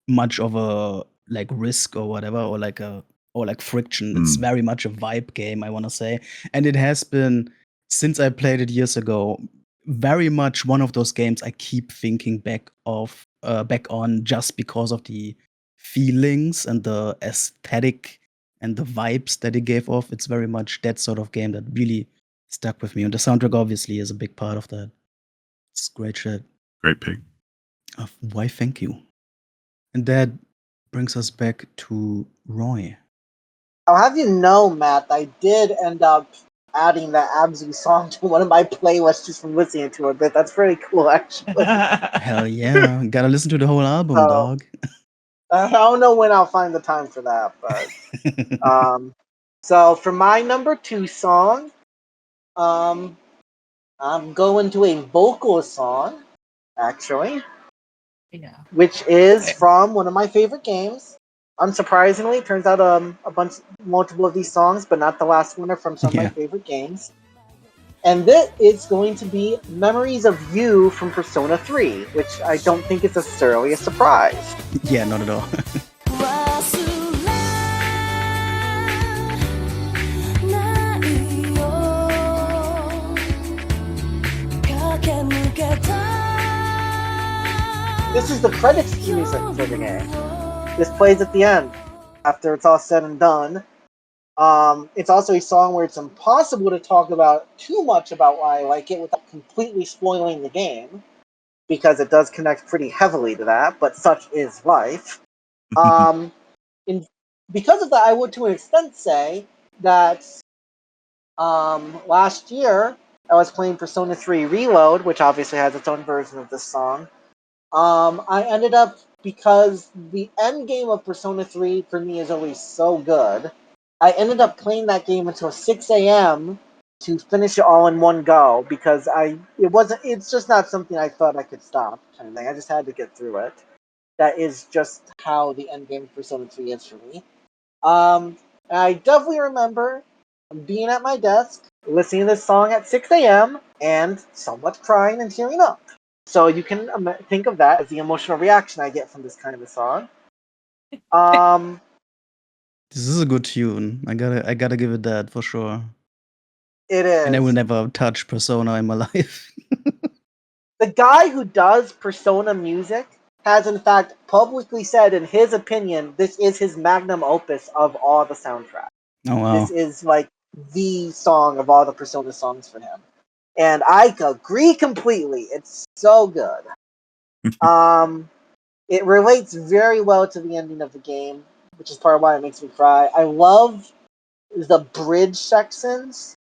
much of a like risk or whatever, or like friction. It's very much a vibe game, I want to say, and it has been, since I played it years ago, very much one of those games I keep thinking back on just because of the feelings and the aesthetic and the vibes that it gave off. It's very much that sort of game that really stuck with me, and the soundtrack obviously is a big part of that. It's great shit. Great pick. Why, thank you. And that brings us back to Roy. I'll have you know, Matt, I did end up adding that Abzu song to one of my playlists just from listening to it. But that's pretty cool, actually. Hell yeah. Gotta listen to the whole album, dog. I don't know when I'll find the time for that, but so for my number 2 song, I'm going to a vocal song, actually. Yeah. Which is from one of my favorite games. Unsurprisingly, it turns out multiple of these songs, but not the last one, are from some of my favorite games. And this is going to be Memories of You from Persona 3, which I don't think is necessarily a surprise. Yeah, not at all. This is the credits music for the game. This plays at the end, after it's all said and done. It's also a song where it's impossible to talk about too much about why I like it without completely spoiling the game, because it does connect pretty heavily to that, but such is life. Because of that, I would to an extent say that last year I was playing Persona 3 Reload, which obviously has its own version of this song. I ended up, because the end game of Persona 3 for me is always so good, I ended up playing that game until 6 a.m. to finish it all in one go, because it's just not something I thought I could stop, kind of thing. I just had to get through it. That is just how the end game of Persona 3 is for me. I definitely remember being at my desk, listening to this song at 6 a.m., and somewhat crying and tearing up. So you can think of that as the emotional reaction I get from this kind of a song. This is a good tune. I gotta give it that for sure. It is. And I will never touch Persona in my life. The guy who does Persona music has in fact publicly said, in his opinion, this is his magnum opus of all the soundtracks. Oh wow. This is like the song of all the Persona songs for him. And I agree completely. It's so good. It relates very well to the ending of the game, which is part of why it makes me cry. I love the bridge sections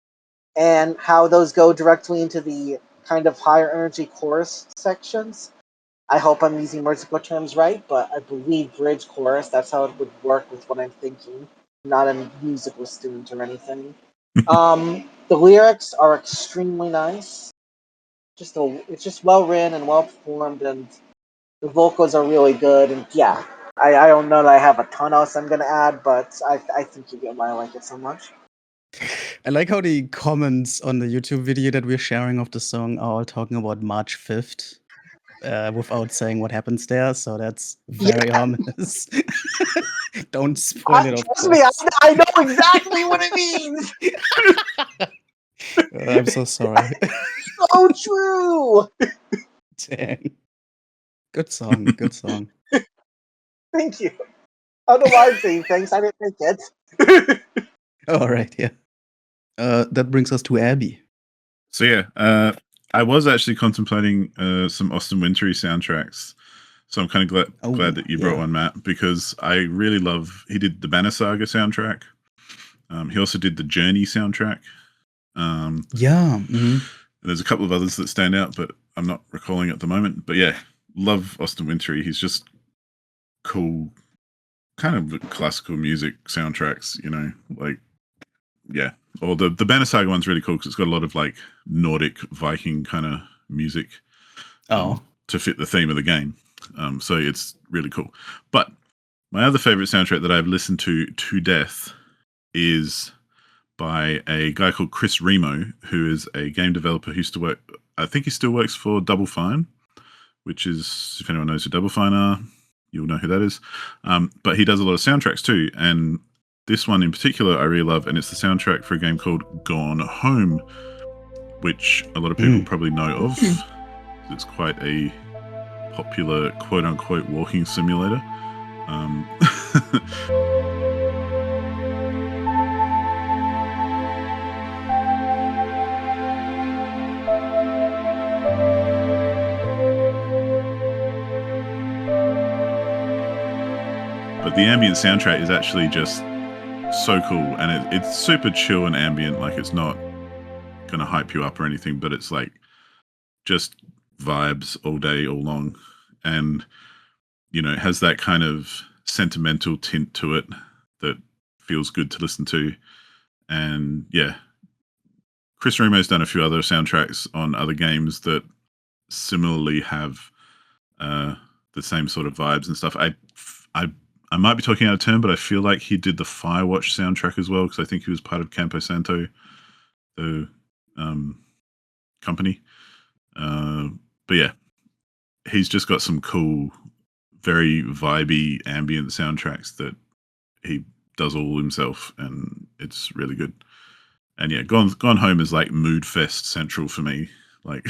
and how those go directly into the kind of higher energy chorus sections. I hope I'm using musical terms right, but I believe bridge chorus, that's how it would work with what I'm thinking. Not a musical student or anything. The lyrics are extremely nice. It's just well written and well performed, and the vocals are really good. And yeah, I don't know that I have a ton else I'm gonna add, but I think you get why I like it so much. I like how the comments on the YouTube video that we're sharing of the song are all talking about March 5th without saying what happens there. So that's very ominous. Don't spoil it, of Trust me, course. I know exactly what it means. I'm so sorry. So true. Dang. Good song. Good song. Thank you. I don't know why I'm saying thanks. I didn't make it. All right. Yeah. That brings us to Abby. So yeah, I was actually contemplating some Austin Wintory soundtracks. So I'm kind of glad that you brought one, Matt, because I really love. He did the Banner Saga soundtrack. He also did the Journey soundtrack. There's a couple of others that stand out, but I'm not recalling at the moment. But yeah, love Austin Wintory. He's just cool, kind of classical music soundtracks. You know, like yeah. Or the Banner Saga one's really cool because it's got a lot of like Nordic Viking kind of music to fit the theme of the game. So it's really cool. But my other favorite soundtrack that I've listened to death is by a guy called Chris Remo, who is a game developer who used to work, I think he still works for Double Fine, which is, if anyone knows who Double Fine are, you'll know who that is. But he does a lot of soundtracks too. And this one in particular I really love, and it's the soundtrack for a game called Gone Home, which a lot of people probably know of. It's quite a popular quote-unquote walking simulator. But the ambient soundtrack is actually just so cool, and it's super chill and ambient. Like, it's not gonna hype you up or anything, but it's like just vibes all day, all long, and you know, it has that kind of sentimental tint to it that feels good to listen to. And yeah, Chris Remo's done a few other soundtracks on other games that similarly have the same sort of vibes and stuff. I might be talking out of turn, but I feel like he did the Firewatch soundtrack as well, because I think he was part of Campo Santo, the company. But yeah, he's just got some cool, very vibey ambient soundtracks that he does all himself, and it's really good. And yeah, Gone Home is like mood fest central for me. Like,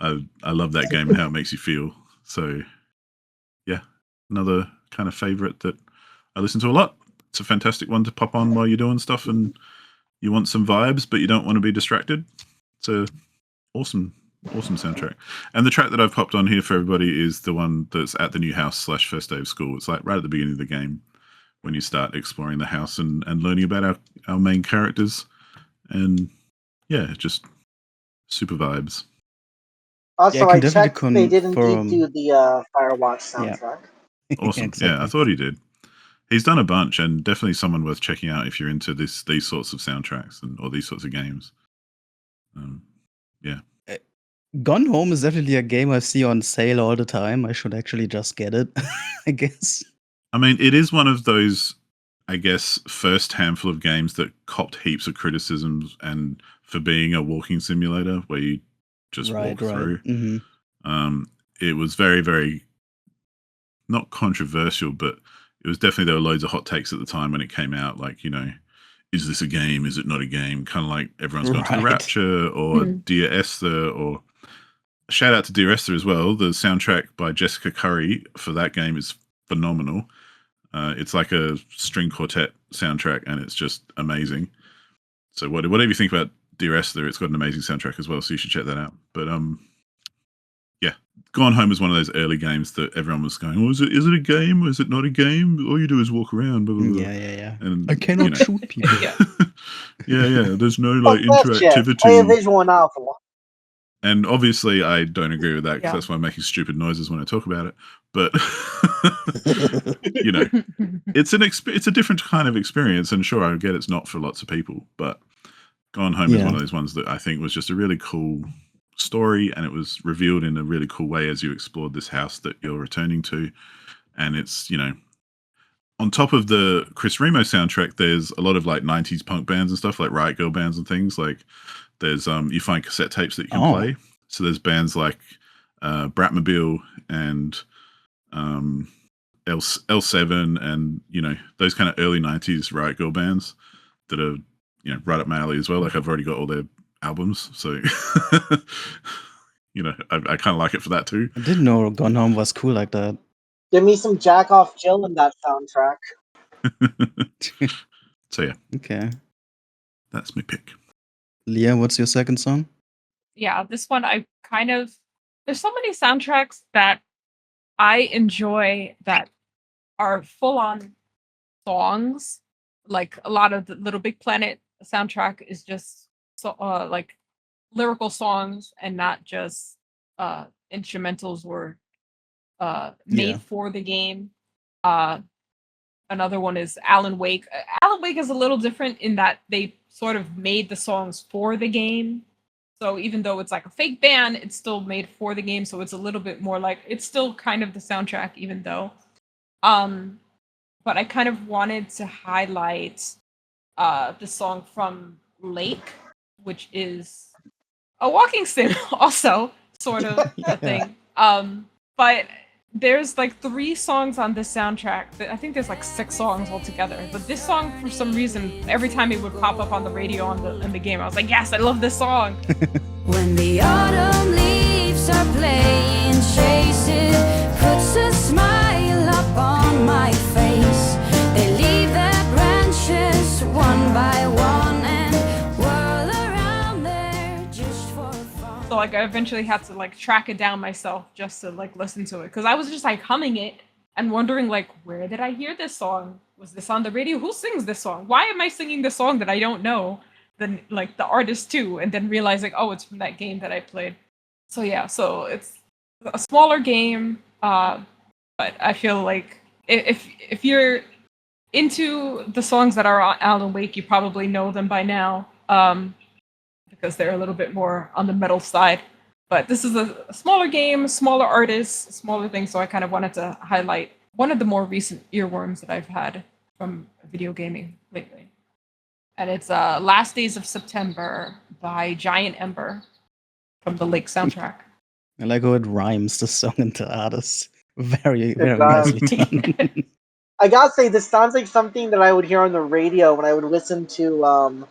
I love that game and how it makes you feel. So yeah, another kind of favorite that I listen to a lot. It's a fantastic one to pop on while you're doing stuff and you want some vibes, but you don't want to be distracted. It's a awesome soundtrack. And the track that I've popped on here for everybody is the one that's at the new house / first day of school. It's like right at the beginning of the game when you start exploring the house and learning about our main characters. And yeah, just super vibes. Also, I checked, they did indeed do the Firewatch soundtrack. Awesome. Exactly. Yeah, I thought he did. He's done a bunch, and definitely someone worth checking out if you're into these sorts of soundtracks or these sorts of games. Yeah. Gone Home is definitely a game I see on sale all the time. I should actually just get it, I guess. I mean, it is one of those, I guess, first handful of games that copped heaps of criticisms and for being a walking simulator where you just walk through. It was very, very not controversial, but it was definitely, there were loads of hot takes at the time when it came out. Like, you know, is this a game? Is it not a game? Kind of like everyone's gone to the Rapture or Dear Esther, or shout out to Dear Esther as well. The soundtrack by Jessica Curry for that game is phenomenal. It's like a string quartet soundtrack, and it's just amazing. So whatever you think about Dear Esther, it's got an amazing soundtrack as well, so you should check that out. But yeah, Gone Home is one of those early games that everyone was going, "Oh, is it a game? Or is it not a game? All you do is walk around." Blah, blah, blah. Yeah. And I cannot shoot people. yeah. There's no Play a interactivity. visual novel. And obviously, I don't agree with that because Yeah. that's why I'm making stupid noises when I talk about it. But it's a different kind of experience, and sure, I get it's not for lots of people, but Gone Home is one of those ones that I think was just a really cool story, and it was revealed in a really cool way as you explored this house that you're returning to. And it's, on top of the Chris Remo soundtrack, there's a lot of like 90s punk bands and stuff, like Riot Girl bands and things. Like there's you find cassette tapes that you can play. So there's bands like Bratmobile and L7 and those kind of early 90s Riot Girl bands that are right up my alley as well. Like I've already got all their albums, so I kind of like it for that too. I didn't know Gone Home was cool like that. Give me some Jack Off Jill in that soundtrack. So yeah, Okay. that's my pick. Leah, what's your second song? Yeah, this one there's so many soundtracks that I enjoy that are full on songs. Like a lot of the Little Big Planet soundtrack is just like lyrical songs and not just instrumentals or made for the game. Another one is Alan Wake. Alan Wake is a little different in that they sort of made the songs for the game. So even though it's like a fake band, it's still made for the game. So it's a little bit more like it's still kind of the soundtrack, even though. But I kind of wanted to highlight the song from Lake, which is a walking sim, also sort of a thing. But there's like 3 songs on this soundtrack. I think there's like 6 songs altogether. But this song, for some reason, every time it would pop up on the radio in the game, I was like, yes, I love this song. When the autumn leaves are playing chases, puts a smile up on my face. They leave their branches one by one and whirl around there just for fun. So like I eventually had to like track it down myself just to like listen to it, because I was just like humming it and wondering like, where did I hear this song? Was this on the radio? Who sings this song? Why am I singing this song that I don't know? Then like the artist too, and then realizing, oh, it's from that game that I played. So yeah, so it's a smaller game, but I feel like if you're into the songs that are on Alan Wake, you probably know them by now, because they're a little bit more on the metal side. But this is a smaller game, smaller artists, smaller thing, so I kind of wanted to highlight one of the more recent earworms that I've had from video gaming lately. And it's Last Days of September by Giant Ember from the Lake soundtrack. I like how it rhymes the song and the artist. Very, very does. nicely done. I gotta say, this sounds like something that I would hear on the radio when I would listen to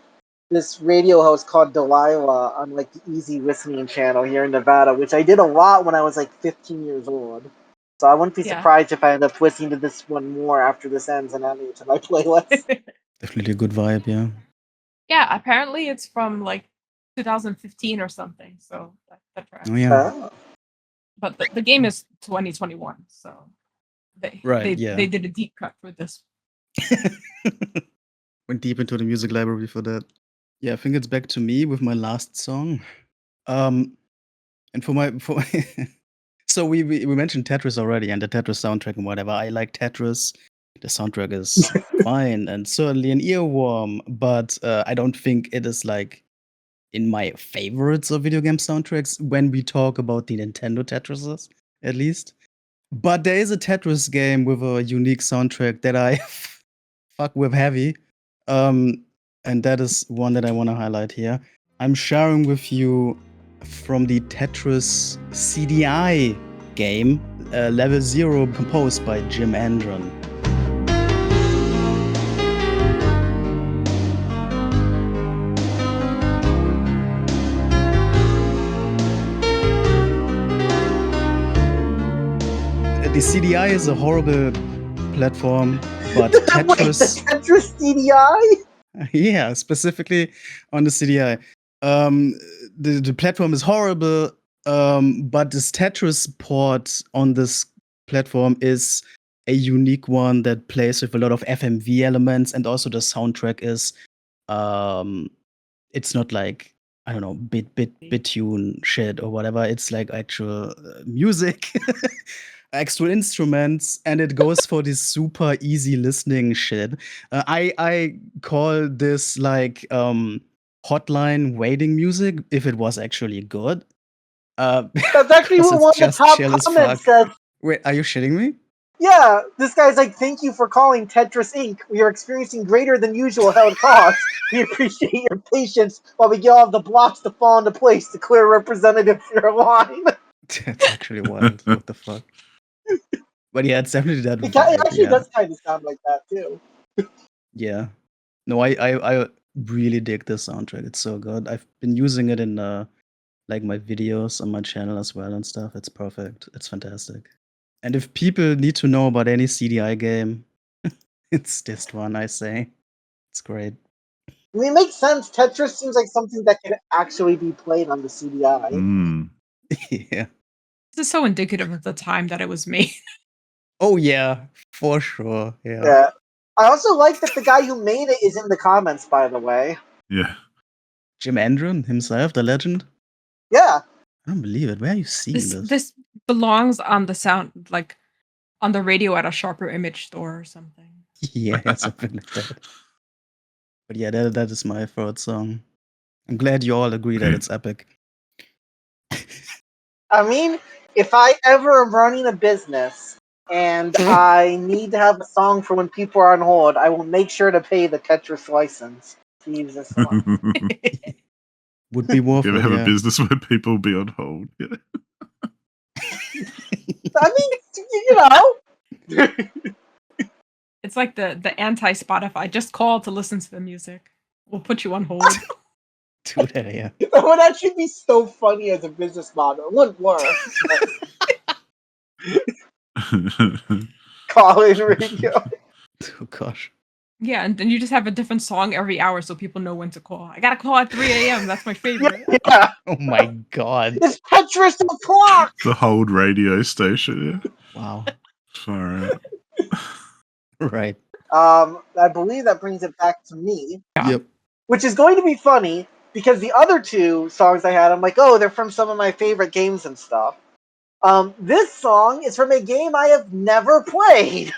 this radio host called Delilah on like the Easy Listening channel here in Nevada, which I did a lot when I was like 15 years old. So I wouldn't be surprised if I end up listening to this one more after this ends and adding it to my playlist. Definitely a good vibe, yeah. Yeah, apparently it's from like 2015 or something. So that track. Oh, yeah. But the game is 2021, so they did a deep cut for this. Went deep into the music library for that. Yeah, I think it's back to me with my last song. And for so we mentioned Tetris already and the Tetris soundtrack and whatever. I like Tetris. The soundtrack is fine and certainly an earworm, but I don't think it is like in my favorites of video game soundtracks when we talk about the Nintendo Tetrises, at least. But there is a Tetris game with a unique soundtrack that I fuck with heavy. And that is one that I want to highlight here. I'm sharing with you from the Tetris CDI game, Level 0, composed by Jim Andron. The CDI is a horrible platform but Wait, the Tetris, Tetris CDI? yeah, specifically on the CDI. The platform is horrible, but this Tetris port on this platform is a unique one that plays with a lot of FMV elements, and also the soundtrack is, it's not like, I don't know, bit tune shit or whatever. It's like actual music, actual instruments, and it goes for this super easy listening shit. I call this like hotline waiting music if it was actually good. That's actually 'cause what it's one of the just top chill as comments fuck. says. Wait, are you shitting me? Yeah, this guy's like, thank you for calling Tetris Inc. We are experiencing greater than usual held costs. We appreciate your patience while we get all the blocks to fall into place to clear representative for your line. That's actually wild. What the fuck? But yeah, it's definitely that It vibe. actually Yeah. does kind of sound like that too. Yeah. No, I really dig this soundtrack. It's so good. I've been using it in like my videos on my channel as well and stuff. It's perfect. It's fantastic. And if people need to know about any CDI game, it's this one, I say. It's great. I mean, it makes sense. Tetris seems like something that could actually be played on the CDI. Mm. Yeah. This is so indicative of the time that it was made. Oh yeah, for sure. Yeah. Yeah. I also like that the guy who made it is in the comments, by the way. Yeah. Jim Andron himself, the legend. Yeah. I don't believe it. Where are you seeing this? This belongs on the sound, like on the radio at a Sharper Image store or something. Yeah, something like that. But yeah, that is my favorite song. I'm glad you all agree that Okay. it's epic. I mean, if I ever am running a business and I need to have a song for when people are on hold, I will make sure to pay the Tetris license to use this song. Would be worth You ever it, have yeah. a business where people will be on hold? Yeah. I mean, you know. It's like the anti-Spotify. Just call to listen to the music. We'll put you on hold. Do that, yeah. That would actually be so funny as a business model. It wouldn't work. Call-in radio. Oh gosh. Yeah, and then you just have a different song every hour so people know when to call. I gotta call at 3 a.m. That's my favorite. Yeah. Oh my god. It's Tetris o'clock! The hold radio station. Yeah. Wow. Far out. Right. I believe that brings it back to me. Yeah. Yep. Which is going to be funny because the other two songs I had, I'm like, oh, they're from some of my favorite games and stuff. This song is from a game I have never played.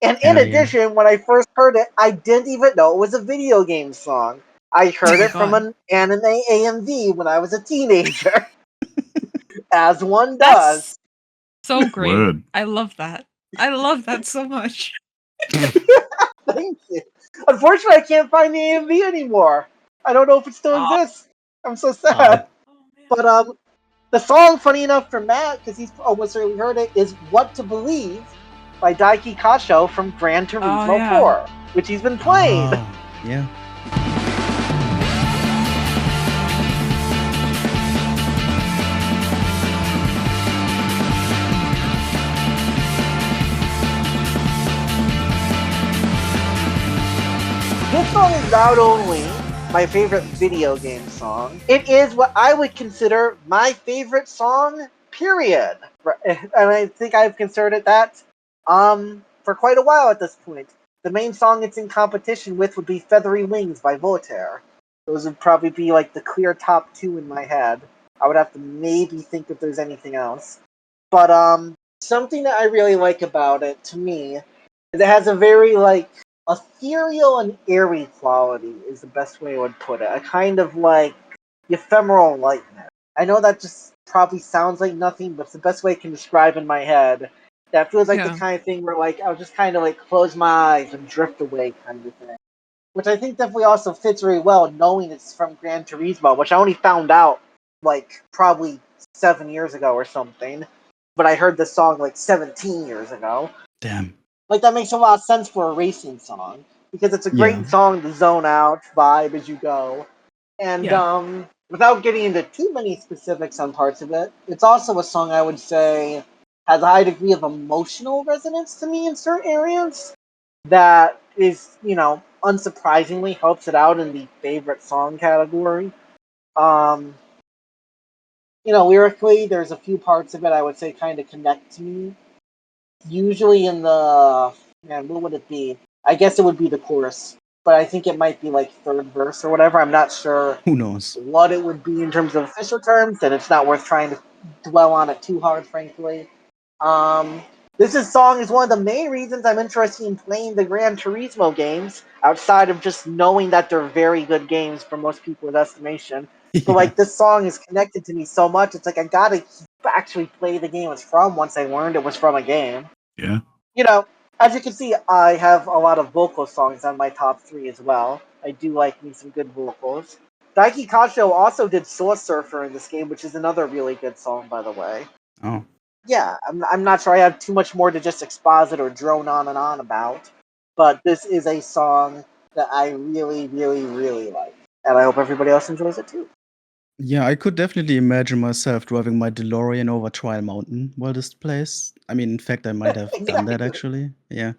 And in Hell yeah. addition, when I first heard it, I didn't even know it was a video game song. I heard it from an anime AMV when I was a teenager. As one does. That's so great. Word. I love that. I love that so much. Thank you. Unfortunately, I can't find the AMV anymore. I don't know if it still exists. I'm so sad. But the song, funny enough for Matt, because he's almost certainly heard it, is "What to Believe" by Daiki Kasho from Gran Turismo 4, which he's been playing. Oh, yeah. This song is not only my favorite video game song, it is what I would consider my favorite song, period. And I think I've considered it that for quite a while at this point. The main song it's in competition with would be Feathery Wings by Voltaire. Those would probably be like the clear top two in my head. I would have to maybe think if there's anything else. But something that I really like about it, to me, is it has a very like ethereal and airy quality is the best way I would put it. A kind of like ephemeral lightness. I know that just probably sounds like nothing, but it's the best way I can describe in my head. That feels like the kind of thing where like I'll just kind of like close my eyes and drift away kind of thing. Which I think definitely also fits very well knowing it's from Gran Turismo, which I only found out like probably 7 years ago or something. But I heard this song like 17 years ago. Damn. Like, that makes a lot of sense for a racing song. Because it's a great song to zone out, vibe as you go. And, without getting into too many specifics on parts of it, it's also a song I would say has a high degree of emotional resonance to me in certain areas. that is, unsurprisingly helps it out in the favorite song category. Lyrically, there's a few parts of it I would say kind of connect to me. Usually in the, man, what would it be? I guess it would be the chorus, but I think it might be like third verse or whatever. I'm not sure Who knows? what it would be in terms of official terms, and it's not worth trying to dwell on it too hard, frankly. This song is one of the main reasons I'm interested in playing the Gran Turismo games, outside of just knowing that they're very good games for most people's estimation. So, Yeah. this song is connected to me so much, it's like I gotta actually play the game it's from once I learned it was from a game. Yeah. As you can see, I have a lot of vocal songs on my top 3 as well. I do like me some good vocals. Daiki Kasho also did Soul Surfer in this game, which is another really good song, by the way. Oh. Yeah, I'm not sure I have too much more to just exposit or drone on and on about, but this is a song that I really, really, really like, and I hope everybody else enjoys it too. Yeah, I could definitely imagine myself driving my DeLorean over Trial Mountain while this plays. I mean, in fact, I might have done that actually. Yeah.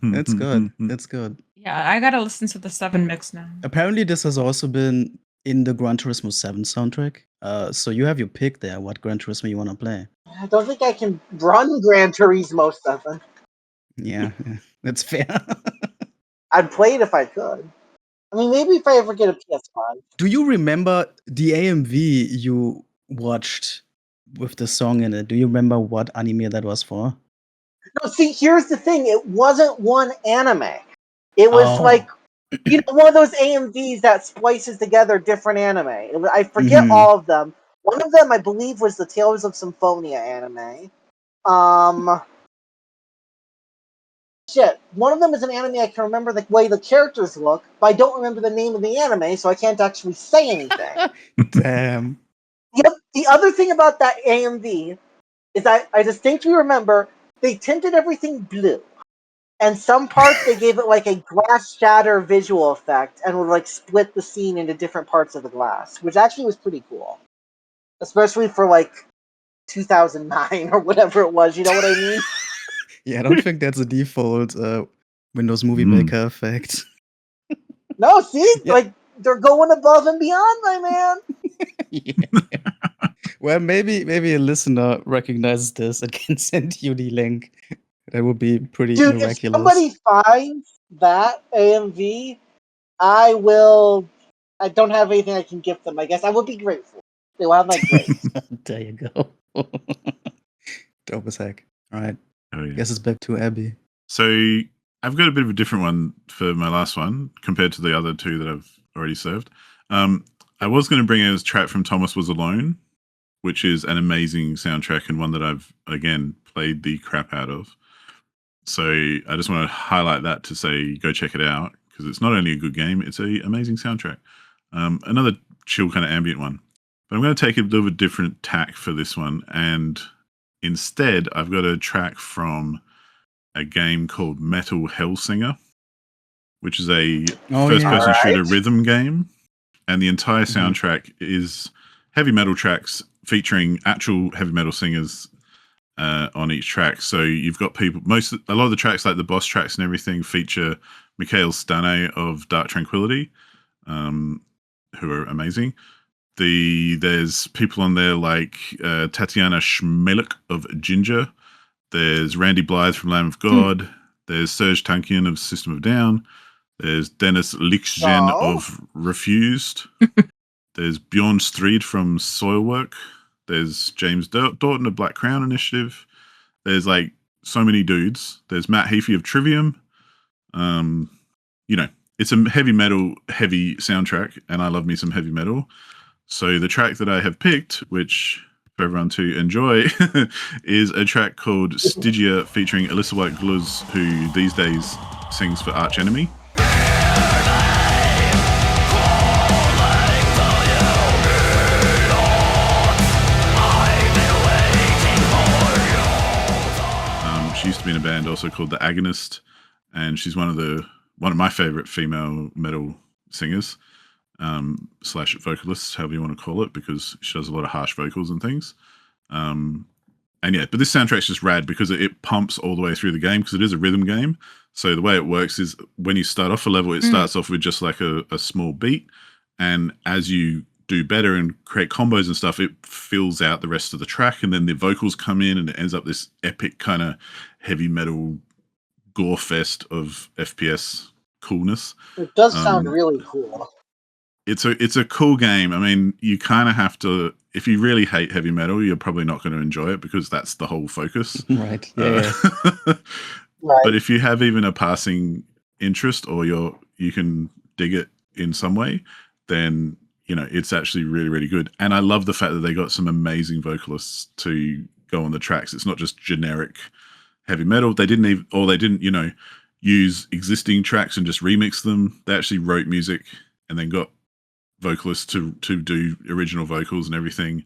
That's good. That's good. Yeah, I gotta listen to the 7 mix now. Apparently, this has also been in the Gran Turismo 7 soundtrack. So you have your pick there, what Gran Turismo you want to play. I don't think I can run Gran Turismo 7. Yeah, that's fair. I'd play it if I could. I mean, maybe if I ever get a PS5. Do you remember the AMV you watched with the song in it? Do you remember what anime that was for? No, see, here's the thing. It wasn't one anime. It was Oh. one of those AMVs that splices together different anime. I forget Mhm. all of them. One of them, I believe, was the Tales of Symphonia anime. One of them is an anime I can remember the way the characters look, but I don't remember the name of the anime, so I can't actually say anything. Damn. Yep. The other thing about that AMV is I distinctly remember they tinted everything blue. And some parts they gave it like a glass shatter visual effect and would like split the scene into different parts of the glass, which actually was pretty cool. Especially for like 2009 or whatever it was, you know what I mean? Yeah, I don't think that's a default Windows Movie Maker effect. No, see? Yeah. Like, they're going above and beyond, my man. Yeah. Well, maybe a listener recognizes this and can send you the link. That would be pretty Dude, miraculous. if somebody finds that AMV, I don't have anything I can give them, I guess. I would be grateful. They will have my grace. There you go. Dope as heck. All right. Oh, yeah. Guess it's back to Abby. So I've got a bit of a different one for my last one compared to the other two that I've already served. I was going to bring out a track from Thomas Was Alone, which is an amazing soundtrack and one that I've, again, played the crap out of. So I just want to highlight that to say go check it out, because it's not only a good game, it's an amazing soundtrack. Another chill kind of ambient one. But I'm going to take a little bit different tack for this one, and instead I've got a track from a game called Metal Hellsinger, which is a first-person shooter rhythm game, and the entire soundtrack is heavy metal tracks featuring actual heavy metal singers on each track. So you've got a lot of the tracks, like the boss tracks and everything, feature Mikhail Stane of Dark Tranquillity, who are amazing. There's people on there like Tatiana Schmeluk of Ginger. There's Randy Blythe from Lamb of God. There's Serge Tankian of System of a Down. There's Dennis Lichgen of Refused. There's Bjorn Strid from Soilwork. There's James Dorton of Black Crown Initiative. There's like so many dudes. There's Matt Heafy of Trivium. It's a heavy soundtrack, and I love me some heavy metal. So the track that I have picked, which for everyone to enjoy, is a track called Stygia featuring Alyssa White Gluz, who these days sings for Arch Enemy. She used to be in a band also called The Agonist, and she's one of my favorite female metal singers. / vocalists, however you want to call it, because she does a lot of harsh vocals and things. yeah, but this soundtrack's just rad because it pumps all the way through the game because it is a rhythm game. So the way it works is when you start off a level, it starts off with just like a small beat. And as you do better and create combos and stuff, it fills out the rest of the track. And then the vocals come in and it ends up this epic kind of heavy metal gore fest of FPS coolness. It does sound really cool. It's a cool game. I mean, you kind of have to, if you really hate heavy metal, you're probably not going to enjoy it because that's the whole focus. Right. Yeah. Right. But if you have even a passing interest or you can dig it in some way, then it's actually really, really good. And I love the fact that they got some amazing vocalists to go on the tracks. It's not just generic heavy metal. They didn't use existing tracks and just remix them. They actually wrote music and then got vocalists to do original vocals and everything,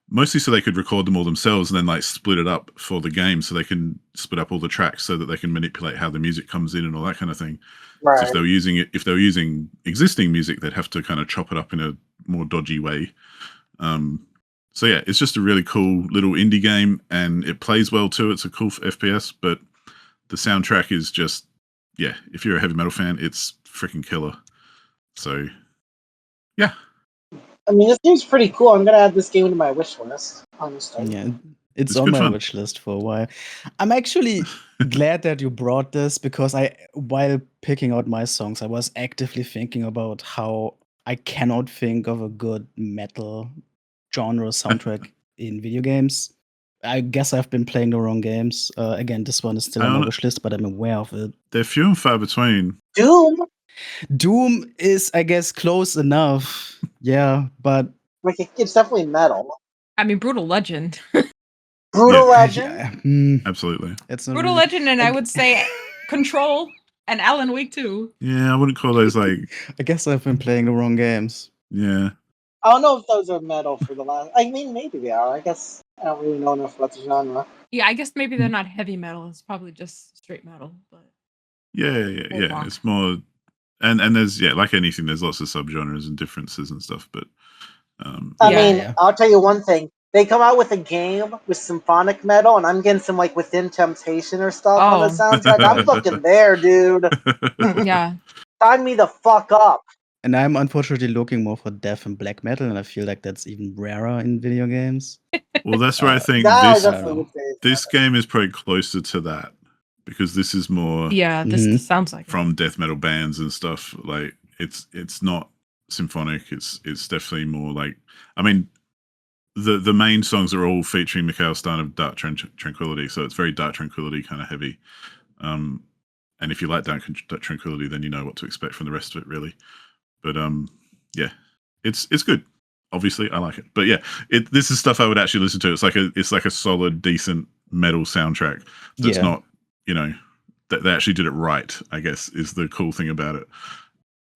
mostly so they could record them all themselves and then like split it up for the game so they can split up all the tracks so that they can manipulate how the music comes in and all that kind of thing. Right. So if they were using existing music, they'd have to kind of chop it up in a more dodgy way. So yeah, it's just a really cool little indie game and it plays well too. It's a cool FPS, but the soundtrack is just, yeah, if you're a heavy metal fan, it's freaking killer. So yeah. I mean, this game's pretty cool. I'm going to add this game to my wish list, honestly. Yeah. It's It's on good my fun. wish list for a while. I'm actually glad that you brought this because while picking out my songs, I was actively thinking about how I cannot think of a good metal genre soundtrack in video games. I guess I've been playing the wrong games. Again, this one is still on my wish list, but I'm aware of it. They're few and far between. Doom? Doom is, I guess, close enough. Yeah, but Like, it's definitely metal. I mean, Brutal Legend. Brutal Yeah. Legend? Absolutely. It's not Brutal really- Legend, and I would say Control and Alan Wake 2. Yeah, I wouldn't call those like, I guess I've been playing the wrong games. yeah. I don't know if those are metal for the last... I mean, maybe they are. I guess I don't really know enough about the genre. Yeah, I guess maybe they're not heavy metal. It's probably just straight metal. But Yeah. It's more, and there's, yeah, like anything, there's lots of subgenres and differences and stuff, but I Yeah, mean, yeah. I'll tell you one thing. They come out with a game with symphonic metal, and I'm getting some, like, Within Temptation or stuff on the soundtrack. I'm fucking there, dude. yeah, Sign me the fuck up. And I'm unfortunately looking more for death and black metal, and I feel like that's even rarer in video games. well, that's where I think Yeah, I this definitely would say it's this game is probably closer to that because this is more yeah. This Mhm. sounds like it. from death metal bands and stuff. Like it's not symphonic. It's definitely more like, I mean, the main songs are all featuring Mikhail Stein of Dark Tranquility, so it's very Dark Tranquility kind of heavy. And if you like Dark Tranquility, then you know what to expect from the rest of it, really. But yeah, it's good. Obviously, I like it. But yeah, this is stuff I would actually listen to. It's like a solid, decent metal soundtrack. That's Yeah. not, that they actually did it right, I guess, is the cool thing about it,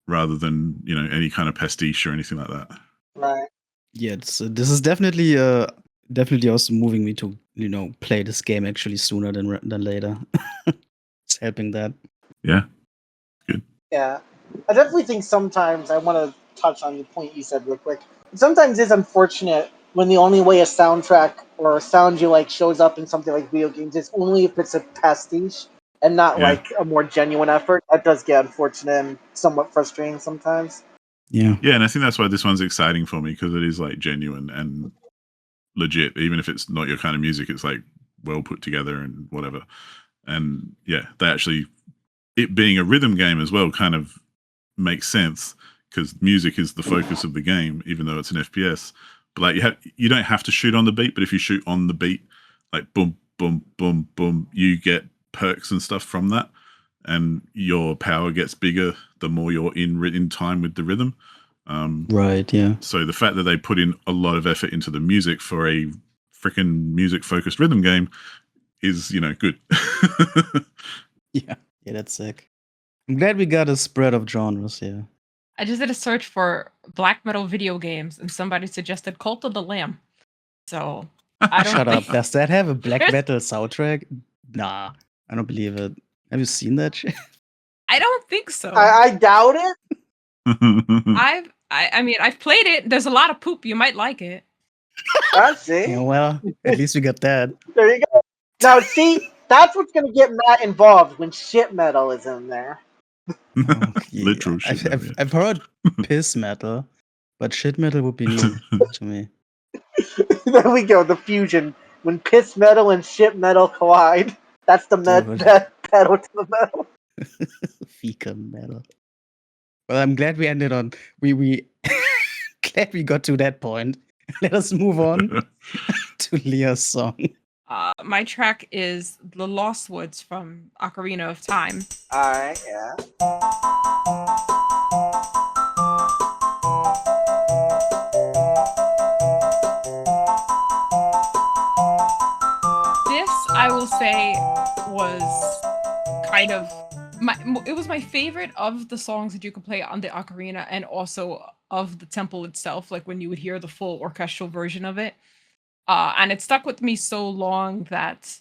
rather than any kind of pastiche or anything like that. Right. Yeah, this is definitely also moving me to play this game actually sooner than later. It's helping that. Yeah. Yeah. I definitely think sometimes, I want to touch on the point you said real quick. Sometimes it's unfortunate when the only way a soundtrack or a sound you like shows up in something like video games is only if it's a pastiche and not Yeah. like a more genuine effort. That does get unfortunate and somewhat frustrating sometimes. Yeah. Yeah, and I think that's why this one's exciting for me, because it is like genuine and legit. Even if it's not your kind of music, it's like well put together and whatever. And yeah, they actually, it being a rhythm game as well kind of makes sense, because music is the focus of the game, even though it's an FPS. But like you don't have to shoot on the beat, but if you shoot on the beat, like boom, boom, boom, boom, you get perks and stuff from that, and your power gets bigger the more you're in time with the rhythm. Right. Yeah. So the fact that they put in a lot of effort into the music for a freaking music-focused rhythm game is, good. Yeah. Yeah, that's sick. I'm glad we got a spread of genres here. I just did a search for black metal video games, and somebody suggested Cult of the Lamb. So I don't Shut up. think- Does that have a black metal soundtrack? Nah, I don't believe it. Have you seen that shit? I don't think so. I doubt it. I mean, I've played it. There's a lot of poop. You might like it. I see. Yeah, well, at least we got that. There you go. Now, see, that's what's going to get Matt involved when shit metal is in there. Oh, yeah. Literal shit. I've heard piss metal, but shit metal would be new to me. There we go, the fusion. When piss metal and shit metal collide, that's the Dude. pedal to the metal. Fecal metal. Well, I'm glad we ended on we glad we got to that point. Let us move on to Leah's song. My track is The Lost Woods from Ocarina of Time. Alright, yeah. This, I will say, was kind of it was my favorite of the songs that you could play on the ocarina, and also of the temple itself, like when you would hear the full orchestral version of it. And it stuck with me so long that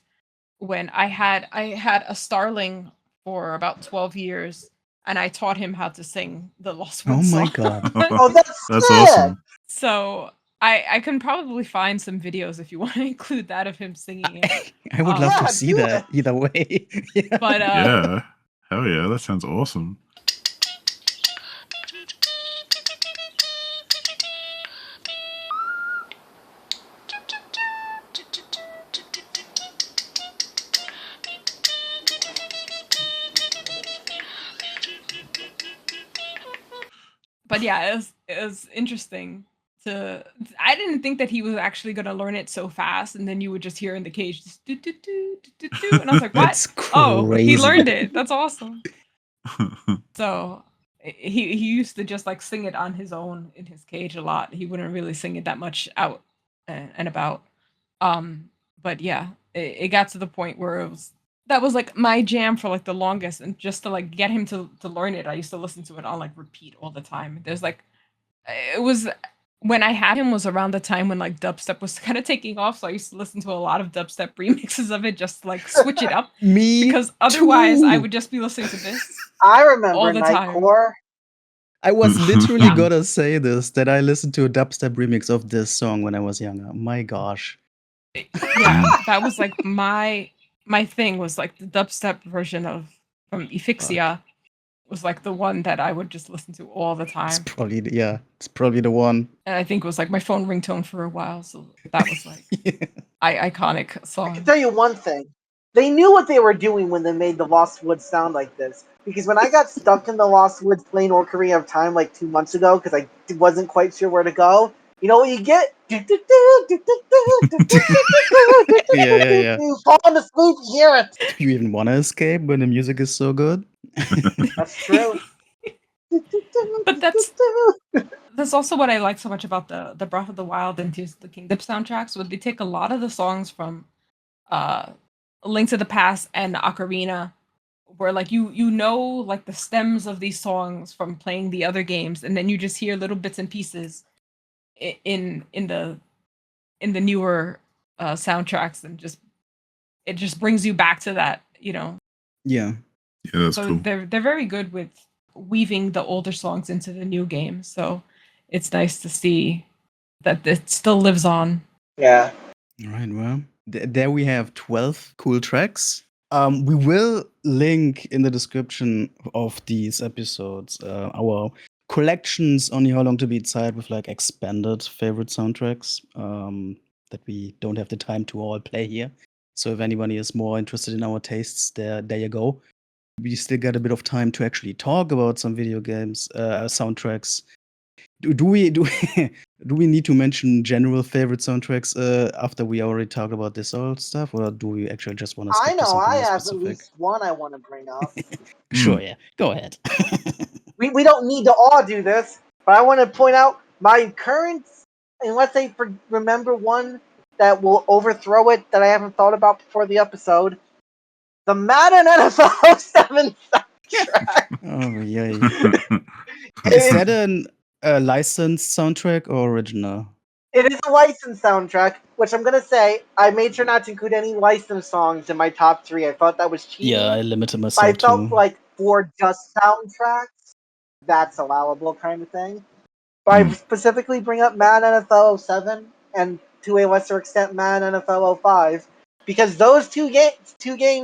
when I had a starling for about 12 years, and I taught him how to sing the Lost Oh Woods my song. god. Oh, that's That's sick. awesome. So I can probably find some videos if you want to include that of him singing it. I would love Yeah, to see do that either way. Yeah. But Yeah. Hell yeah, that sounds awesome. but yeah, it was interesting to. I didn't think that he was actually gonna learn it so fast, and then you would just hear in the cage, just do, do, do, do, do, do, and I was like, "What? That's Oh, he crazy. learned it. That's awesome." So he used to just like sing it on his own in his cage a lot. He wouldn't really sing it that much out and about. But yeah, it got to the point where that was like my jam for like the longest, and just to like get him to learn it, I used to listen to it on like repeat all the time. There's like it was when I had him was around the time when like dubstep was kind of taking off, so I used to listen to a lot of dubstep remixes of it just to like switch it up, Me because otherwise I too. would just be listening to this. I remember All the time. Nightcore. I was literally Yeah. gonna say this, that I listened to a dubstep remix of this song when I was younger. My gosh. Yeah, that was like my thing was like the dubstep version of from Ifixia was like the one that I would just listen to all the It's time. probably it's probably the one. And I think it was like my phone ringtone for a while, so that was like iconic I can song. tell you one thing. They knew what they were doing when they made the Lost Woods sound like this. Because when I got stuck in the Lost Woods playing Ocarina of Time like 2 months ago, because I wasn't quite sure where to go, you know what you get? Yeah. Falling asleep, you hear it. Do you even want to escape when the music is so good? That's true. But that's also what I like so much about the Breath of the Wild and Tears of the Kingdom soundtracks. Would they take a lot of the songs from Link to the Past and Ocarina, where like you know like the stems of these songs from playing the other games, and then you just hear little bits and pieces in the newer soundtracks, and it just brings you back to that, you know. Yeah. Yeah, that's So cool. they're very good with weaving the older songs into the new game. So it's nice to see that it still lives on. Yeah. All right, well, there we have 12 cool tracks. We will link in the description of these episodes our collections on the How Long to Beat side with like expanded favorite soundtracks that we don't have the time to all play here. So if anybody is more interested in our tastes, there you go. We still got a bit of time to actually talk about some video games soundtracks. Do we need to mention general favorite soundtracks after we already talked about this old stuff, or do we actually just want to I stick to know something I more have specific? at least one I want to bring up. Sure, yeah. Go ahead. We don't need to all do this, but I want to point out my current, unless I remember one that will overthrow it that I haven't thought about before the episode, the Madden NFL 7 soundtrack. Oh yeah. Is that a licensed soundtrack or original? It is a licensed soundtrack, which I'm going to say, I made sure not to include any licensed songs in my top 3. I thought that was cheating. Yeah, I limited But I myself felt to. like for just soundtracks, that's allowable kind of thing. But I specifically bring up Madden NFL 07 and to a lesser extent Madden NFL 05, because those two game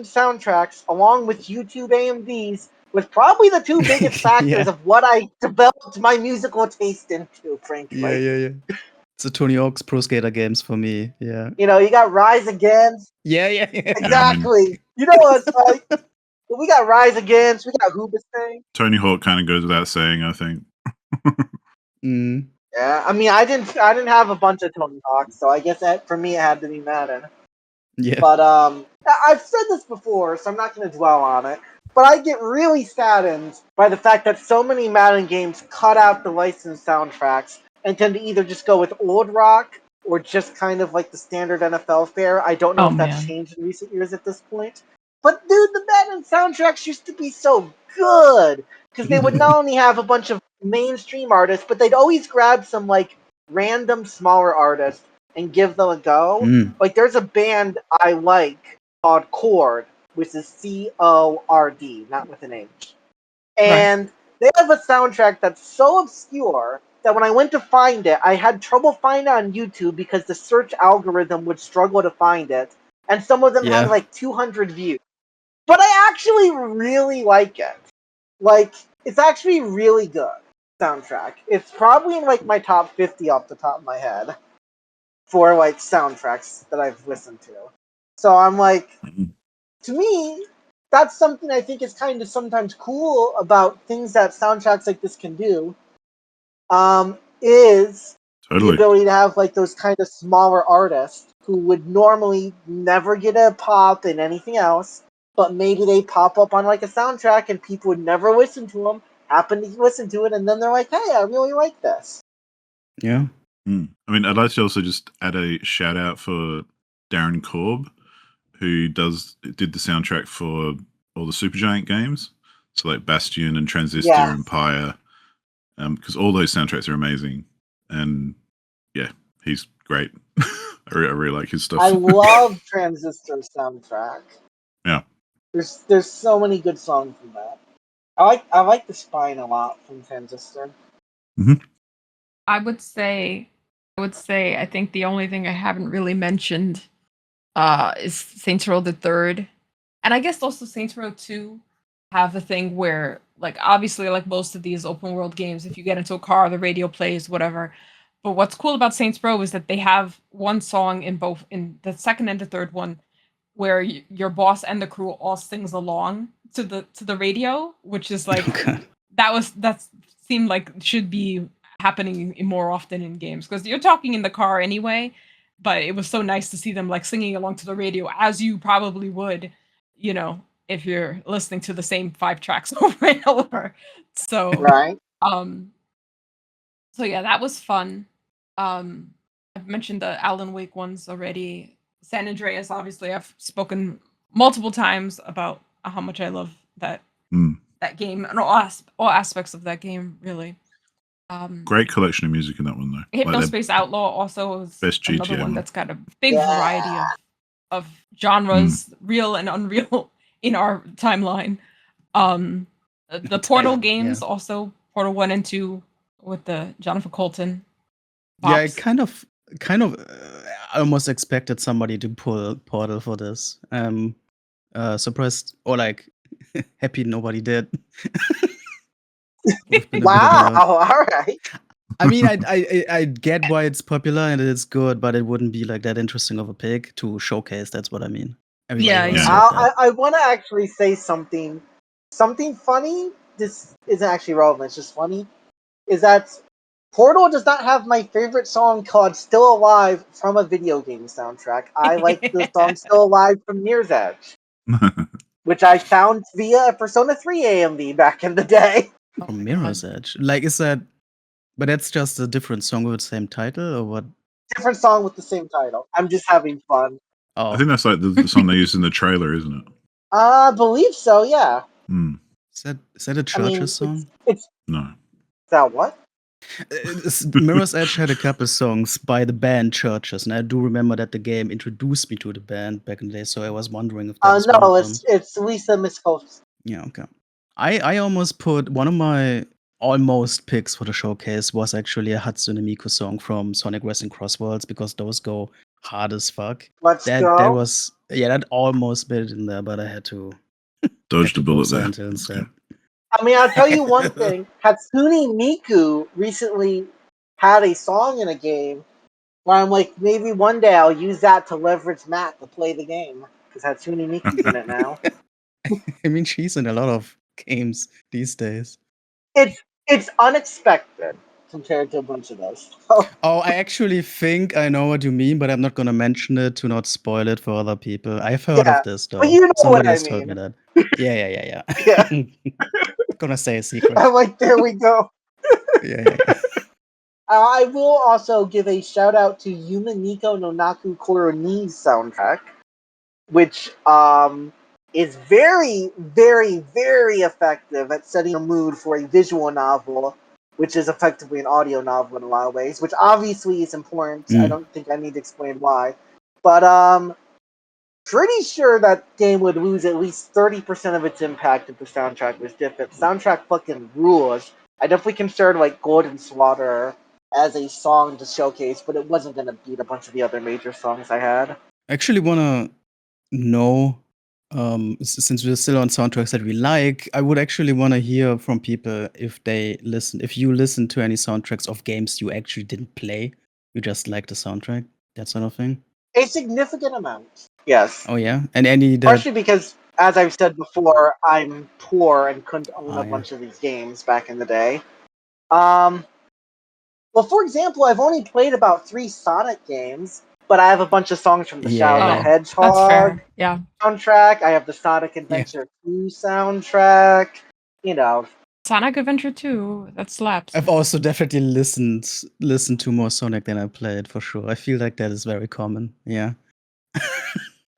soundtracks, along with YouTube AMVs, was probably the two biggest factors Yeah. of what I developed my musical taste into, frankly. Yeah. It's the Tony Hawk's Pro Skater games for me. Yeah. You know, you got Rise Against. Yeah. Exactly. You know what? We got Rise Against. We got Hoobastank. Tony Hawk kind of goes without saying, I think. Mm. Yeah, I mean, I didn't have a bunch of Tony Hawks, so I guess that for me it had to be Madden. Yeah. But I've said this before, so I'm not going to dwell on it. But I get really saddened by the fact that so many Madden games cut out the licensed soundtracks and tend to either just go with old rock or just kind of like the standard NFL fare. I don't know if that's changed in recent years at this point. But dude, the Madden soundtracks used to be so good because they would not only have a bunch of mainstream artists, but they'd always grab some like random smaller artists and give them a go. Like there's a band I like called Chord, which is C-O-R-D, not with an H. And they have a soundtrack that's so obscure that when I went to find it, I had trouble finding it on YouTube because the search algorithm would struggle to find it. And some of them had like 200 views. But I actually really like it. Like, it's actually really good soundtrack. It's probably in like my top 50 off the top of my head for like soundtracks that I've listened to. So I'm like, to me, that's something I think is kind of sometimes cool about things that soundtracks like this can do. Is the ability to have like those kind of smaller artists who would normally never get a pop in anything else, but maybe they pop up on like a soundtrack and people would never listen to them, happen to listen to it, and then they're like, hey, I really like this. Yeah. I mean, I'd like to also just add a shout out for Darren Korb, who did the soundtrack for all the Supergiant games. So like Bastion and Transistor and Pyre. Because all those soundtracks are amazing. And yeah, he's great. I really like his stuff. I love Transistor soundtrack. Yeah. There's so many good songs from that. I like the Spine a lot from Transistor. Mm-hmm. I would say I think the only thing I haven't really mentioned is Saints Row the Third. And I guess also Saints Row 2 have a thing where, like, obviously, like most of these open world games, if you get into a car, the radio plays, whatever. But what's cool about Saints Row is that they have one song in the second and the third one where your boss and the crew all sings along to the radio, which is like that seemed like should be happening more often in games because you're talking in the car anyway. But it was so nice to see them like singing along to the radio as you probably would, you know, if you're listening to the same 5 tracks over and over. So so yeah, that was fun. I've mentioned the Alan Wake ones already. San Andreas, obviously, I've spoken multiple times about how much I love that game and all aspects of that game, really. Great collection of music in that one, though. Hypnospace Outlaw also is best another GTA one that's got a big variety of genres, real and unreal, in our timeline. The Portal games also, Portal 1 and 2 with the Jonathan Colton. Pops. Yeah, I kind of I almost expected somebody to pull Portal for this. Surprised or like happy nobody did. Wow, all right. I mean, I get why it's popular and it's good, but it wouldn't be like that interesting of a pick to showcase. That's what I mean. I want to actually say something funny. This isn't actually relevant. It's just funny. Is that Portal does not have my favorite song called "Still Alive" from a video game soundtrack. I like the song "Still Alive" from Mirror's Edge, which I found via a Persona 3 AMV back in the day. From Mirror's Edge, like is that? But that's just a different song with the same title, or what? Different song with the same title. I'm just having fun. I think that's like the song they used in the trailer, isn't it? I believe so. Yeah. Is that a Churches song? No. Is that what? Mirror's Edge had a couple songs by the band Churches, and I do remember that the game introduced me to the band back in the day. So I was wondering if that was no, it's Lisa Miskovsky. Yeah, okay. I almost put one of my almost picks for the showcase was actually a Hatsune Miku song from Sonic Wrestling Cross Worlds, because those go hard as fuck. Let's That go. was, yeah, that almost made it in there, but I had to Dodged a bullet there. Silent Hill That's instead. good. I mean, I'll tell you one thing. Hatsune Miku recently had a song in a game where I'm like, maybe one day I'll use that to leverage Matt to play the game, because Hatsune Miku's in it now. I mean, she's in a lot of games these days. It's unexpected compared to a bunch of those. So, Oh, I actually think I know what you mean, but I'm not gonna mention it to not spoil it for other people. I've heard yeah, of this though. but you know what Somebody I has told me mean. that. Yeah. Yeah, Gonna say a secret. I'm like, there we go. Yeah. I will also give a shout out to Yuma Niko no Naku Koro Ni's soundtrack, which is very, very, very effective at setting a mood for a visual novel, which is effectively an audio novel in a lot of ways, which obviously is important. I don't think I need to explain why. But pretty sure that game would lose at least 30% of its impact if the soundtrack was different. Soundtrack fucking rules. I definitely considered like Golden Slaughter as a song to showcase, but it wasn't going to beat a bunch of the other major songs I had. I actually wanna know, since we're still on soundtracks that we like, I would actually want to hear from people if you listen to any soundtracks of games you actually didn't play, you just like the soundtrack, that sort of thing. A significant amount, yes. Oh yeah, and any that Partially because, as I've said before, I'm poor and couldn't own a yeah. bunch of these games back in the day. Well, for example, I've only played about 3 Sonic games, but I have a bunch of songs from the Shadow the Yeah. Oh, Hedgehog that's fair. Yeah. soundtrack. I have the Sonic Adventure 2 soundtrack. You know, Sonic Adventure 2, that slaps. I've also definitely listened to more Sonic than I played, for sure. I feel like that is very common. Yeah.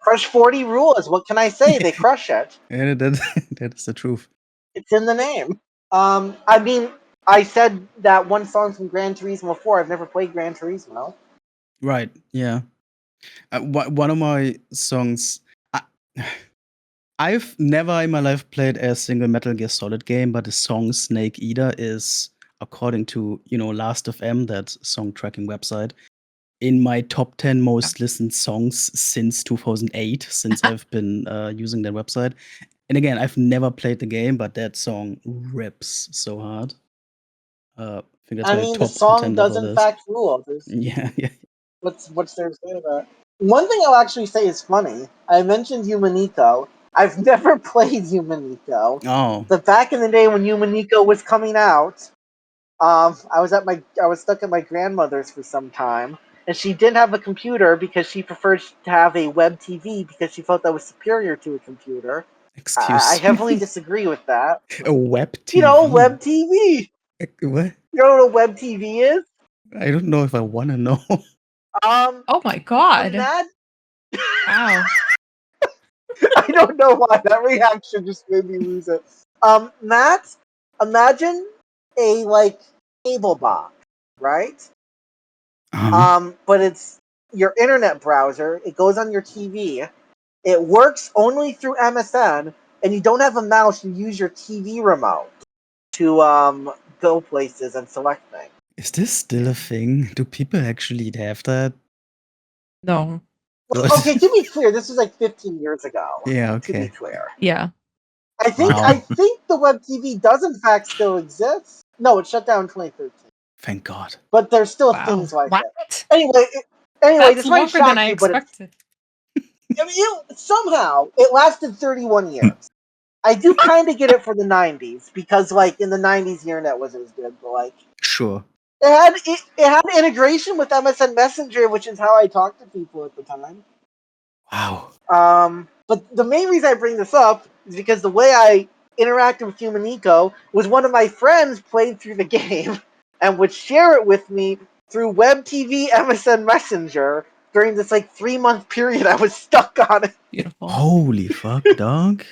Crush 40 rules. What can I say? They crush it. Yeah, that is the truth. It's in the name. I mean, I said that one song from Gran Turismo 4. I've never played Gran Turismo. Right. Yeah. One of my songs. I've never in my life played a single Metal Gear Solid game, but the song Snake Eater is, according to Last.fm, that song tracking website, in my top 10 most listened songs since 2008, since I've been using that website. And again, I've never played the game, but that song rips so hard. I think that's I my mean, the top song contender does for in this. fact rule. Yeah. What's there to say about it? One thing I'll actually say is funny. I mentioned Humanito. I've never played Humanito. Oh, But back in the day when Humanito was coming out, I was stuck at my grandmother's for some time, and she didn't have a computer because she preferred to have a web TV because she felt that was superior to a computer. I excuse heavily me. disagree with that. A web TV. You know, web TV. What? You know what a web TV is? I don't know if I want to know. Oh my god. Matt, Wow. I don't know why that reaction just made me lose it. Matt, imagine a cable box, right? But it's your internet browser. It goes on your TV. It works only through MSN, and you don't have a mouse. You use your TV remote to go places and select things. Is this still a thing? Do people actually have that? No. Well, okay, to be clear, this was like 15 years ago. Yeah, To be okay. clear, Yeah. I think the web TV does in fact still exist. No, it shut down in 2013. Thank God. But there's still Wow. things like What? it. Anyway, That's this might longer shock than I you, but expected. somehow it lasted 31 years. I do kind of get it for the 90s because, in the 90s, the internet wasn't as good. But Sure. it had integration with MSN Messenger, which is how I talked to people at the time. Wow. But the main reason I bring this up is because the way I interacted with Humanico was one of my friends played through the game and would share it with me through Web TV MSN Messenger during this 3-month period I was stuck on it. Beautiful. Holy fuck, dog.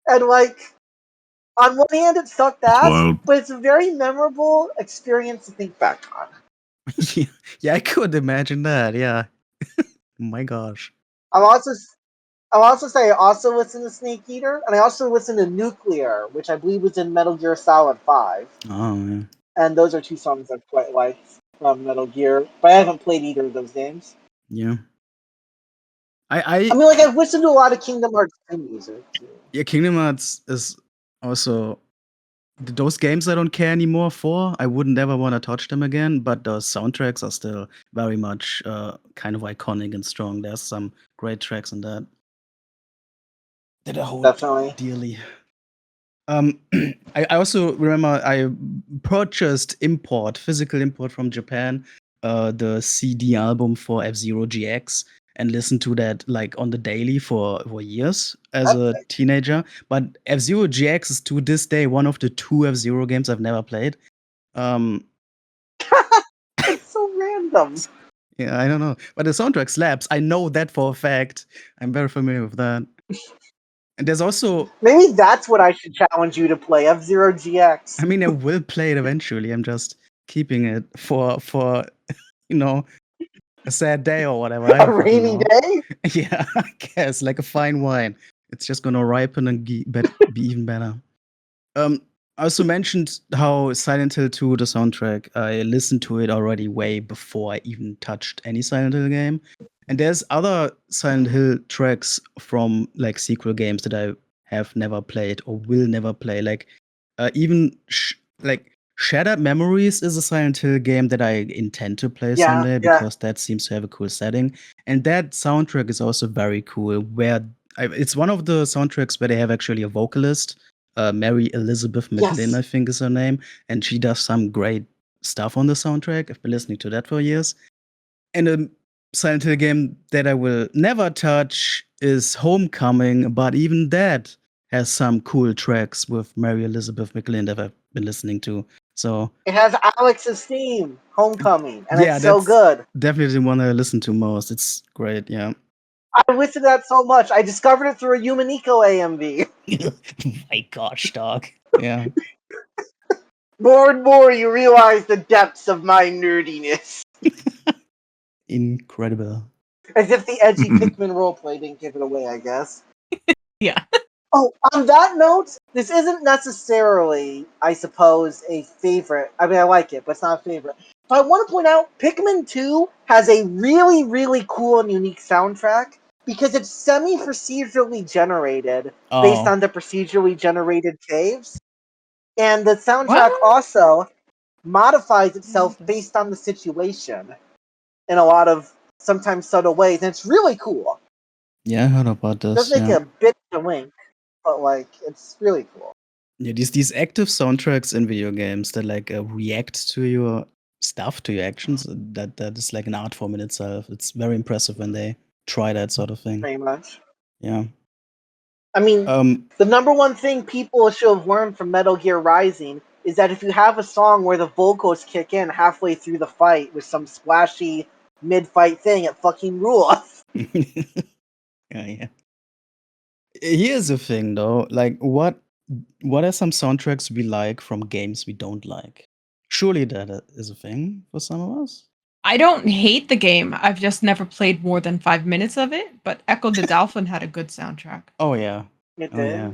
And on one hand it sucked That's ass, wild. but it's a very memorable experience to think back on. Yeah, I could imagine that, yeah. My gosh. I'm I'll also say I also listened to Snake Eater, and I also listened to Nuclear, which I believe was in Metal Gear Solid 5. Oh, yeah. And those are two songs I've quite liked from Metal Gear, but I haven't played either of those games. Yeah. I mean, like, I've listened to a lot of Kingdom Hearts 2 music, too. Yeah, Kingdom Hearts is also those games I don't care anymore for. I wouldn't ever want to touch them again, but the soundtracks are still very much kind of iconic and strong. There's some great tracks in that I hold Definitely. dearly. I also remember I purchased physical import from Japan, the CD album for F-Zero GX, and listened to that like on the daily for years as a teenager. But F-Zero GX is to this day one of the 2 F-Zero games I've never played. It's so random. Yeah, I don't know. But the soundtrack slaps. I know that for a fact. I'm very familiar with that. And there's also, Maybe that's what I should challenge you to play, F-Zero GX. I mean, I will play it eventually. I'm just keeping it for a sad day or whatever. I A don't fucking rainy know. day? Yeah, I guess like a fine wine. It's just gonna ripen and be even better. I also mentioned how Silent Hill 2, the soundtrack, I listened to it already way before I even touched any Silent Hill game. And there's other Silent Hill tracks from like sequel games that I have never played or will never play. Like even like Shattered Memories is a Silent Hill game that I intend to play someday because that seems to have a cool setting. And that soundtrack is also very cool. Where it's one of the soundtracks where they have actually a vocalist. Mary Elizabeth McGlynn, I think is her name, and she does some great stuff on the soundtrack. I've been listening to that for years. And a Silent Hill game that I will never touch is Homecoming, but even that has some cool tracks with Mary Elizabeth McGlynn that I've been listening to. So it has Alex's theme, Homecoming, and yeah, it's so good. Definitely the one I listen to most. It's great, yeah. I listened to that so much. I discovered it through a Yumanico AMV. My gosh, dog. Yeah. More and more you realize the depths of my nerdiness. Incredible. As if the edgy Pikmin roleplay didn't give it away, I guess. Yeah. Oh, on that note, this isn't necessarily, I suppose, a favorite. I mean, I like it, but it's not a favorite. But I want to point out, Pikmin 2 has a really, really cool and unique soundtrack because it's semi-procedurally generated based on the procedurally generated caves. And the soundtrack also modifies itself based on the situation in a lot of sometimes subtle ways, and it's really cool. Yeah, I heard about this. It does make a bit of a wink, but like it's really cool. Yeah, these active soundtracks in video games that like react to your stuff, to your actions. That is like an art form in itself. It's very impressive when they try that sort of thing. Pretty much. Yeah. I mean, the number one thing people should have learned from Metal Gear Rising is that if you have a song where the vocals kick in halfway through the fight with some splashy mid-fight thing, it fucking rules. Yeah. Here's the thing, though. Like, what are some soundtracks we like from games we don't like? Surely that is a thing for some of us. I don't hate the game. I've just never played more than 5 minutes of it. But Echo the Dolphin had a good soundtrack. Oh yeah. It did. Yeah.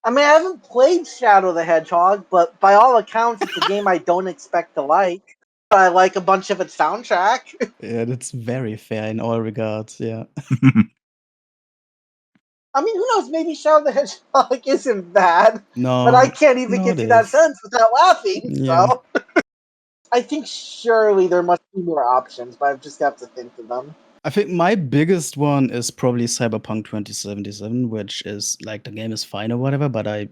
I mean, I haven't played Shadow the Hedgehog, but by all accounts, it's a game I don't expect to like. But I like a bunch of its soundtrack. Yeah, that's very fair in all regards. Yeah. I mean, who knows? Maybe Shadow the Hedgehog isn't bad. No. But I can't even get through that sentence without laughing. Yeah. So I think surely there must be more options, but I just have to think of them. I think my biggest one is probably Cyberpunk 2077, which is like the game is fine or whatever, but I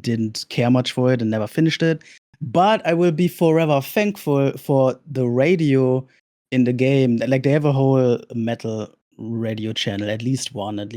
didn't care much for it and never finished it. But I will be forever thankful for the radio in the game. Like they have a whole metal radio channel, at least one, and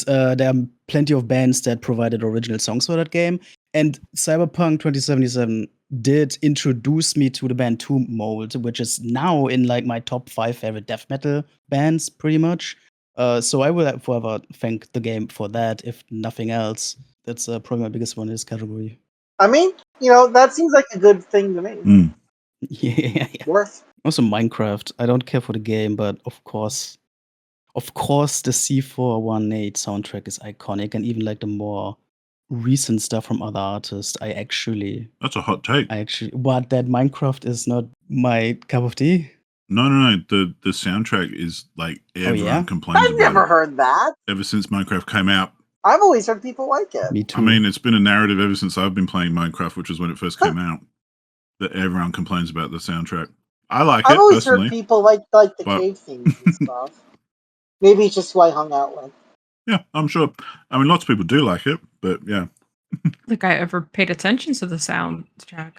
there are plenty of bands that provided original songs for that game. And Cyberpunk 2077 did introduce me to the band Tomb Mold, which is now in like my top 5 favorite death metal bands, pretty much. So I will forever thank the game for that, if nothing else. That's probably my biggest one in this category. I mean, that seems like a good thing to me. Yeah. Worth. Also Minecraft. I don't care for the game, but of course of course, the C418 soundtrack is iconic, and even like the more recent stuff from other artists. That's a hot take. What, that Minecraft is not my cup of tea? No. The soundtrack is like everyone yeah? complains I've about never it. heard that. Ever since Minecraft came out. I've always heard people like it. Me too. I mean, it's been a narrative ever since I've been playing Minecraft, which was when it first came out, that everyone complains about the soundtrack. I like I've it always personally. heard people like the but- cave themes and stuff. Maybe it's just who I hung out with. Yeah, I'm sure. I mean, lots of people do like it, but yeah. I don't think I ever paid attention to the soundtrack.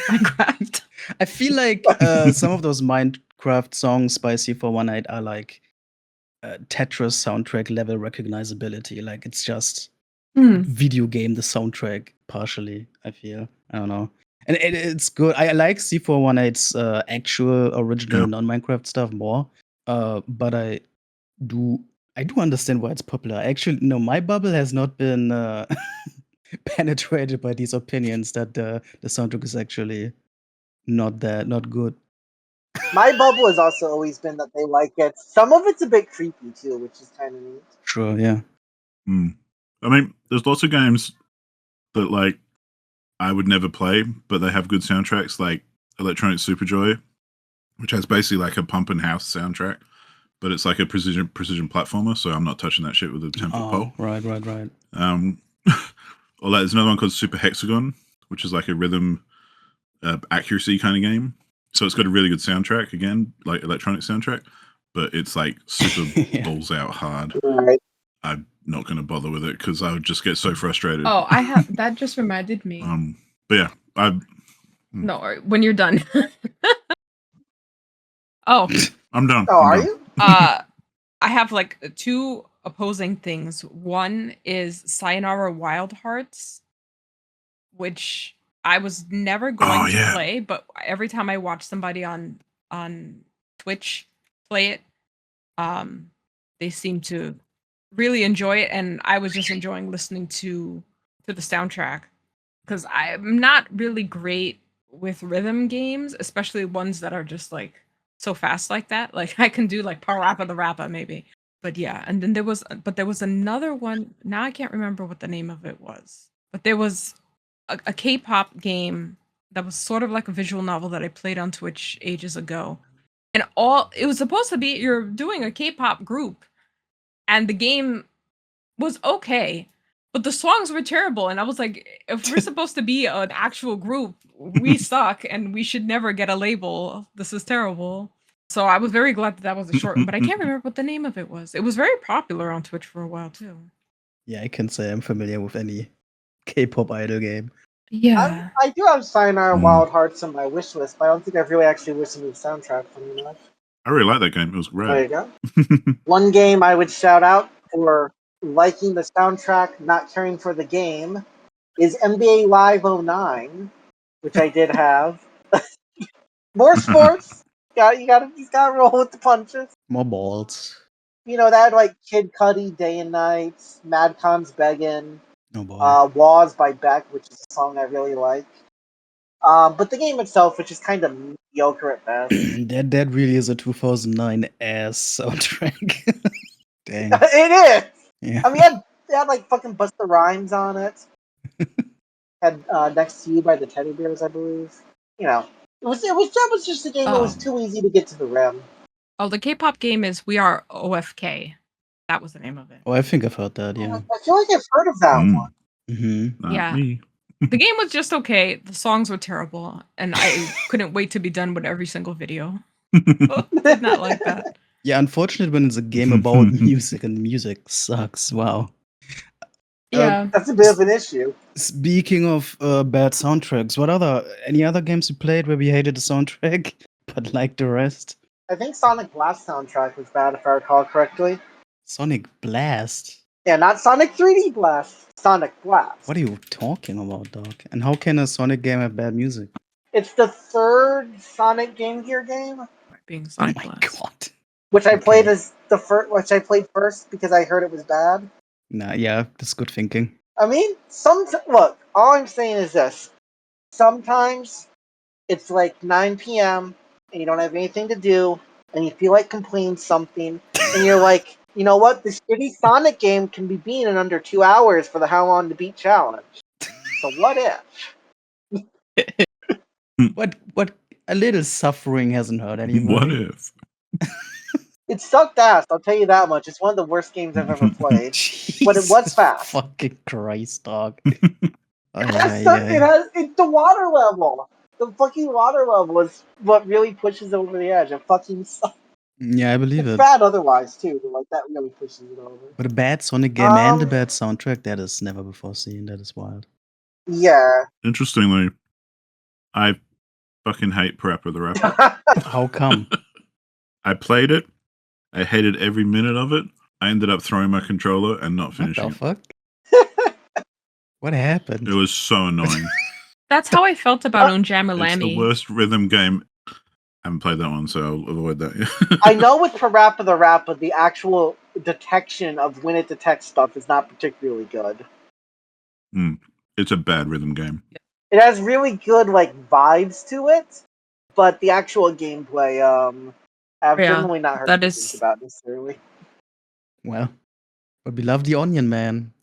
Minecraft. I feel like some of those Minecraft songs by C418 are like Tetris soundtrack level recognizability. Like it's just video game, the soundtrack partially, I feel. I don't know. And it's good. I like C418's actual original non-Minecraft stuff more. But I do understand why it's popular. Actually, no, my bubble has not been penetrated by these opinions that the soundtrack is actually not good. My bubble has also always been that they like it. Some of it's a bit creepy too, which is kind of neat. Sure, yeah. I mean, there's lots of games that like I would never play, but they have good soundtracks, like Electronic Superjoy, which has basically like a pump and house soundtrack, but it's like a precision platformer, so I'm not touching that shit with a 10-foot pole. Right. Or there's another one called Super Hexagon, which is like a rhythm accuracy kind of game. So it's got a really good soundtrack, again, like electronic soundtrack, but it's like super balls out hard. Right. I'm not going to bother with it because I would just get so frustrated. Oh, I have that just reminded me. But yeah, No, when you're done. Oh, I'm done. Oh, are you? I have like two opposing things. One is Sayonara Wild Hearts, which I was never going to play, but every time I watch somebody on Twitch play it, they seem to really enjoy it, and I was just enjoying listening to the soundtrack because I'm not really great with rhythm games, especially ones that are just like so fast like that. Like I can do like Parappa the Rappa maybe, but yeah. And then there was another one. Now I can't remember what the name of it was, but there was a K-pop game that was sort of like a visual novel that I played on Twitch ages ago, and it was supposed to be you're doing a K-pop group. And the game was okay, but the songs were terrible. And I was like, if we're supposed to be an actual group, we suck and we should never get a label. This is terrible. So I was very glad that was a short one, but I can't remember what the name of it was. It was very popular on Twitch for a while, too. Yeah, I can say I'm familiar with any K-pop idol game. Yeah. I do have Sayonara Wild Hearts on my wish list, but I don't think I've really actually listened to the soundtrack funny enough. I really like that game. It was great. There you go. One game I would shout out for liking the soundtrack, not caring for the game, is NBA Live 09, which I did have. More sports. You gotta roll with the punches. More balls. You know, that like Kid Cudi, Day and Night, Madcon's Beggin', Oh boy. Waz by Beck, which is a song I really like. But the game itself, which is kind of mediocre at best. that really is a 2009 ass soundtrack. Dang. It is! Yeah. I mean, it had like fucking Busta Rhymes on it. Had Next to You by the Teddy Bears, I believe. You know, that was just a game that was too easy to get to the rim. Oh, the K-pop game is We Are OFK. That was the name of it. Oh, I think I've heard that, yeah. I feel like I've heard of that one. Mm-hmm. Yeah. Me. The game was just okay. The songs were terrible, and I couldn't wait to be done with every single video. Did not like that. Yeah, unfortunate when it's a game about music and music sucks. Wow. Yeah. That's a bit of an issue. Speaking of bad soundtracks, any other games you played where we hated the soundtrack but liked the rest? I think Sonic Blast soundtrack was bad, if I recall correctly. Sonic Blast? Yeah, not Sonic 3D Blast. Sonic Blast. What are you talking about, dog? And how can a Sonic game have bad music? It's the third Sonic Game Gear game, Being Oh Sonic my Blast. god. which I played first because I heard it was bad. Nah, yeah, that's good thinking. I mean, look, all I'm saying is this. Sometimes it's like 9 p.m. and you don't have anything to do, and you feel like completing something, and you're like, you know what? This shitty Sonic game can be beaten in under 2 hours for the How Long to Beat challenge. So what if? What a little suffering hasn't hurt anybody. What if? It sucked ass, I'll tell you that much. It's one of the worst games I've ever played. But it was Jesus fast. fucking Christ, dog. It's the water level. The fucking water level is what really pushes it over the edge. It fucking sucks. Yeah, I believe It's it. bad otherwise too, but like that really pushes it over. But a bad Sonic game and a bad soundtrack, that is never before seen. That is wild. Yeah. Interestingly, I fucking hate Parappa the Rapper. How come? I played it. I hated every minute of it. I ended up throwing my controller and not What finishing the it. fuck? What happened? It was so annoying. That's how I felt about It's the Unjamalami. worst rhythm game. I haven't played that one, so I'll avoid that. I know with Parappa the Rapper, the actual detection of when it detects stuff is not particularly good. It's a bad rhythm game. It has really good like vibes to it, but the actual gameplay, I've Yeah, generally not heard that good is- things about necessarily. Well, but we love the Onion Man.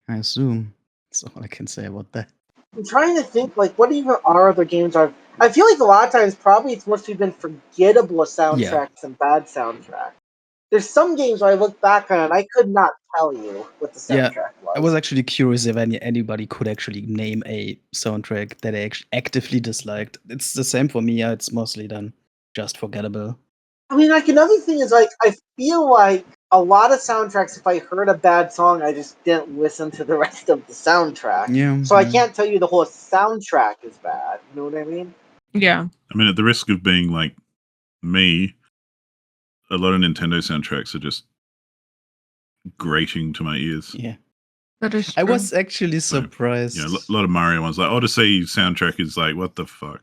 I assume. That's all I can say about that. I'm trying to think, like, what even are other games are? I feel like a lot of times, probably it's mostly been forgettable soundtracks and bad soundtracks. There's some games where I look back on and I could not tell you what the Yeah, soundtrack was. I was actually curious if anybody could actually name a soundtrack that they actively disliked. It's the same for me. Yeah, it's mostly then just forgettable. I mean, like, another thing is, like, I feel like a lot of soundtracks, if I heard a bad song, I just didn't listen to the rest of the soundtrack. Yeah. So I can't tell you the whole soundtrack is bad. You know what I mean? Yeah. I mean, at the risk of being like me, a lot of Nintendo soundtracks are just grating to my ears. Yeah. That is true. I was actually surprised. Yeah, a lot of Mario ones. Like Odyssey soundtrack is like, what the fuck?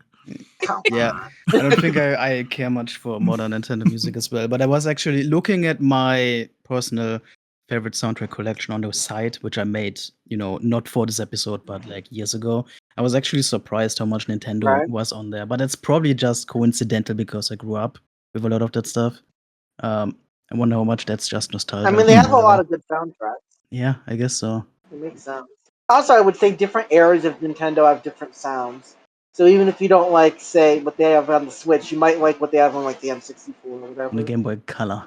Yeah, I don't think I care much for modern Nintendo music as well. But I was actually looking at my personal favorite soundtrack collection on the site, which I made, not for this episode, but like years ago. I was actually surprised how much Nintendo was on there. But it's probably just coincidental because I grew up with a lot of that stuff. I wonder how much that's just nostalgia. I mean, they have a lot of good soundtracks. Yeah, I guess so. It makes sense. Also, I would say different eras of Nintendo have different sounds. So even if you don't like, say, what they have on the Switch, you might like what they have on like the M64 or whatever. On the Game Boy Color.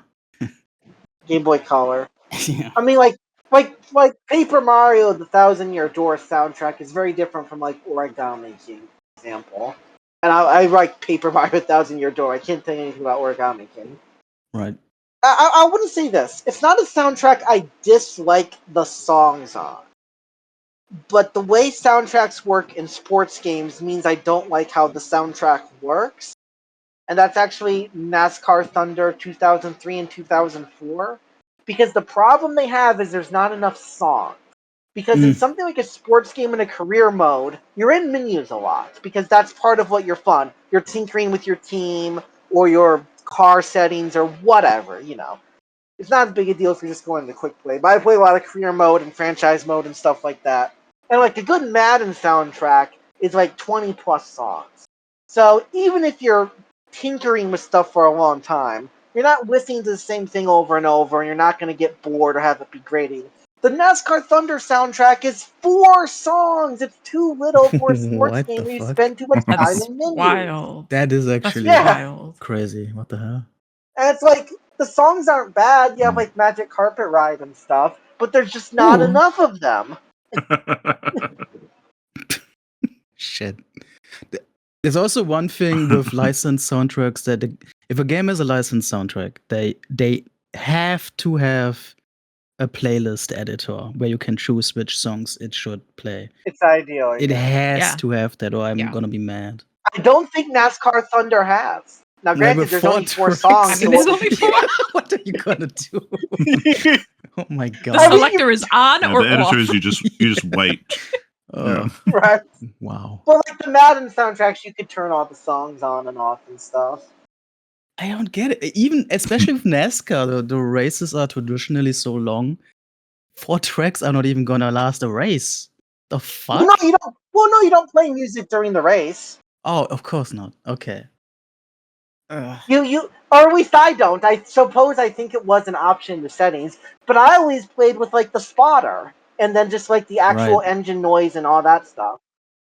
Game Boy Color. Yeah. I mean, like Paper Mario: The Thousand-Year Door soundtrack is very different from like Origami King, for example. And I like Paper Mario: Thousand-Year Door. I can't tell you anything about Origami King. Right. I wouldn't say this. It's not a soundtrack I dislike the songs on. But the way soundtracks work in sports games means I don't like how the soundtrack works. And that's actually NASCAR Thunder 2003 and 2004. Because the problem they have is there's not enough songs. Because in something like a sports game in a career mode, you're in menus a lot. Because that's part of what you're fun. You're tinkering with your team or your car settings or whatever, It's not as big a deal if you're just going to quick play. But I play a lot of career mode and franchise mode and stuff like that. And like a good Madden soundtrack is like 20 plus songs. So even if you're tinkering with stuff for a long time, you're not listening to the same thing over and over, and you're not going to get bored or have it be grating. The NASCAR Thunder soundtrack is 4 songs. It's too little for a sports game where you spend too much time That's in menus. wild. That is actually wild. crazy. What the hell? And it's like, the songs aren't bad. You have like Magic Carpet Ride and stuff, but there's just not enough of them. Shit. There's also one thing with licensed soundtracks that if a game has a licensed soundtrack, they have to have a playlist editor where you can choose which songs it should play. It's ideal. It has to have that, or I'm Yeah. gonna be mad. I don't think NASCAR Thunder has. Now, granted, there's only 4 tracks. songs. I mean, there's only 4. What are you gonna do? Oh my The god. selector is on Yeah, or the editor off. is you just wait. Oh, Right. wow. Well, like the Madden soundtracks, you could turn all the songs on and off and stuff. I don't get it. Even especially with NASCAR, the races are traditionally so long. 4 tracks are not even gonna last a race. The fuck? No, you don't. Well, no, you don't play music during the race. Oh, of course not. Okay. Or at least I don't. I suppose I think it was an option in the settings, but I always played with like the spotter and then just like the actual Right. engine noise and all that stuff,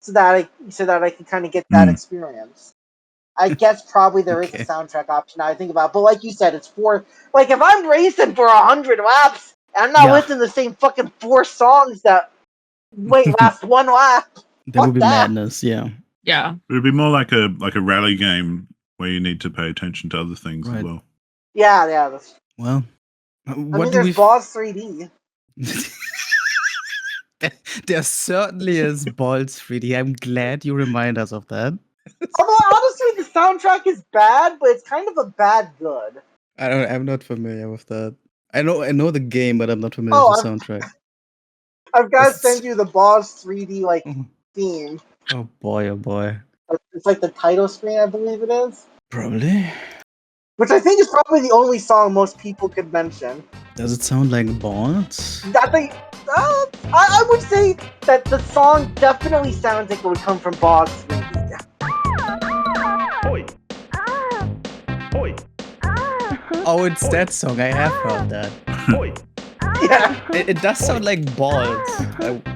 so that I can kind of get that Mm. experience. I guess probably there is a Okay. soundtrack option I think about, but like you said, it's for like if I'm racing for 100 laps, and I'm not Yeah. listening to the same fucking 4 songs that last one lap. That would Fuck be that. madness. Yeah. Yeah. It would be more like a rally game where you need to pay attention to other things as Right. well. Yeah. Well, I what mean, do there's we? Ballz 3D. There certainly is Ballz 3D. I'm glad you remind us of that. Although honestly, the soundtrack is bad, but it's kind of a bad good. I'm not familiar with that. I know the game, but I'm not familiar Oh, with the soundtrack. I've got to It's- send you the Ballz 3D like Oh, theme. oh boy, oh boy. It's like the title screen, I believe it is. Probably. Which I think is probably the only song most people could mention. Does it sound like Ballz? I think I would say that the song definitely sounds like it would come from Ballz 3D. Oh, it's that song. I have heard that. Yeah, It does sound like Ballz.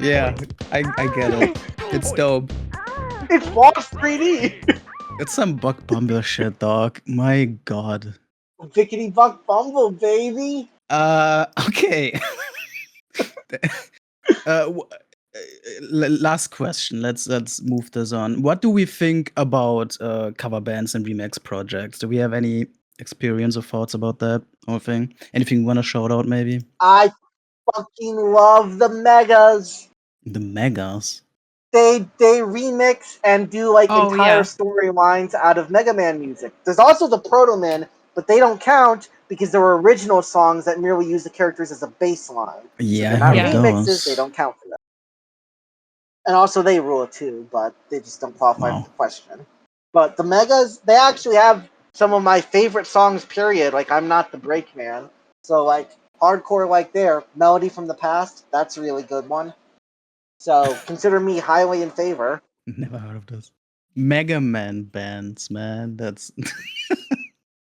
Yeah, I get it. It's dope. it's Ballz 3D. It's some Buck Bumble shit, dog. My god. Vickety Buck Bumble, baby. Okay. Last question. Let's move this on. What do we think about cover bands and remix projects? Do we have any experience or thoughts about that whole thing? Anything you want to shout out, maybe? I fucking love the Megas. The Megas. They remix and do like Oh, entire yeah. storylines out of Mega Man music. There's also the Proto Men, but they don't count because there were original songs that merely use the characters as a baseline. Yeah, They're I not heard Yeah. remixes, those. they don't count for that. And also they rule too, but they just don't qualify Wow. for the question. But the Megas, they actually have some of my favorite songs, period. Like I'm Not the Break Man. So like hardcore like there, Melody from the Past, that's a really good one. So consider me highly in favor. Never heard of this. Mega Man bands, man. That's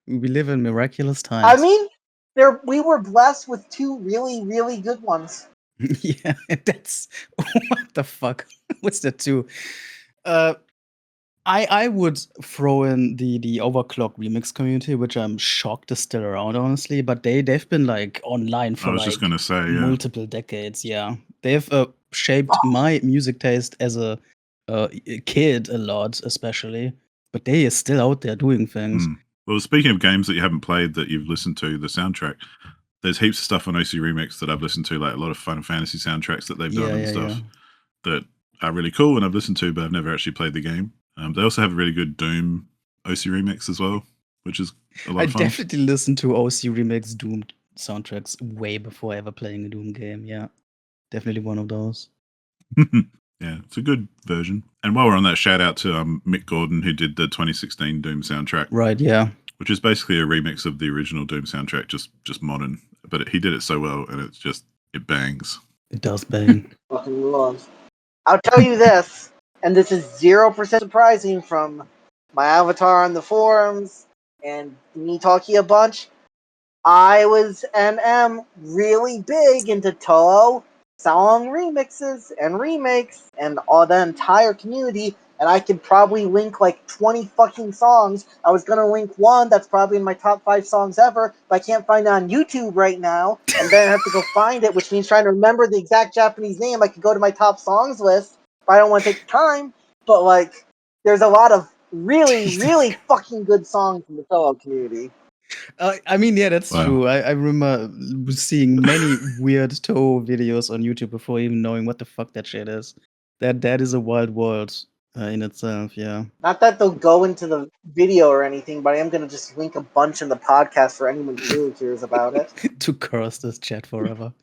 we live in miraculous times. I mean, we were blessed with 2 really, really good ones. Yeah, that's what the fuck. What's that too? I would throw in the Overclock remix community, which I'm shocked is still around, honestly. But they've been like online for I was like just gonna say, yeah. multiple decades. Yeah, they've shaped my music taste as a kid a lot, especially. But they are still out there doing things. Well, speaking of games that you haven't played that you've listened to the soundtrack, there's heaps of stuff on OC Remix that I've listened to, like a lot of Final Fantasy soundtracks that they've done and stuff that are really cool and I've listened to, but I've never actually played the game. They also have a really good Doom OC Remix as well, which is a lot I of fun. definitely listened to OC Remix Doom soundtracks way before ever playing a Doom game. Yeah, definitely one of those. Yeah, it's a good version. And while we're on that, shout out to Mick Gordon, who did the 2016 Doom soundtrack. Right, yeah. Which is basically a remix of the original Doom soundtrack, just modern. But he did it so well, and it bangs. It does bang. Fucking love. I'll tell you this, and this is 0% surprising from my avatar on the forums and me talking a bunch. I was and am really big into Toho song remixes and remakes and all the entire community, and I could probably link like 20 fucking songs. I was gonna link one that's probably in my top 5 songs ever, but I can't find it on YouTube right now, and then I have to go find it, which means trying to remember the exact Japanese name. I could go to my top songs list, but I don't want to take the time. But like, there's a lot of really, really fucking good songs in the Toho community. I mean, yeah, that's Wow. true. I remember seeing many weird Toho videos on YouTube before even knowing what the fuck that shit is. That is a wild world in itself, yeah. Not that they'll go into the video or anything, but I am going to just link a bunch in the podcast for anyone who really cares about it. To curse this chat forever.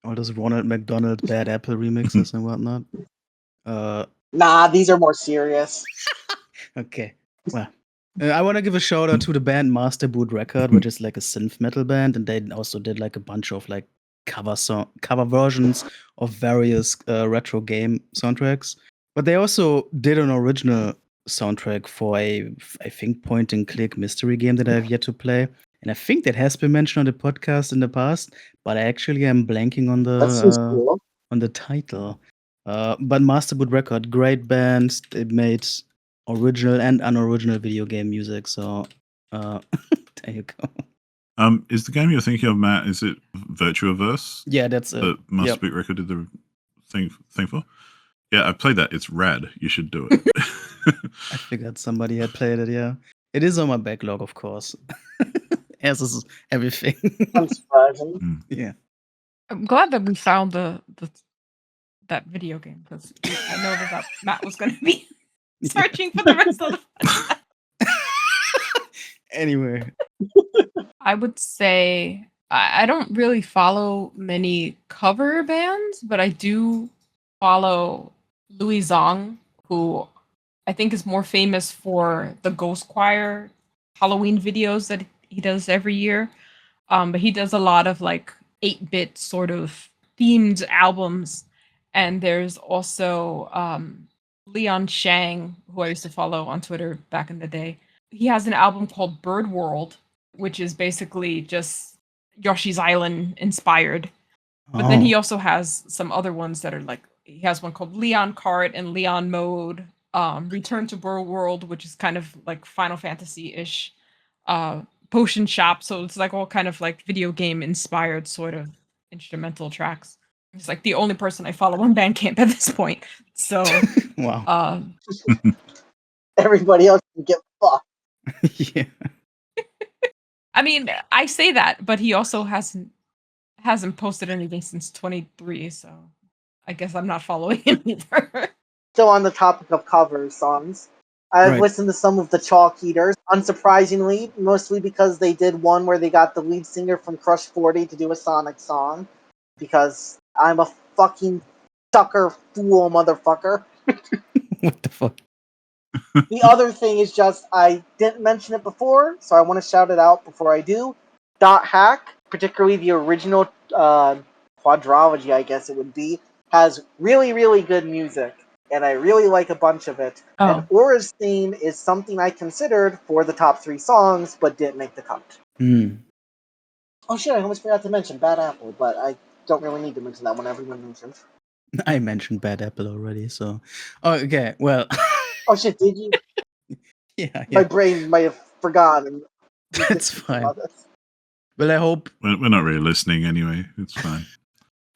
All those Ronald McDonald Bad Apple remixes and whatnot. Nah, these are more serious. Okay, well. I want to give a shout out to the band Master Boot Record, which is like a synth metal band, and they also did like a bunch of like cover versions of various retro game soundtracks. But they also did an original soundtrack for I think, point-and-click mystery game that I have yet to play. And I think that has been mentioned on the podcast in the past, but I actually am blanking on That seems cool. the title. But Masterwood Record, great band. They made original and unoriginal video game music. So there you go. Is the game you're thinking of, Matt? Is it Virtuaverse Yeah, that's it. that Masterwood Record did the thing for? Yeah, I played that. It's rad. You should do it. I figured somebody had played it. Yeah, it is on my backlog, of course. As is everything. Unsurprising. Yeah. I'm glad that we found that video game because I know that Matt was going to be searching for the rest of the. Anyway, I would say I don't really follow many cover bands, but I do follow Louis Zong, who I think is more famous for the Ghost Choir Halloween videos that he does every year. But he does a lot of like 8-bit sort of themed albums. And there's also Leon Shang, who I used to follow on Twitter back in the day. He has an album called Bird World, which is basically just Yoshi's Island inspired. But then he also has some other ones that are like, he has one called Leon Kart and Leon Mode, Return to Bird World, which is kind of like Final Fantasy-ish, Potion Shop. So it's like all kind of like video game inspired sort of instrumental tracks. He's like the only person I follow on Bandcamp at this point. So wow. Everybody else can get fucked. Yeah. I mean, I say that, but he also hasn't posted anything since 23, so I guess I'm not following him either. Still on the topic of cover songs, I've listened to some of the Chalk Eaters, unsurprisingly, mostly because they did one where they got the lead singer from Crush 40 to do a Sonic song, because I'm a fucking sucker fool motherfucker. What the fuck? The other thing is just, I didn't mention it before, so I want to shout it out before I do. Dot Hack, particularly the original quadrology, I guess it would be, has really, really good music, and I really like a bunch of it. Oh. And Aura's theme is something I considered for the top 3 songs, but didn't make the cut. Oh shit, I almost forgot to mention Bad Apple, but I don't really need to mention that one, everyone mentioned. I mentioned Bad Apple already, so... Oh, okay, well... Oh shit, did you? Yeah. My brain might have forgotten. That's fine. Well, I hope... We're not really listening anyway. It's fine.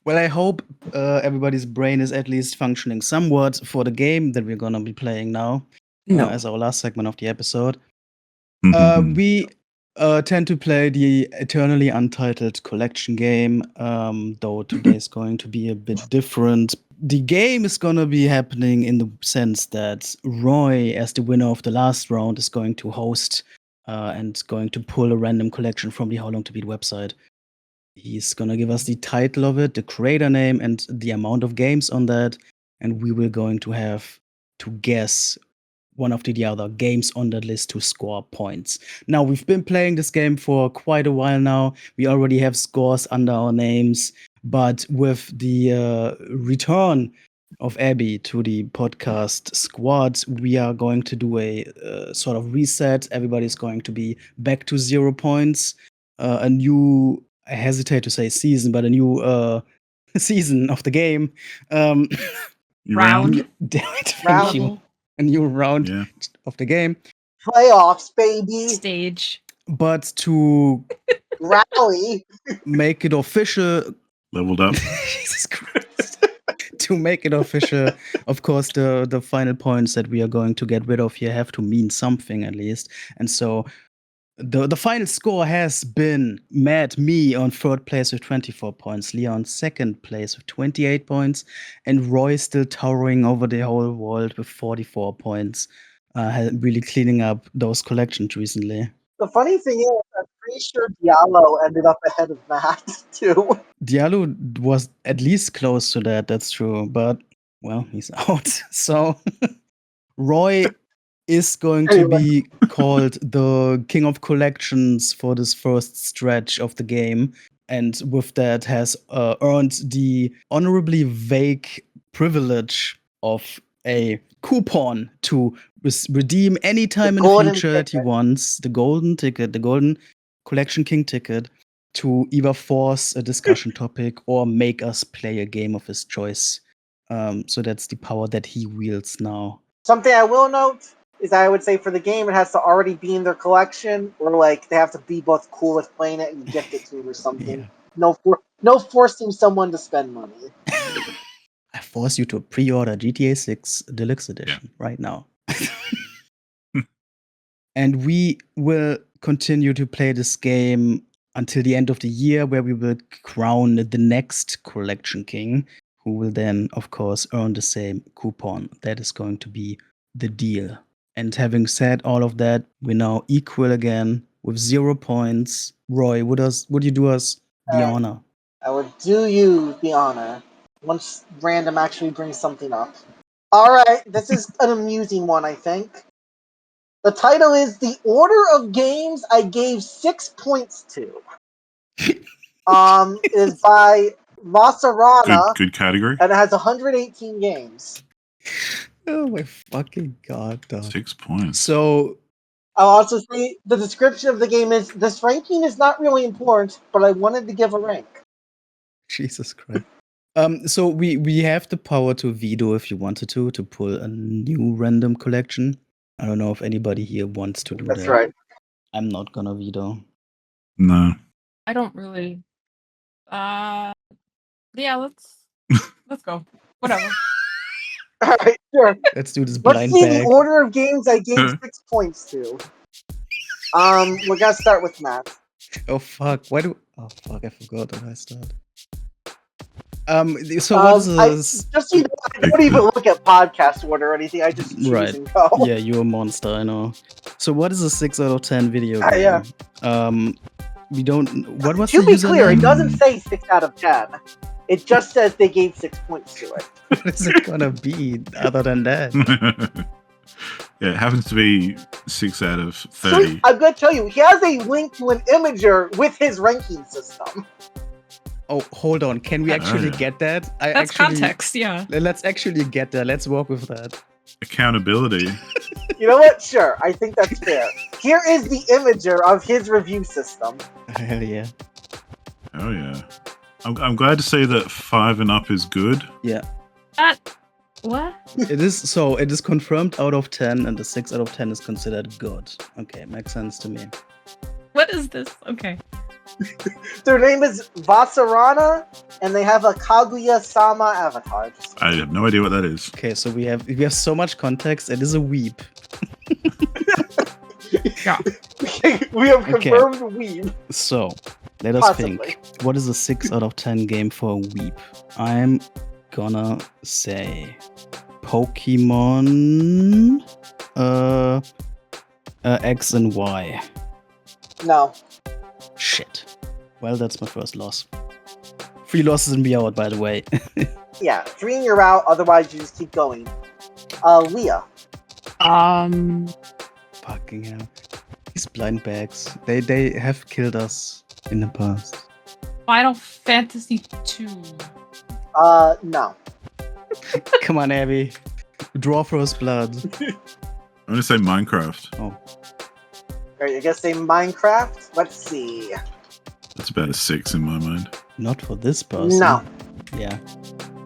Well, I hope everybody's brain is at least functioning somewhat for the game that we're gonna be playing now. As our last segment of the episode. We tend to play the eternally untitled collection game, though today is going to be a bit different. The game is gonna be happening in the sense that Roy, as the winner of the last round, is going to host and going to pull a random collection from the How Long to Beat website. He's gonna give us the title of it, the creator name, and the amount of games on that, and we will going to have to guess one after the other games on that list to score points. Now, we've been playing this game for quite a while now. We already have scores under our names, but with the return of Abby to the podcast squad, we are going to do a sort of reset. Everybody's going to be back to 0 points. A new, I hesitate to say season, but a new season of the game. Round. Damn it, thank you. A new round of the game. Playoffs, baby. Stage. But to rally, make it official. Leveled up. Jesus Christ. To make it official, of course, the final points that we are going to get rid of here have to mean something at least. And so the final score has been Matt, me on 3rd place with 24 points, Leon 2nd place with 28 points, and Roy still towering over the whole world with 44 points, really cleaning up those collections recently. The funny thing is, I'm pretty sure Diallo ended up ahead of Matt, too. Diallo was at least close to that, that's true, but, well, he's out. So, Roy is going to be called the King of Collections for this first stretch of the game, and with that has earned the honorably vague privilege of a coupon to redeem any time The in the golden future that he ticket. wants the golden ticket, the golden Collection King ticket, to either force a discussion topic or make us play a game of his choice. So that's the power that he wields now. Something I will note is I would say for the game, it has to already be in their collection, or like they have to be both cool with playing it and gift it to them or something. Yeah. No forcing someone to spend money. I force you to pre-order GTA 6 Deluxe Edition right now. And we will continue to play this game until the end of the year, where we will crown the next Collection King, who will then, of course, earn the same coupon. That is going to be the deal. And having said all of that, we're now equal again with 0 points. Roy, would you do us the honor? I would do you the honor once random actually brings something up. Alright, this is an amusing one, I think. The title is The Order of Games I Gave 6 Points To. Is by Masarana, Good category. and it has 118 games. Oh my fucking god, dog. 6 points. So I'll also say the description of the game is, this ranking is not really important, but I wanted to give a rank. Jesus Christ. So we have the power to veto if you wanted to pull a new random collection. I don't know if anybody here wants to do that. That's right. I'm not gonna veto. No. I don't really. Yeah, let's go. Whatever. Alright, sure. Let's do this Let's blind see bag. the order of games I gave 6 points to. We're gonna start with Matt. Oh fuck! Oh fuck! I forgot that I started. So what is this? Just so you know, I don't even look at podcast order or anything. I just choose Right. and go. Yeah, you're a monster. I know. So what is a 6 out of 10 video game? Yeah. We don't. What was To the be clear, it username? doesn't say 6 out of 10. It just says they gave 6 points to it. What is it gonna be other than that? Yeah, it happens to be 6 out of 30. I'm gonna tell you, he has a link to an imager with his ranking system. Oh, hold on. Can we actually get that? That's context, yeah. Let's actually get that. Let's work with that. Accountability. You know what? Sure, I think that's fair. Here is the imager of his review system. Hell yeah. Oh yeah. I'm glad to say that 5 and up is good. Yeah. What? It is confirmed out of 10, and the 6 out of 10 is considered good. Okay, makes sense to me. What is this? Okay. Their name is Vasarana, and they have a Kaguya-sama avatar. I have no idea what that is. Okay, so we have so much context. It is a weep. Yeah. We have confirmed weeb. So let us Possibly. think. What is a 6 out of 10 game for a weep? I'm gonna say Pokemon X and Y. No. Shit. Well, that's my first loss. 3 losses and be out, by the way. Yeah, 3 and you're out, otherwise you just keep going. Leah. Fucking hell. These blind bags. They have killed us in the past. Final Fantasy 2. No. Come on, Abby. Draw first blood. I'm gonna say Minecraft. Oh. Alright, you're gonna say Minecraft? Let's see. That's about a 6 in my mind. Not for this person. No. Yeah.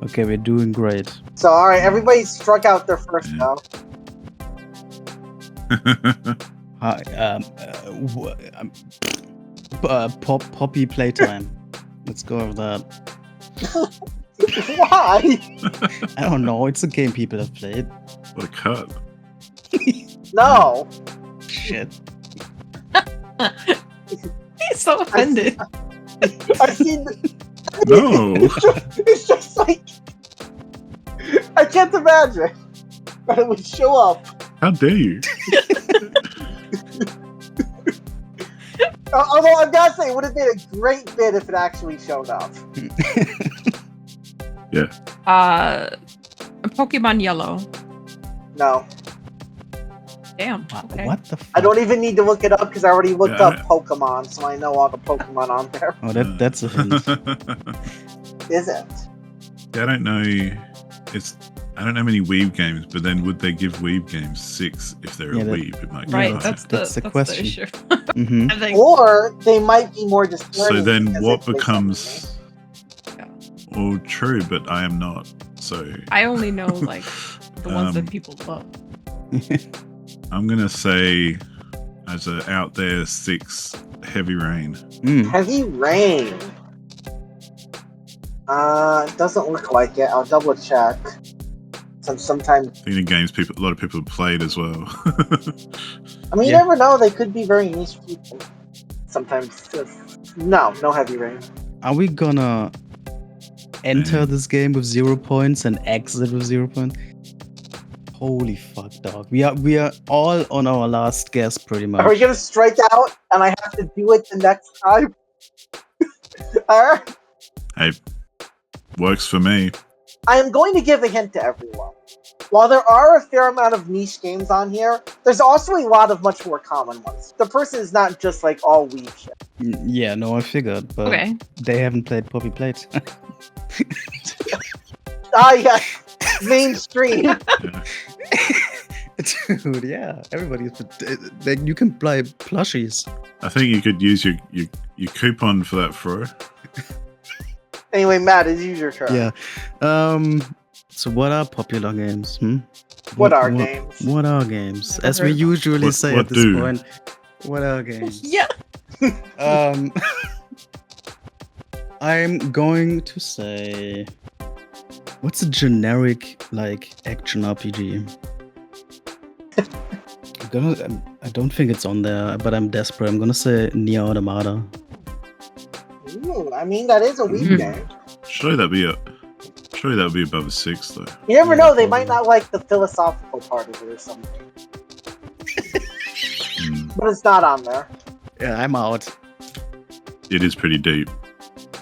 Okay, we're doing great. So, alright, everybody struck out their first go. Hi, Poppy Playtime. Let's go with that. Why? I don't know. It's a game people have played. What a cut. No. Shit. He's so offended. I've seen. No. It's just like. I can't imagine that it would show up. How dare you? Although I've got to say, it would have been a great bit if it actually showed up. Yeah. Pokemon Yellow. No. Damn. Okay. What the fuck? I don't even need to look it up because I already looked Yeah, up Pokemon, so I know all the Pokemon on there. Oh, that's a hint. Is it? Yeah, I don't know. I don't know many weeb games, but then would they give weeb games 6 if they're Yeah, a that- weeb? It might be Right, Yeah, five. that's the question. issue. Mhm. I think. Or they might be more discerning. So then because what they play becomes... Yeah. Well, true, but I am not. So I only know like the ones that Um, people love. I'm going to say, as a out there, 6 Heavy Rain. Mm. Heavy Rain. It doesn't look like it. I'll double check. Sometimes, I think the games a lot of people have played as well. I mean, you Yeah. never know. They could be very niche people. Sometimes, no Heavy Rain. Are we gonna enter Man. this game with 0 points and exit with 0 points? Holy fuck, dog. We are all on our last guess, pretty much. Are we gonna strike out and I have to do it the next time? Alright. Hey, works for me. I am going to give a hint to everyone. While there are a fair amount of niche games on here, there's also a lot of much more common ones. The person is not just like all weeb shit. Yeah, no, I figured, but Okay. they haven't played Poppy Plate. Ah, yes. Mainstream. Yeah. Dude, yeah, everybody's. Like, you can buy plushies. I think you could use your coupon for that throw. Anyway, Matt, it's your turn. Yeah. So what are popular games? What are games? What are games? Never As we heard of usually What- say what at this do? point. What are games? Yeah. I'm going to say, what's a generic like action RPG? I don't think it's on there, but I'm desperate. I'm gonna say Nier Automata. Ooh, I mean, that is a weeb Mhm. game. Surely that'd be above a 6 though. You never Yeah, know, they might probably. not like the philosophical part of it or something. Mm, But it's not on there. Yeah, I'm out. it is pretty deep.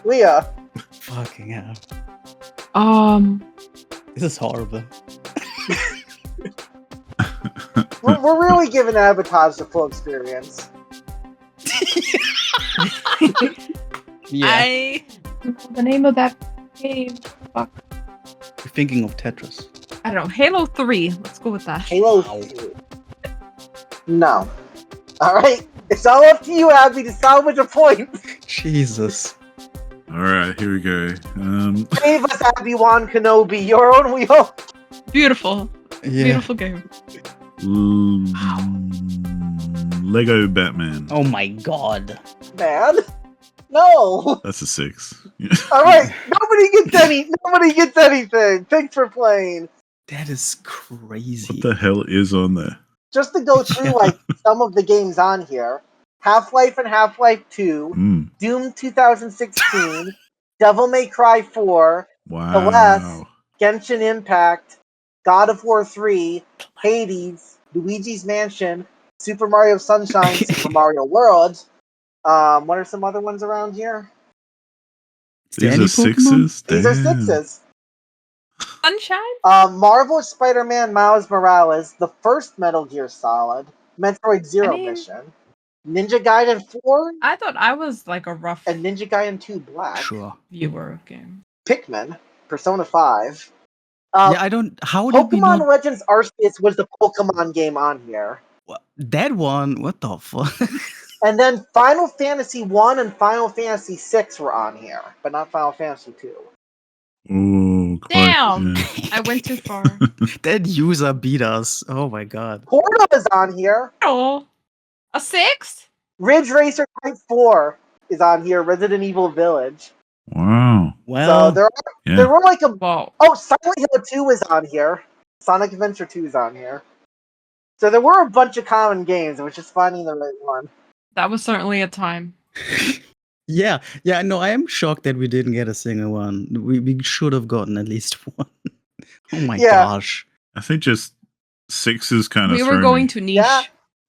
Leah, Fucking hell. This is horrible. we're really giving Abatage the full experience. Yeah. I don't know the name of that game. Fuck. You're thinking of Tetris. I don't know. Halo 3. Let's go with that. Halo Wow. 2. No. Alright, it's all up to you, Abby, to salvage a point. Jesus. All right, here we go. Save us, Abby Wan Kenobi, your own wheel. Beautiful. Yeah. Beautiful game. Lego Batman. Oh my god. Man. No. That's a 6. Alright, nobody gets anything. Thanks for playing. That is crazy. What the hell is on there? Just to go through like some of the games on here. Half-Life and Half-Life 2, Mm, Doom 2016, Devil May Cry 4, wow. Genshin Impact, God of War 3, Hades, Luigi's Mansion, Super Mario Sunshine, Super Mario World. What are some other ones around here? Is there These any are Pokemon? 6s? These are Damn. 6s. Sunshine? Marvel Spider-Man Miles Morales, the first Metal Gear Solid, Metroid Zero I mean- Mission, Ninja Gaiden 4, I thought I was like a rough and Ninja Gaiden 2 Black, Sure. viewer of games. Pikmin, Persona 5. Yeah, I don't. How did we Pokemon not? Legends Arceus was the Pokemon game on here. That one? What the fuck? And then Final Fantasy 1 and Final Fantasy 6 were on here, but not Final Fantasy 2. Ooh, close, Damn. yeah. I went too far. That user beat us. Oh my god. Portal is on here. Oh, a 6? Ridge Racer Type 4 is on here. Resident Evil Village. Wow. Well, So there Yeah. were like a... Whoa. Oh, Silent Hill 2 is on here. Sonic Adventure 2 is on here. So there were a bunch of common games. It was just finding the right one. That was certainly a time. yeah. No, I am shocked that we didn't get a single one. We should have gotten at least one. Oh my Yeah. gosh. I think just 6s kind of We were going to niche. Yeah.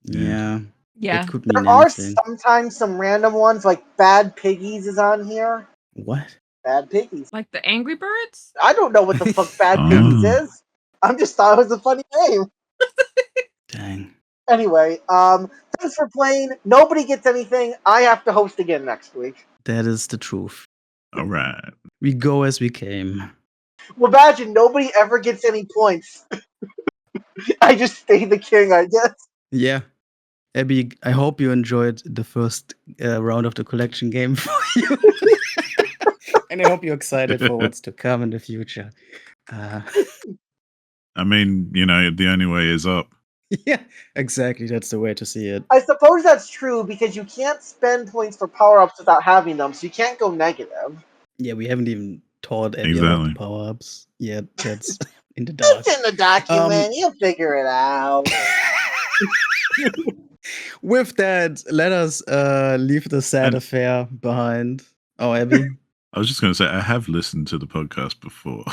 Yeah. Yeah. It could mean There are anything. sometimes some random ones, like Bad Piggies is on here. What? Bad Piggies. Like the Angry Birds? I don't know what the fuck Bad Oh. Piggies is. I just thought it was a funny name. Dang. Anyway, thanks for playing. Nobody gets anything. I have to host again next week. That is the truth. All right. We go as we came. Well, imagine nobody ever gets any points. I just stay the king, I guess. Yeah. Abby, I hope you enjoyed the first round of the collection game for you. And I hope you're excited for what's to come in the future. I mean, the only way is up. Yeah, exactly. That's the way to see it. I suppose that's true because you can't spend points for power-ups without having them, so you can't go negative. Yeah, we haven't even taught Abby about the Exactly. power-ups yet. That's in the dark. It's in the document. You'll figure it out. With that, let us leave the sad And- affair behind. Oh, Abby. I was just going to say, I have listened to the podcast before.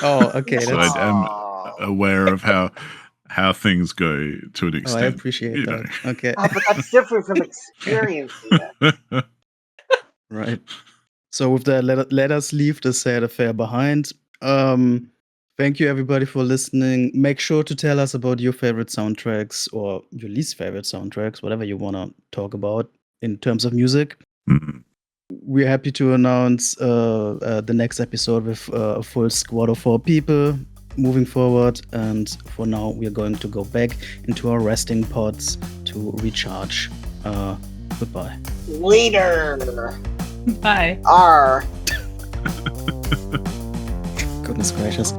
Oh, okay. So That's... I am Aw. aware of how things go to an Oh, extent. I appreciate that. Okay. Ah, but that's different from experiencing it. Right. So with that, let us leave the sad affair behind. Thank you everybody for listening. Make sure to tell us about your favorite soundtracks or your least favorite soundtracks, whatever you want to talk about in terms of music. Mhm. We're happy to announce the next episode with a full squad of 4 people moving forward. And for now, we are going to go back into our resting pods to recharge. Goodbye. Later. Bye. R. Goodness gracious.